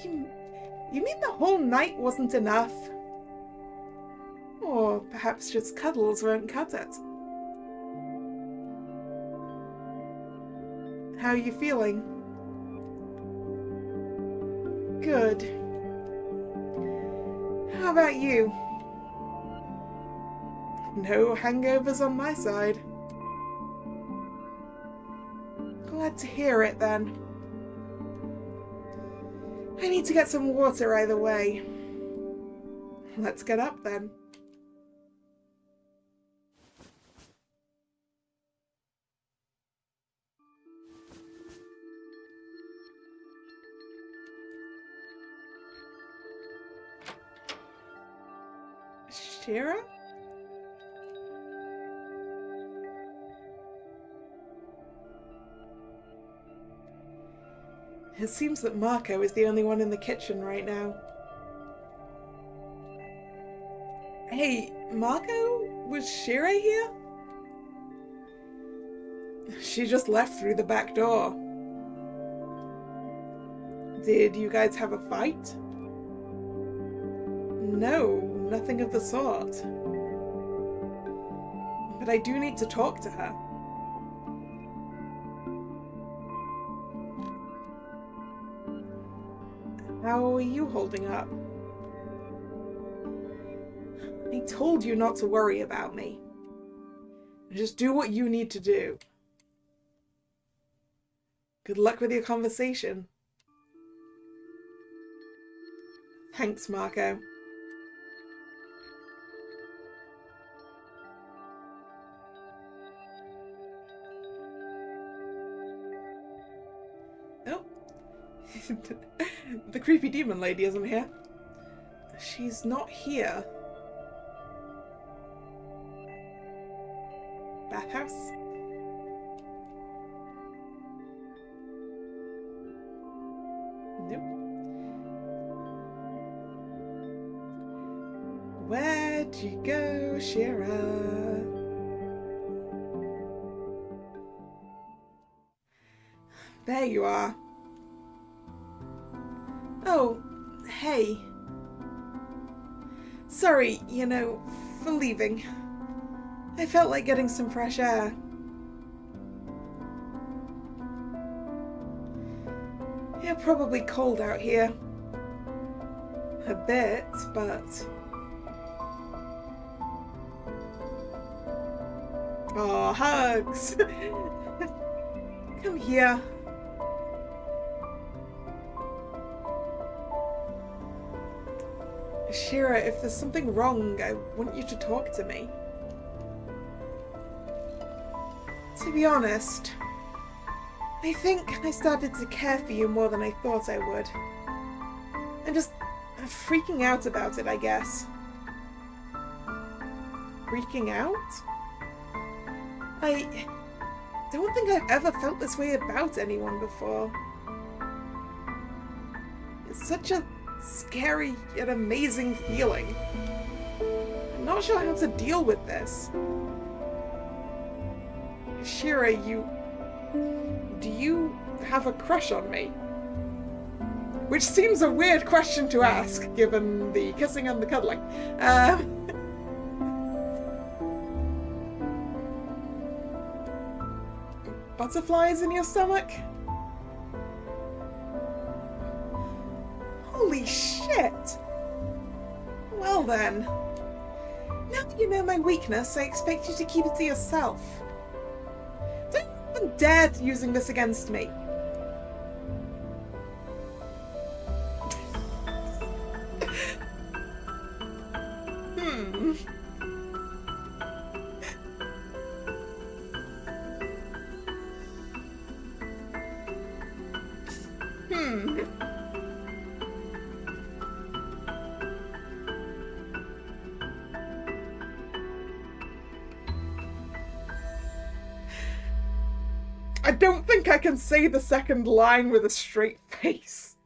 You mean the whole night wasn't enough? Or perhaps just cuddles won't cut it. How are you feeling? Good. How about you? No hangovers on my side. Glad to hear it then. I need to get some water either way. Let's get up then. Shira? It seems that Marco is the only one in the kitchen right now. Hey, Marco? Was Shira here? She just left through the back door. Did you guys have a fight? No, nothing of the sort. But I do need to talk to her. How are you holding up? I told you not to worry about me. Just do what you need to do. Good luck with your conversation. Thanks, Marco. Oh. The creepy demon lady isn't here. She's not here. Bathhouse? Nope. Where'd you go, Shira? There you are. Oh, hey. Sorry, for leaving. I felt like getting some fresh air. You're probably cold out here. A bit, but... Oh, hugs! Come here. Shira, if there's something wrong, I want you to talk to me. To be honest, I think I started to care for you more than I thought I would. I'm just freaking out about it, I guess. Freaking out? I don't think I've ever felt this way about anyone before. It's such a scary yet amazing feeling. I'm not sure how to deal with this. Shira, do you have a crush on me? Which seems a weird question to ask, given the kissing and the cuddling. Butterflies in your stomach? Holy shit! Well then. Now that you know my weakness, I expect you to keep it to yourself. Don't even dare using this against me. I don't think I can say the second line with a straight face.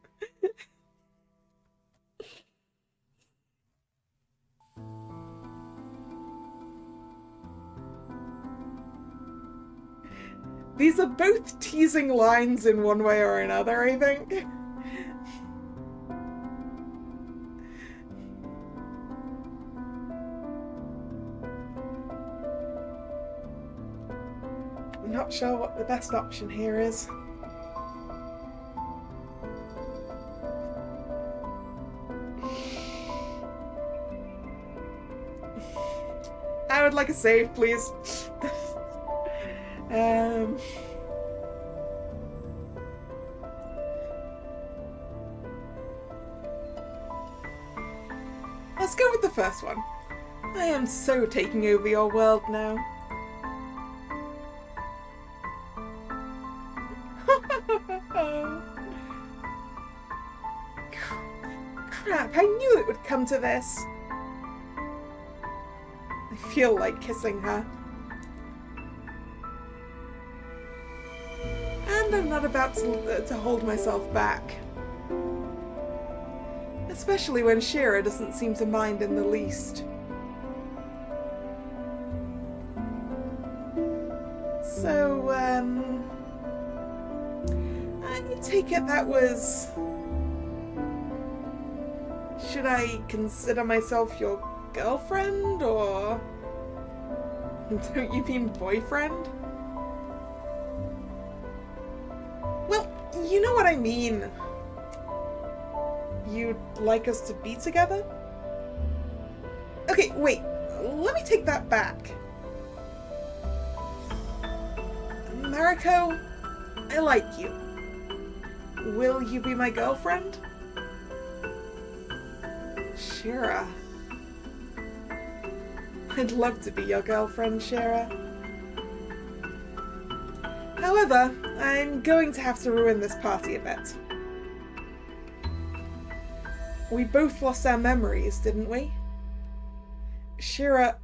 These are both teasing lines in one way or another, I think. I'm not sure what the best option here is. I would like a save, please. Let's go with the first one. I am so taking over your world now. Crap, I knew it would come to this. I feel like kissing her. And I'm not about to hold myself back. Especially when Shira doesn't seem to mind in the least. So, I take it that was... Should I consider myself your girlfriend, or... Don't you mean boyfriend? Well, you know what I mean. You'd like us to be together? Okay, wait. Let me take that back. Mariko, I like you. Will you be my girlfriend? Shira. I'd love to be your girlfriend, Shira. However, I'm going to have to ruin this party a bit. We both lost our memories, didn't we? Shira,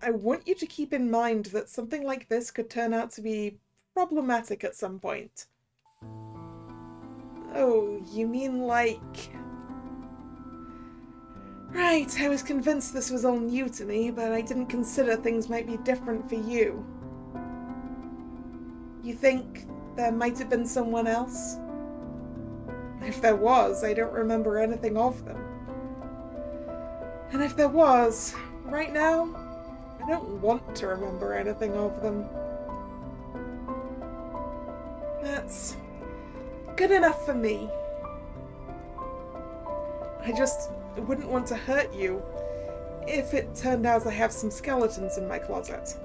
I want you to keep in mind that something like this could turn out to be problematic at some point. Oh, you mean like... Right, I was convinced this was all new to me, but I didn't consider things might be different for you. You think there might have been someone else? If there was, I don't remember anything of them. And if there was, right now, I don't want to remember anything of them. That's good enough for me. I just wouldn't want to hurt you if it turned out I have some skeletons in my closet.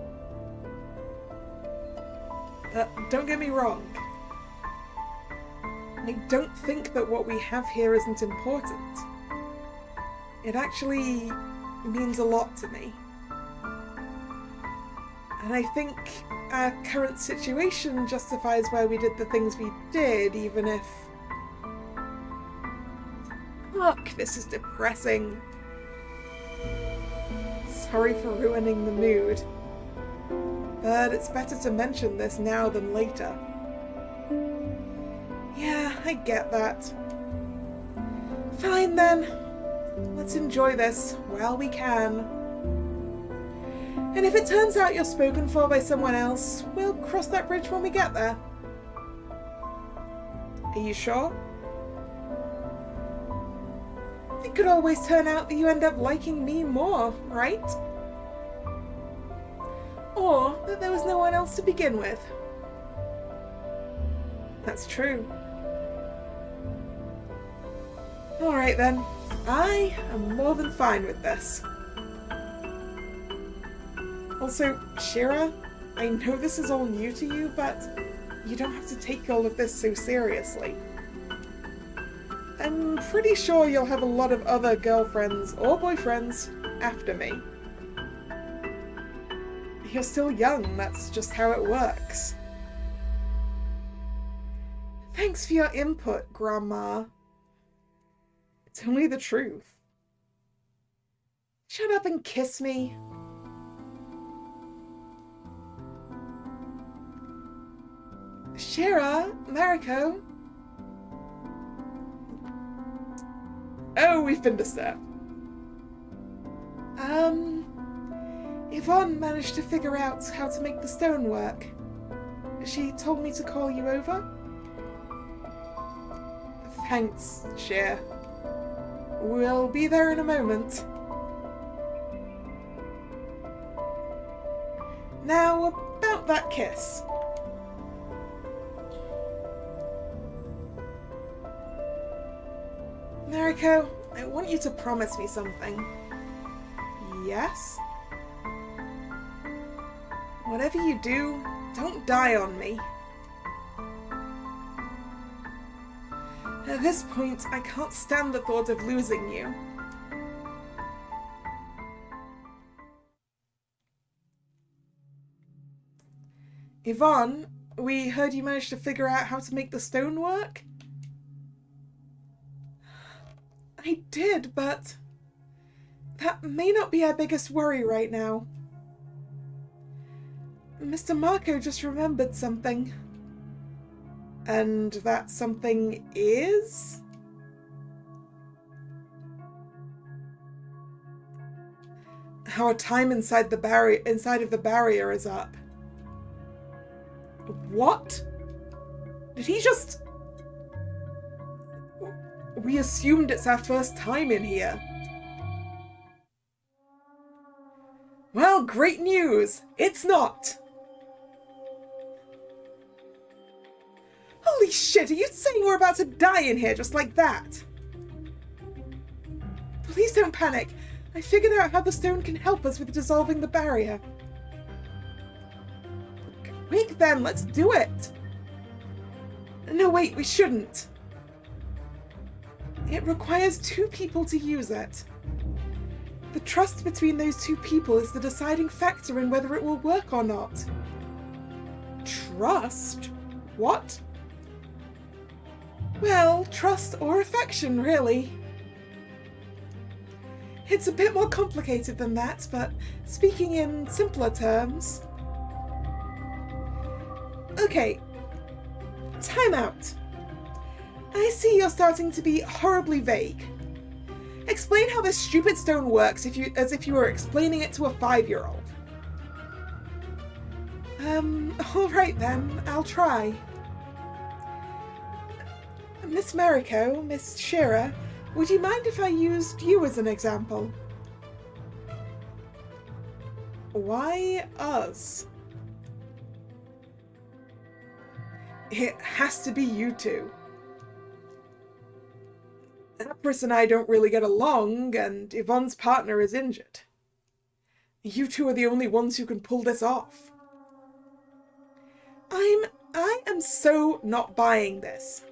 Don't get me wrong. I don't think that what we have here isn't important. It actually means a lot to me. And I think our current situation justifies why we did the things we did, even if... Fuck, this is depressing. Sorry for ruining the mood. But it's better to mention this now than later. Yeah, I get that. Fine. Fine then. Let's enjoy this while we can. And if it turns out you're spoken for by someone else, we'll cross that bridge when we get there. Are you sure? It could always turn out that you end up liking me more, right? Or that there was no one else to begin with. That's true. Alright then, I am more than fine with this. Also, Shira, I know this is all new to you, but you don't have to take all of this so seriously. I'm pretty sure you'll have a lot of other girlfriends or boyfriends after me. You're still young, that's just how it works. Thanks for your input, Grandma. It's only the truth. Shut up and kiss me. Shira, Mariko. Oh, we've been disturbed. Yvonne managed to figure out how to make the stone work. She told me to call you over. Thanks, Cher. We'll be there in a moment. Now, about that kiss. Mariko, I want you to promise me something. Yes? Whatever you do, don't die on me. At this point, I can't stand the thought of losing you. Yvonne, we heard you managed to figure out how to make the stone work? I did, but that may not be our biggest worry right now. Mr. Marco just remembered something. And that something is? Our time inside of the barrier is up. What? Did he just... We assumed it's our first time in here. Well, great news! It's not! Holy shit, are you saying we're about to die in here just like that? Please don't panic. I figured out how the stone can help us with dissolving the barrier. Quick then, let's do it! No, wait, we shouldn't. It requires 2 people to use it. The trust between those 2 people is the deciding factor in whether it will work or not. Trust? What? Well, trust or affection, really. It's a bit more complicated than that, but speaking in simpler terms... Okay, time out. I see you're starting to be horribly vague. Explain how this stupid stone works as if you were explaining it to a 5-year-old. Alright then, I'll try. Miss Mariko, Miss Shira, would you mind if I used you as an example? Why us? It has to be you 2. Empress and I don't really get along, and Yvonne's partner is injured. You 2 are the only ones who can pull this off. I am so not buying this.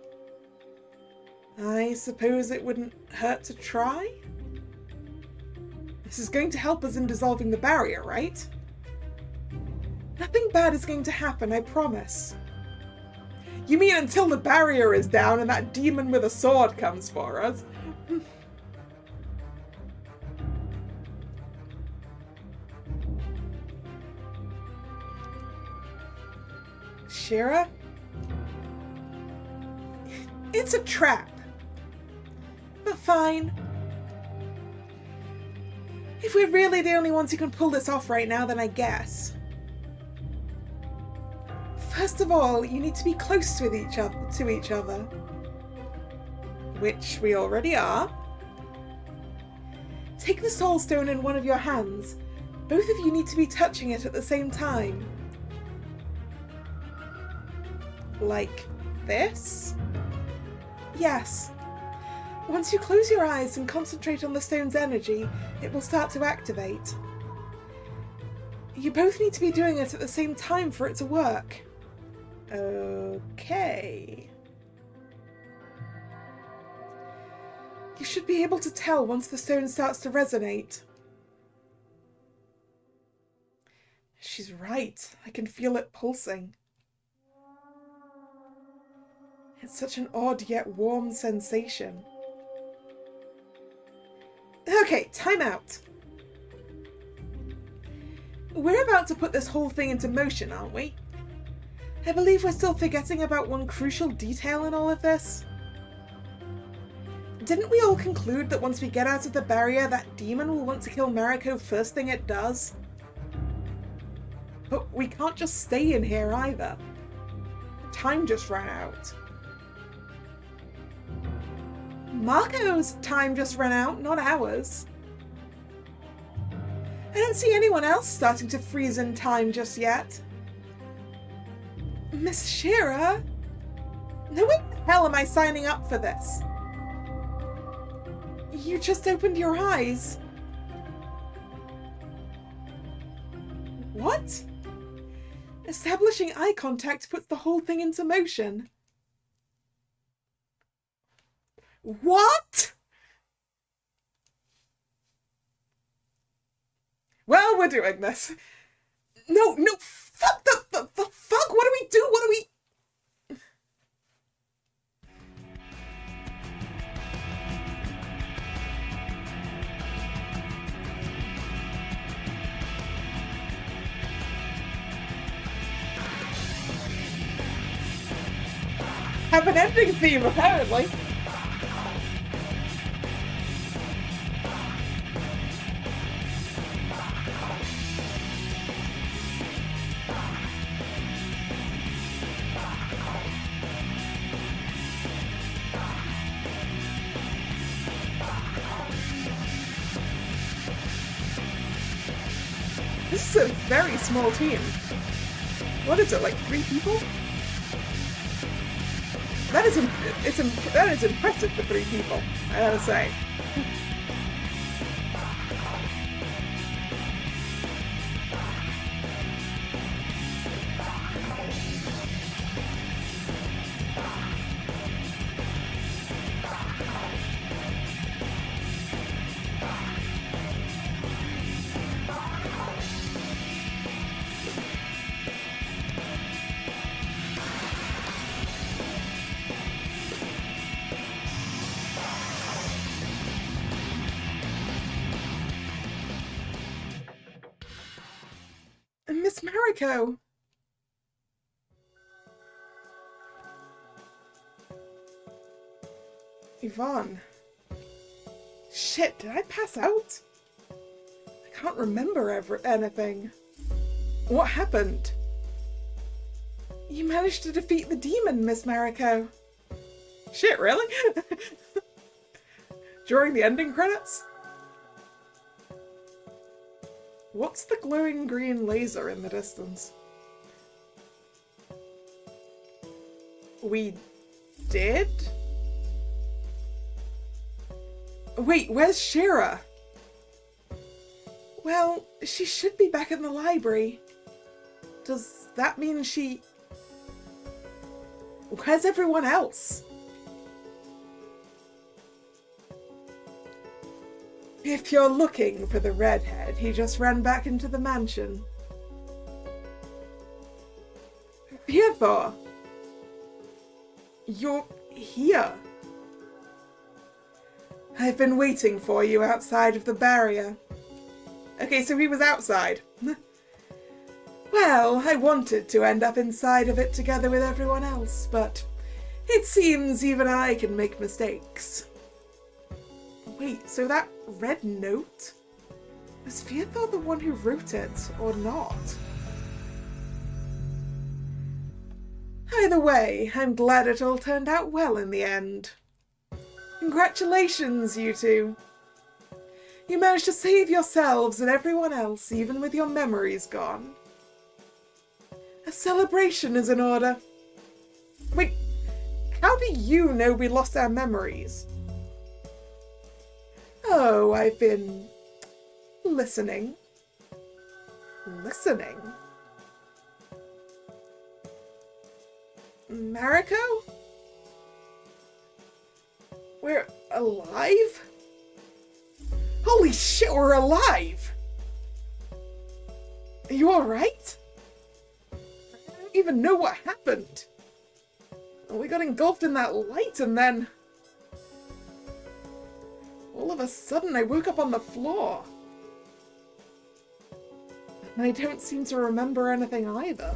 I suppose it wouldn't hurt to try? This is going to help us in dissolving the barrier, right? Nothing bad is going to happen, I promise. You mean until the barrier is down and that demon with a sword comes for us? Shira? It's a trap. But Fine. If we're really the only ones who can pull this off right now, then I guess. First of all, you need to be close to each other. Which we already are. Take the soul stone in one of your hands. Both of you need to be touching it at the same time. Like this? Yes. Once you close your eyes and concentrate on the stone's energy, it will start to activate. You both need to be doing it at the same time for it to work. Okay. You should be able to tell once the stone starts to resonate. She's right. I can feel it pulsing. It's such an odd yet warm sensation. Okay, time out. We're about to put this whole thing into motion, aren't we? I believe we're still forgetting about one crucial detail in all of this. Didn't we all conclude that once we get out of the barrier, that demon will want to kill Mariko first thing it does? But we can't just stay in here either. Time just ran out. Marco's time just ran out, not ours. I don't see anyone else starting to freeze in time just yet. Miss Shearer? No way the hell am I signing up for this? You just opened your eyes. What? Establishing eye contact puts the whole thing into motion. What? Well, we're doing this. No, fuck the fuck, what do we do? What do we... Have an ending theme, apparently. This is a very small team. What is it, like 3 people? That is impressive for 3 people, I gotta say. Miss Mariko! Yvonne. Shit, did I pass out? I can't remember anything. What happened? You managed to defeat the demon, Miss Mariko. Shit, really? During the ending credits? What's the glowing green laser in the distance? We did? Wait, where's Shearer? Well, she should be back in the library. Does that mean she... Where's everyone else? If you're looking for the redhead, he just ran back into the mansion. Theodore! You're here. I've been waiting for you outside of the barrier. Okay, so he was outside. Well, I wanted to end up inside of it together with everyone else, but it seems even I can make mistakes. Wait, so that red note? Was Fearthor the one who wrote it, or not? Either way, I'm glad it all turned out well in the end. Congratulations, you two. You managed to save yourselves and everyone else, even with your memories gone. A celebration is in order. Wait, how do you know we lost our memories? Oh, I've been listening. Listening? Mariko? We're alive? Holy shit, we're alive! Are you alright? I don't even know what happened. We got engulfed in that light and then... all of a sudden I woke up on the floor. And I don't seem to remember anything either.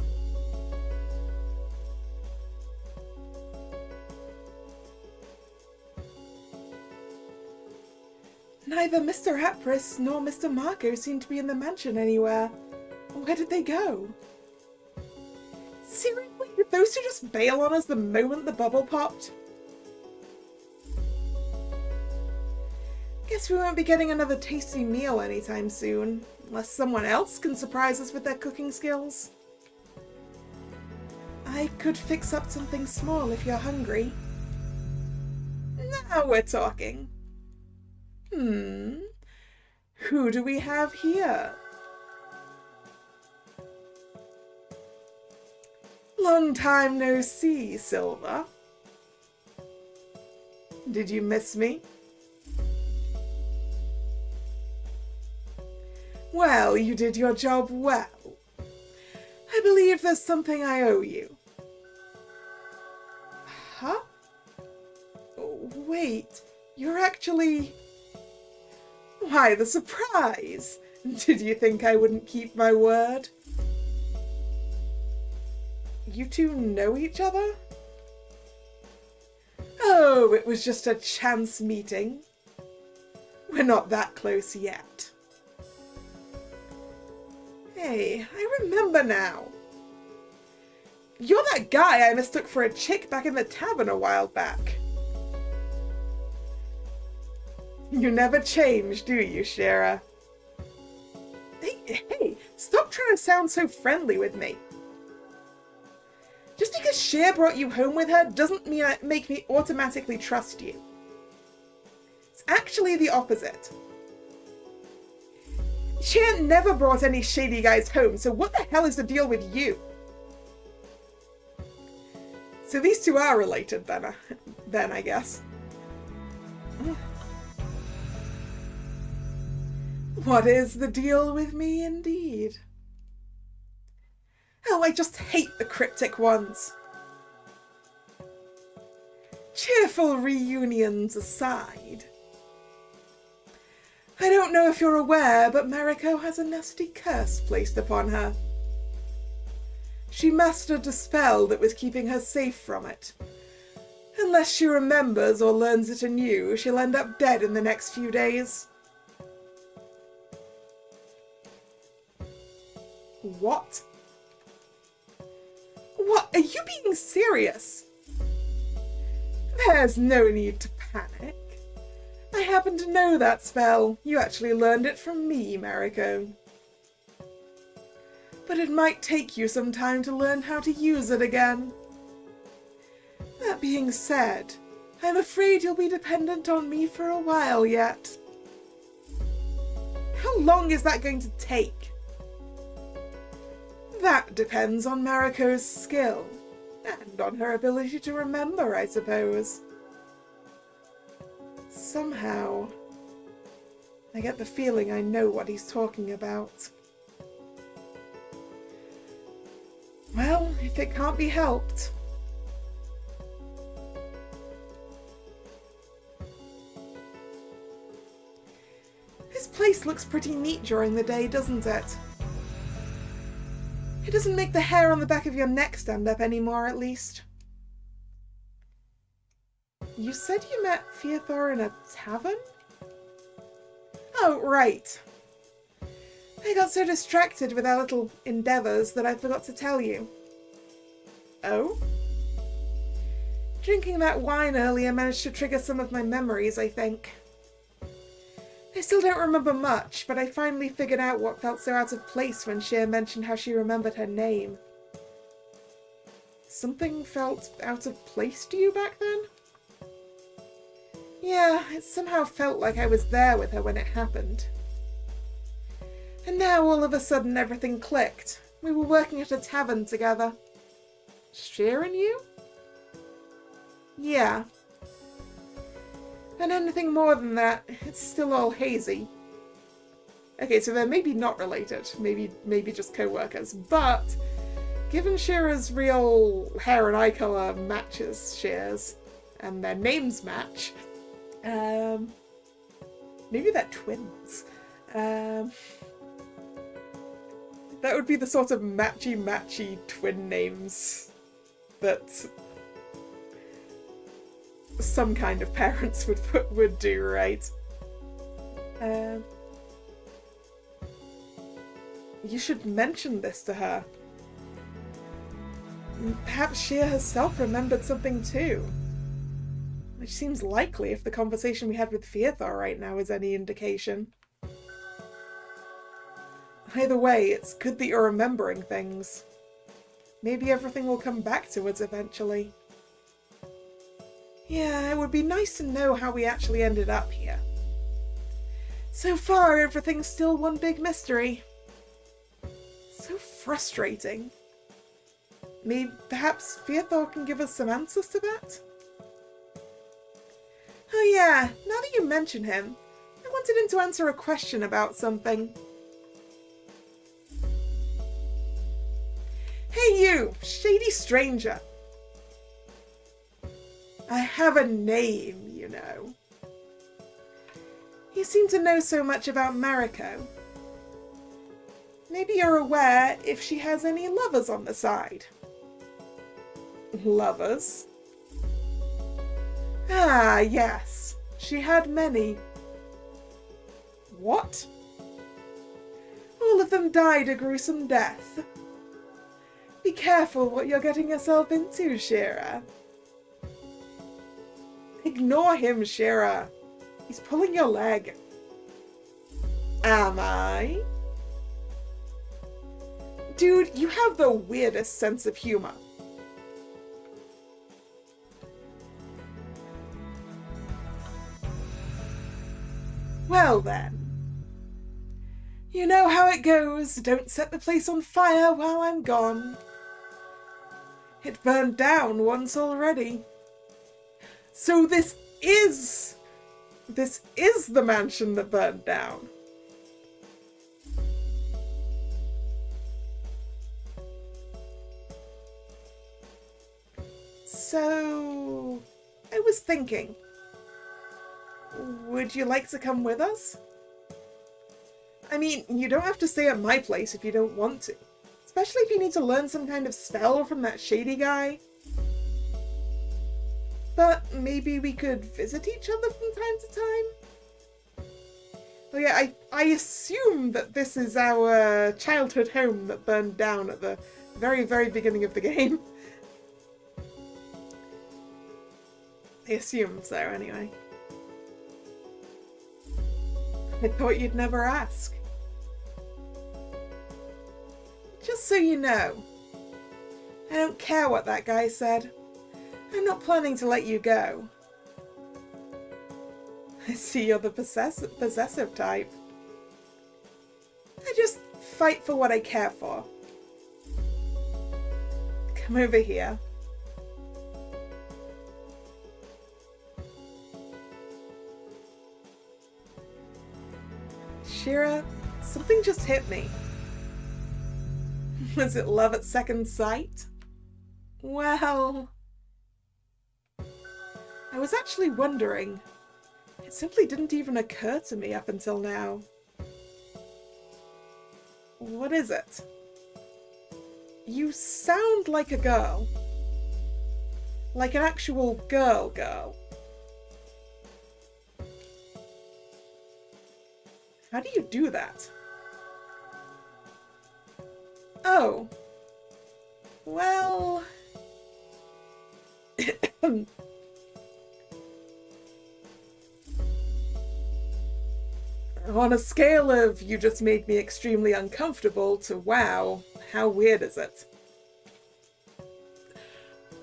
Neither Mr. Apris nor Mr. Marco seem to be in the mansion anywhere. Where did they go? Seriously, did those two just bail on us the moment the bubble popped? Guess we won't be getting another tasty meal anytime soon, unless someone else can surprise us with their cooking skills. I could fix up something small if you're hungry. Now we're talking. Who do we have here? Long time no see, Silver. Did you miss me? Well, you did your job well. I believe there's something I owe you. Huh? Oh, wait, you're actually... Why, the surprise! Did you think I wouldn't keep my word? You two know each other? Oh, it was just a chance meeting. We're not that close yet. Hey, I remember now. You're that guy I mistook for a chick back in the tavern a while back. You never change, do you, Shara? Hey, stop trying to sound so friendly with me. Just because Cher brought you home with her doesn't make me automatically trust you. It's actually the opposite. Cher never brought any shady guys home, so what the hell is the deal with you? So these two are related then, I guess. What is the deal with me, indeed? Oh, I just hate the cryptic ones. Cheerful reunions aside. I don't know if you're aware, but Mariko has a nasty curse placed upon her. She mastered a spell that was keeping her safe from it. Unless she remembers or learns it anew, she'll end up dead in the next few days. What? What? Are you being serious? There's no need to panic. I happen to know that spell. You actually learned it from me, Mariko. But it might take you some time to learn how to use it again. That being said, I'm afraid you'll be dependent on me for a while yet. How long is that going to take? That depends on Mariko's skill, and on her ability to remember, I suppose. Somehow, I get the feeling I know what he's talking about. Well, if it can't be helped. This place looks pretty neat during the day, doesn't it? It doesn't make the hair on the back of your neck stand up anymore, at least. You said you met Fearthor in a tavern? Oh, right. I got so distracted with our little endeavours that I forgot to tell you. Oh? Drinking that wine earlier managed to trigger some of my memories, I think. I still don't remember much, but I finally figured out what felt so out of place when Shear mentioned how she remembered her name. Something felt out of place to you back then? Yeah, it somehow felt like I was there with her when it happened. And now all of a sudden everything clicked. We were working at a tavern together. Shear and you? Yeah. And anything more than that, it's still all hazy. Okay, so they're maybe not related. Maybe just co-workers. But given Shear's real hair and eye colour matches Shear's, and their names match, maybe they're twins. That would be the sort of matchy twin names that some kind of parents would do, right? You should mention this to her. Perhaps Shear herself remembered something too. Which seems likely if the conversation we had with Fearthor right now is any indication. Either way, it's good that you're remembering things. Maybe everything will come back to us eventually. Yeah, it would be nice to know how we actually ended up here. So far, everything's still one big mystery. So frustrating. Maybe perhaps Fearthor can give us some answers to that? Oh yeah, now that you mention him, I wanted him to answer a question about something. Hey you, shady stranger. I have a name, you know. You seem to know so much about Mariko. Maybe you're aware if she has any lovers on the side. Lovers? Ah, yes. She had many. What? All of them died a gruesome death. Be careful what you're getting yourself into, Shearer. Ignore him, Shearer. He's pulling your leg. Am I? Dude, you have the weirdest sense of humor. Well then. You know how it goes. Don't set the place on fire while I'm gone. It burned down once already. So this is the mansion that burned down. So, I was thinking, would you like to come with us? I mean, you don't have to stay at my place if you don't want to. Especially if you need to learn some kind of spell from that shady guy. But maybe we could visit each other from time to time? Oh yeah, I assume that this is our childhood home that burned down at the very, very beginning of the game. I assume so, anyway. I thought you'd never ask. Just so you know, I don't care what that guy said. I'm not planning to let you go. I see you're the possessive type. I just fight for what I care for. Come over here. Shira, something just hit me. Was it love at second sight? Well, I was actually wondering. It simply didn't even occur to me up until now. What is it? You sound like a girl. Like an actual girl. How do you do that? Oh. Well... On a scale of you just made me extremely uncomfortable to wow, how weird is it?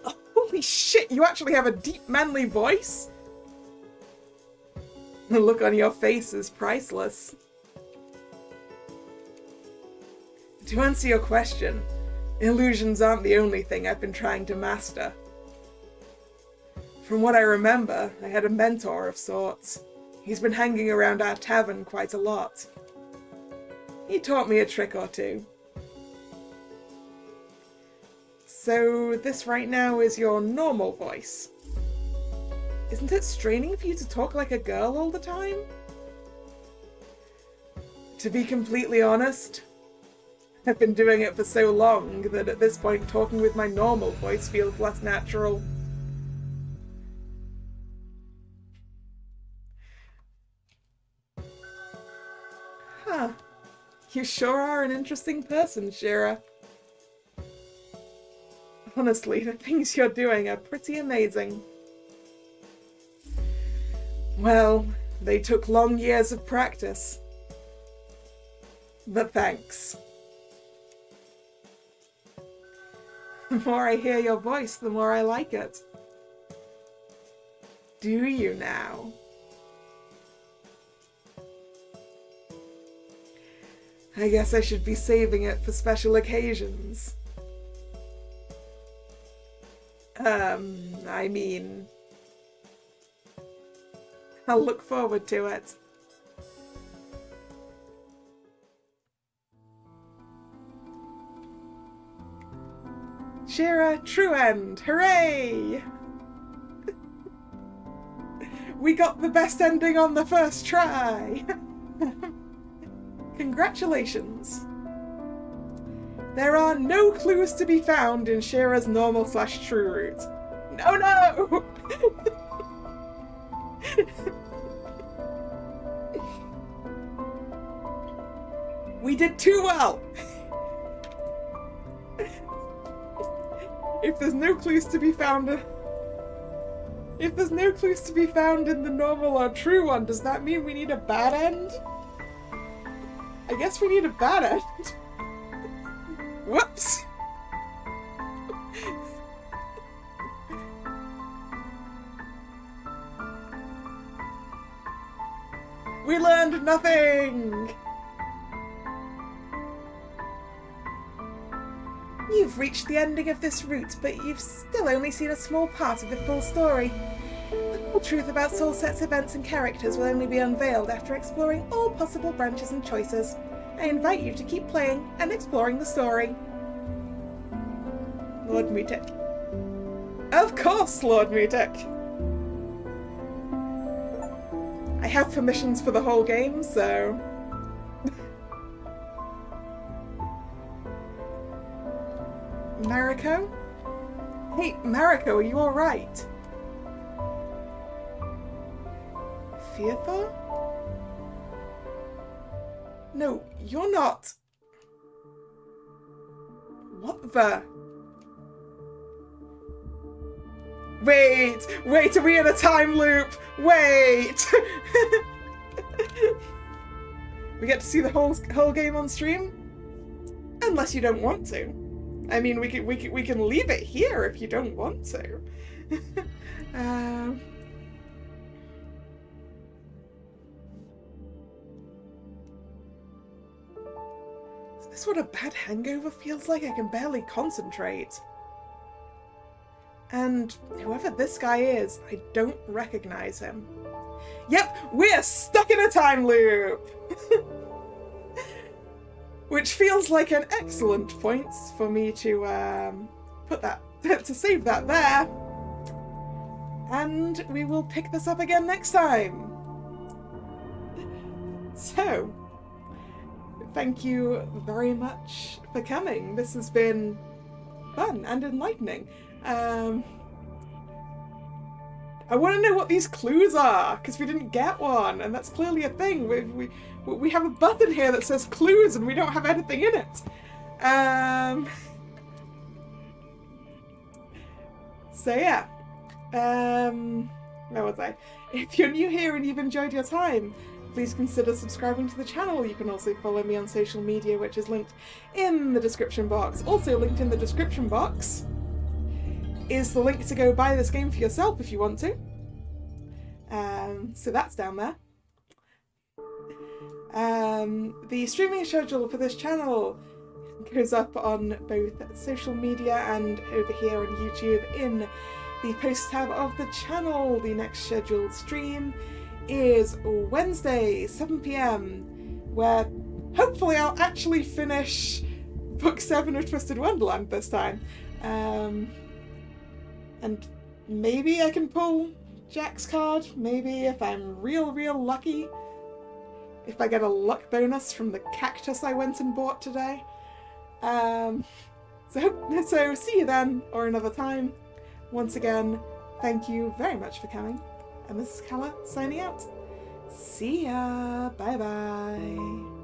Oh, holy shit, you actually have a deep manly voice? The look on your face is priceless. To answer your question, illusions aren't the only thing I've been trying to master. From what I remember, I had a mentor of sorts. He's been hanging around our tavern quite a lot. He taught me a trick or two. So this right now is your normal voice. Isn't it straining for you to talk like a girl all the time? To be completely honest, I've been doing it for so long that at this point talking with my normal voice feels less natural. Huh. You sure are an interesting person, Shira. Honestly, the things you're doing are pretty amazing. Well, they took long years of practice. But thanks. The more I hear your voice, the more I like it. Do you now? I guess I should be saving it for special occasions. I mean... I'll look forward to it. Shira, true end! Hooray! We got the best ending on the first try! Congratulations! There are no clues to be found in Shira's normal/true route. No, no! We did too well! If there's no clues to be found in the normal or true one, does that mean we need a bad end? I guess we need a bad end. Whoops! We learned nothing! You've reached the ending of this route, but you've still only seen a small part of the full story. The full truth about SoulSet's events and characters will only be unveiled after exploring all possible branches and choices. I invite you to keep playing and exploring the story. Lord Mutek. Of course, Lord Mutek! I have permissions for the whole game, so... Mariko? Hey, Mariko, are you alright? Fearful? No, you're not. What the? Wait, are we in a time loop? Wait! We get to see the whole game on stream? Unless you don't want to. I mean, we can leave it here if you don't want to. Is this what a bad hangover feels like? I can barely concentrate. And whoever this guy is, I don't recognize him. Yep, we're stuck in a time loop! Which feels like an excellent point for me to to save that there. And we will pick this up again next time. So, thank you very much for coming. This has been fun and enlightening. I want to know what these clues are, because we didn't get one, and that's clearly a thing. We have a button here that says clues, and we don't have anything in it. So yeah. Where was I? If you're new here and you've enjoyed your time, please consider subscribing to the channel. You can also follow me on social media, which is linked in the description box. Also linked in the description box is the link to go buy this game for yourself if you want to. So that's down there. The streaming schedule for this channel goes up on both social media and over here on YouTube in the post tab of the channel. The next scheduled stream is Wednesday, 7 PM, where hopefully I'll actually finish Book 7 of Twisted Wonderland this time. And maybe I can pull Jack's card, maybe if I'm real lucky. If I get a luck bonus from the cactus I went and bought today. So see you then, or another time. Once again, thank you very much for coming. And this is Kalla signing out. See ya! Bye bye!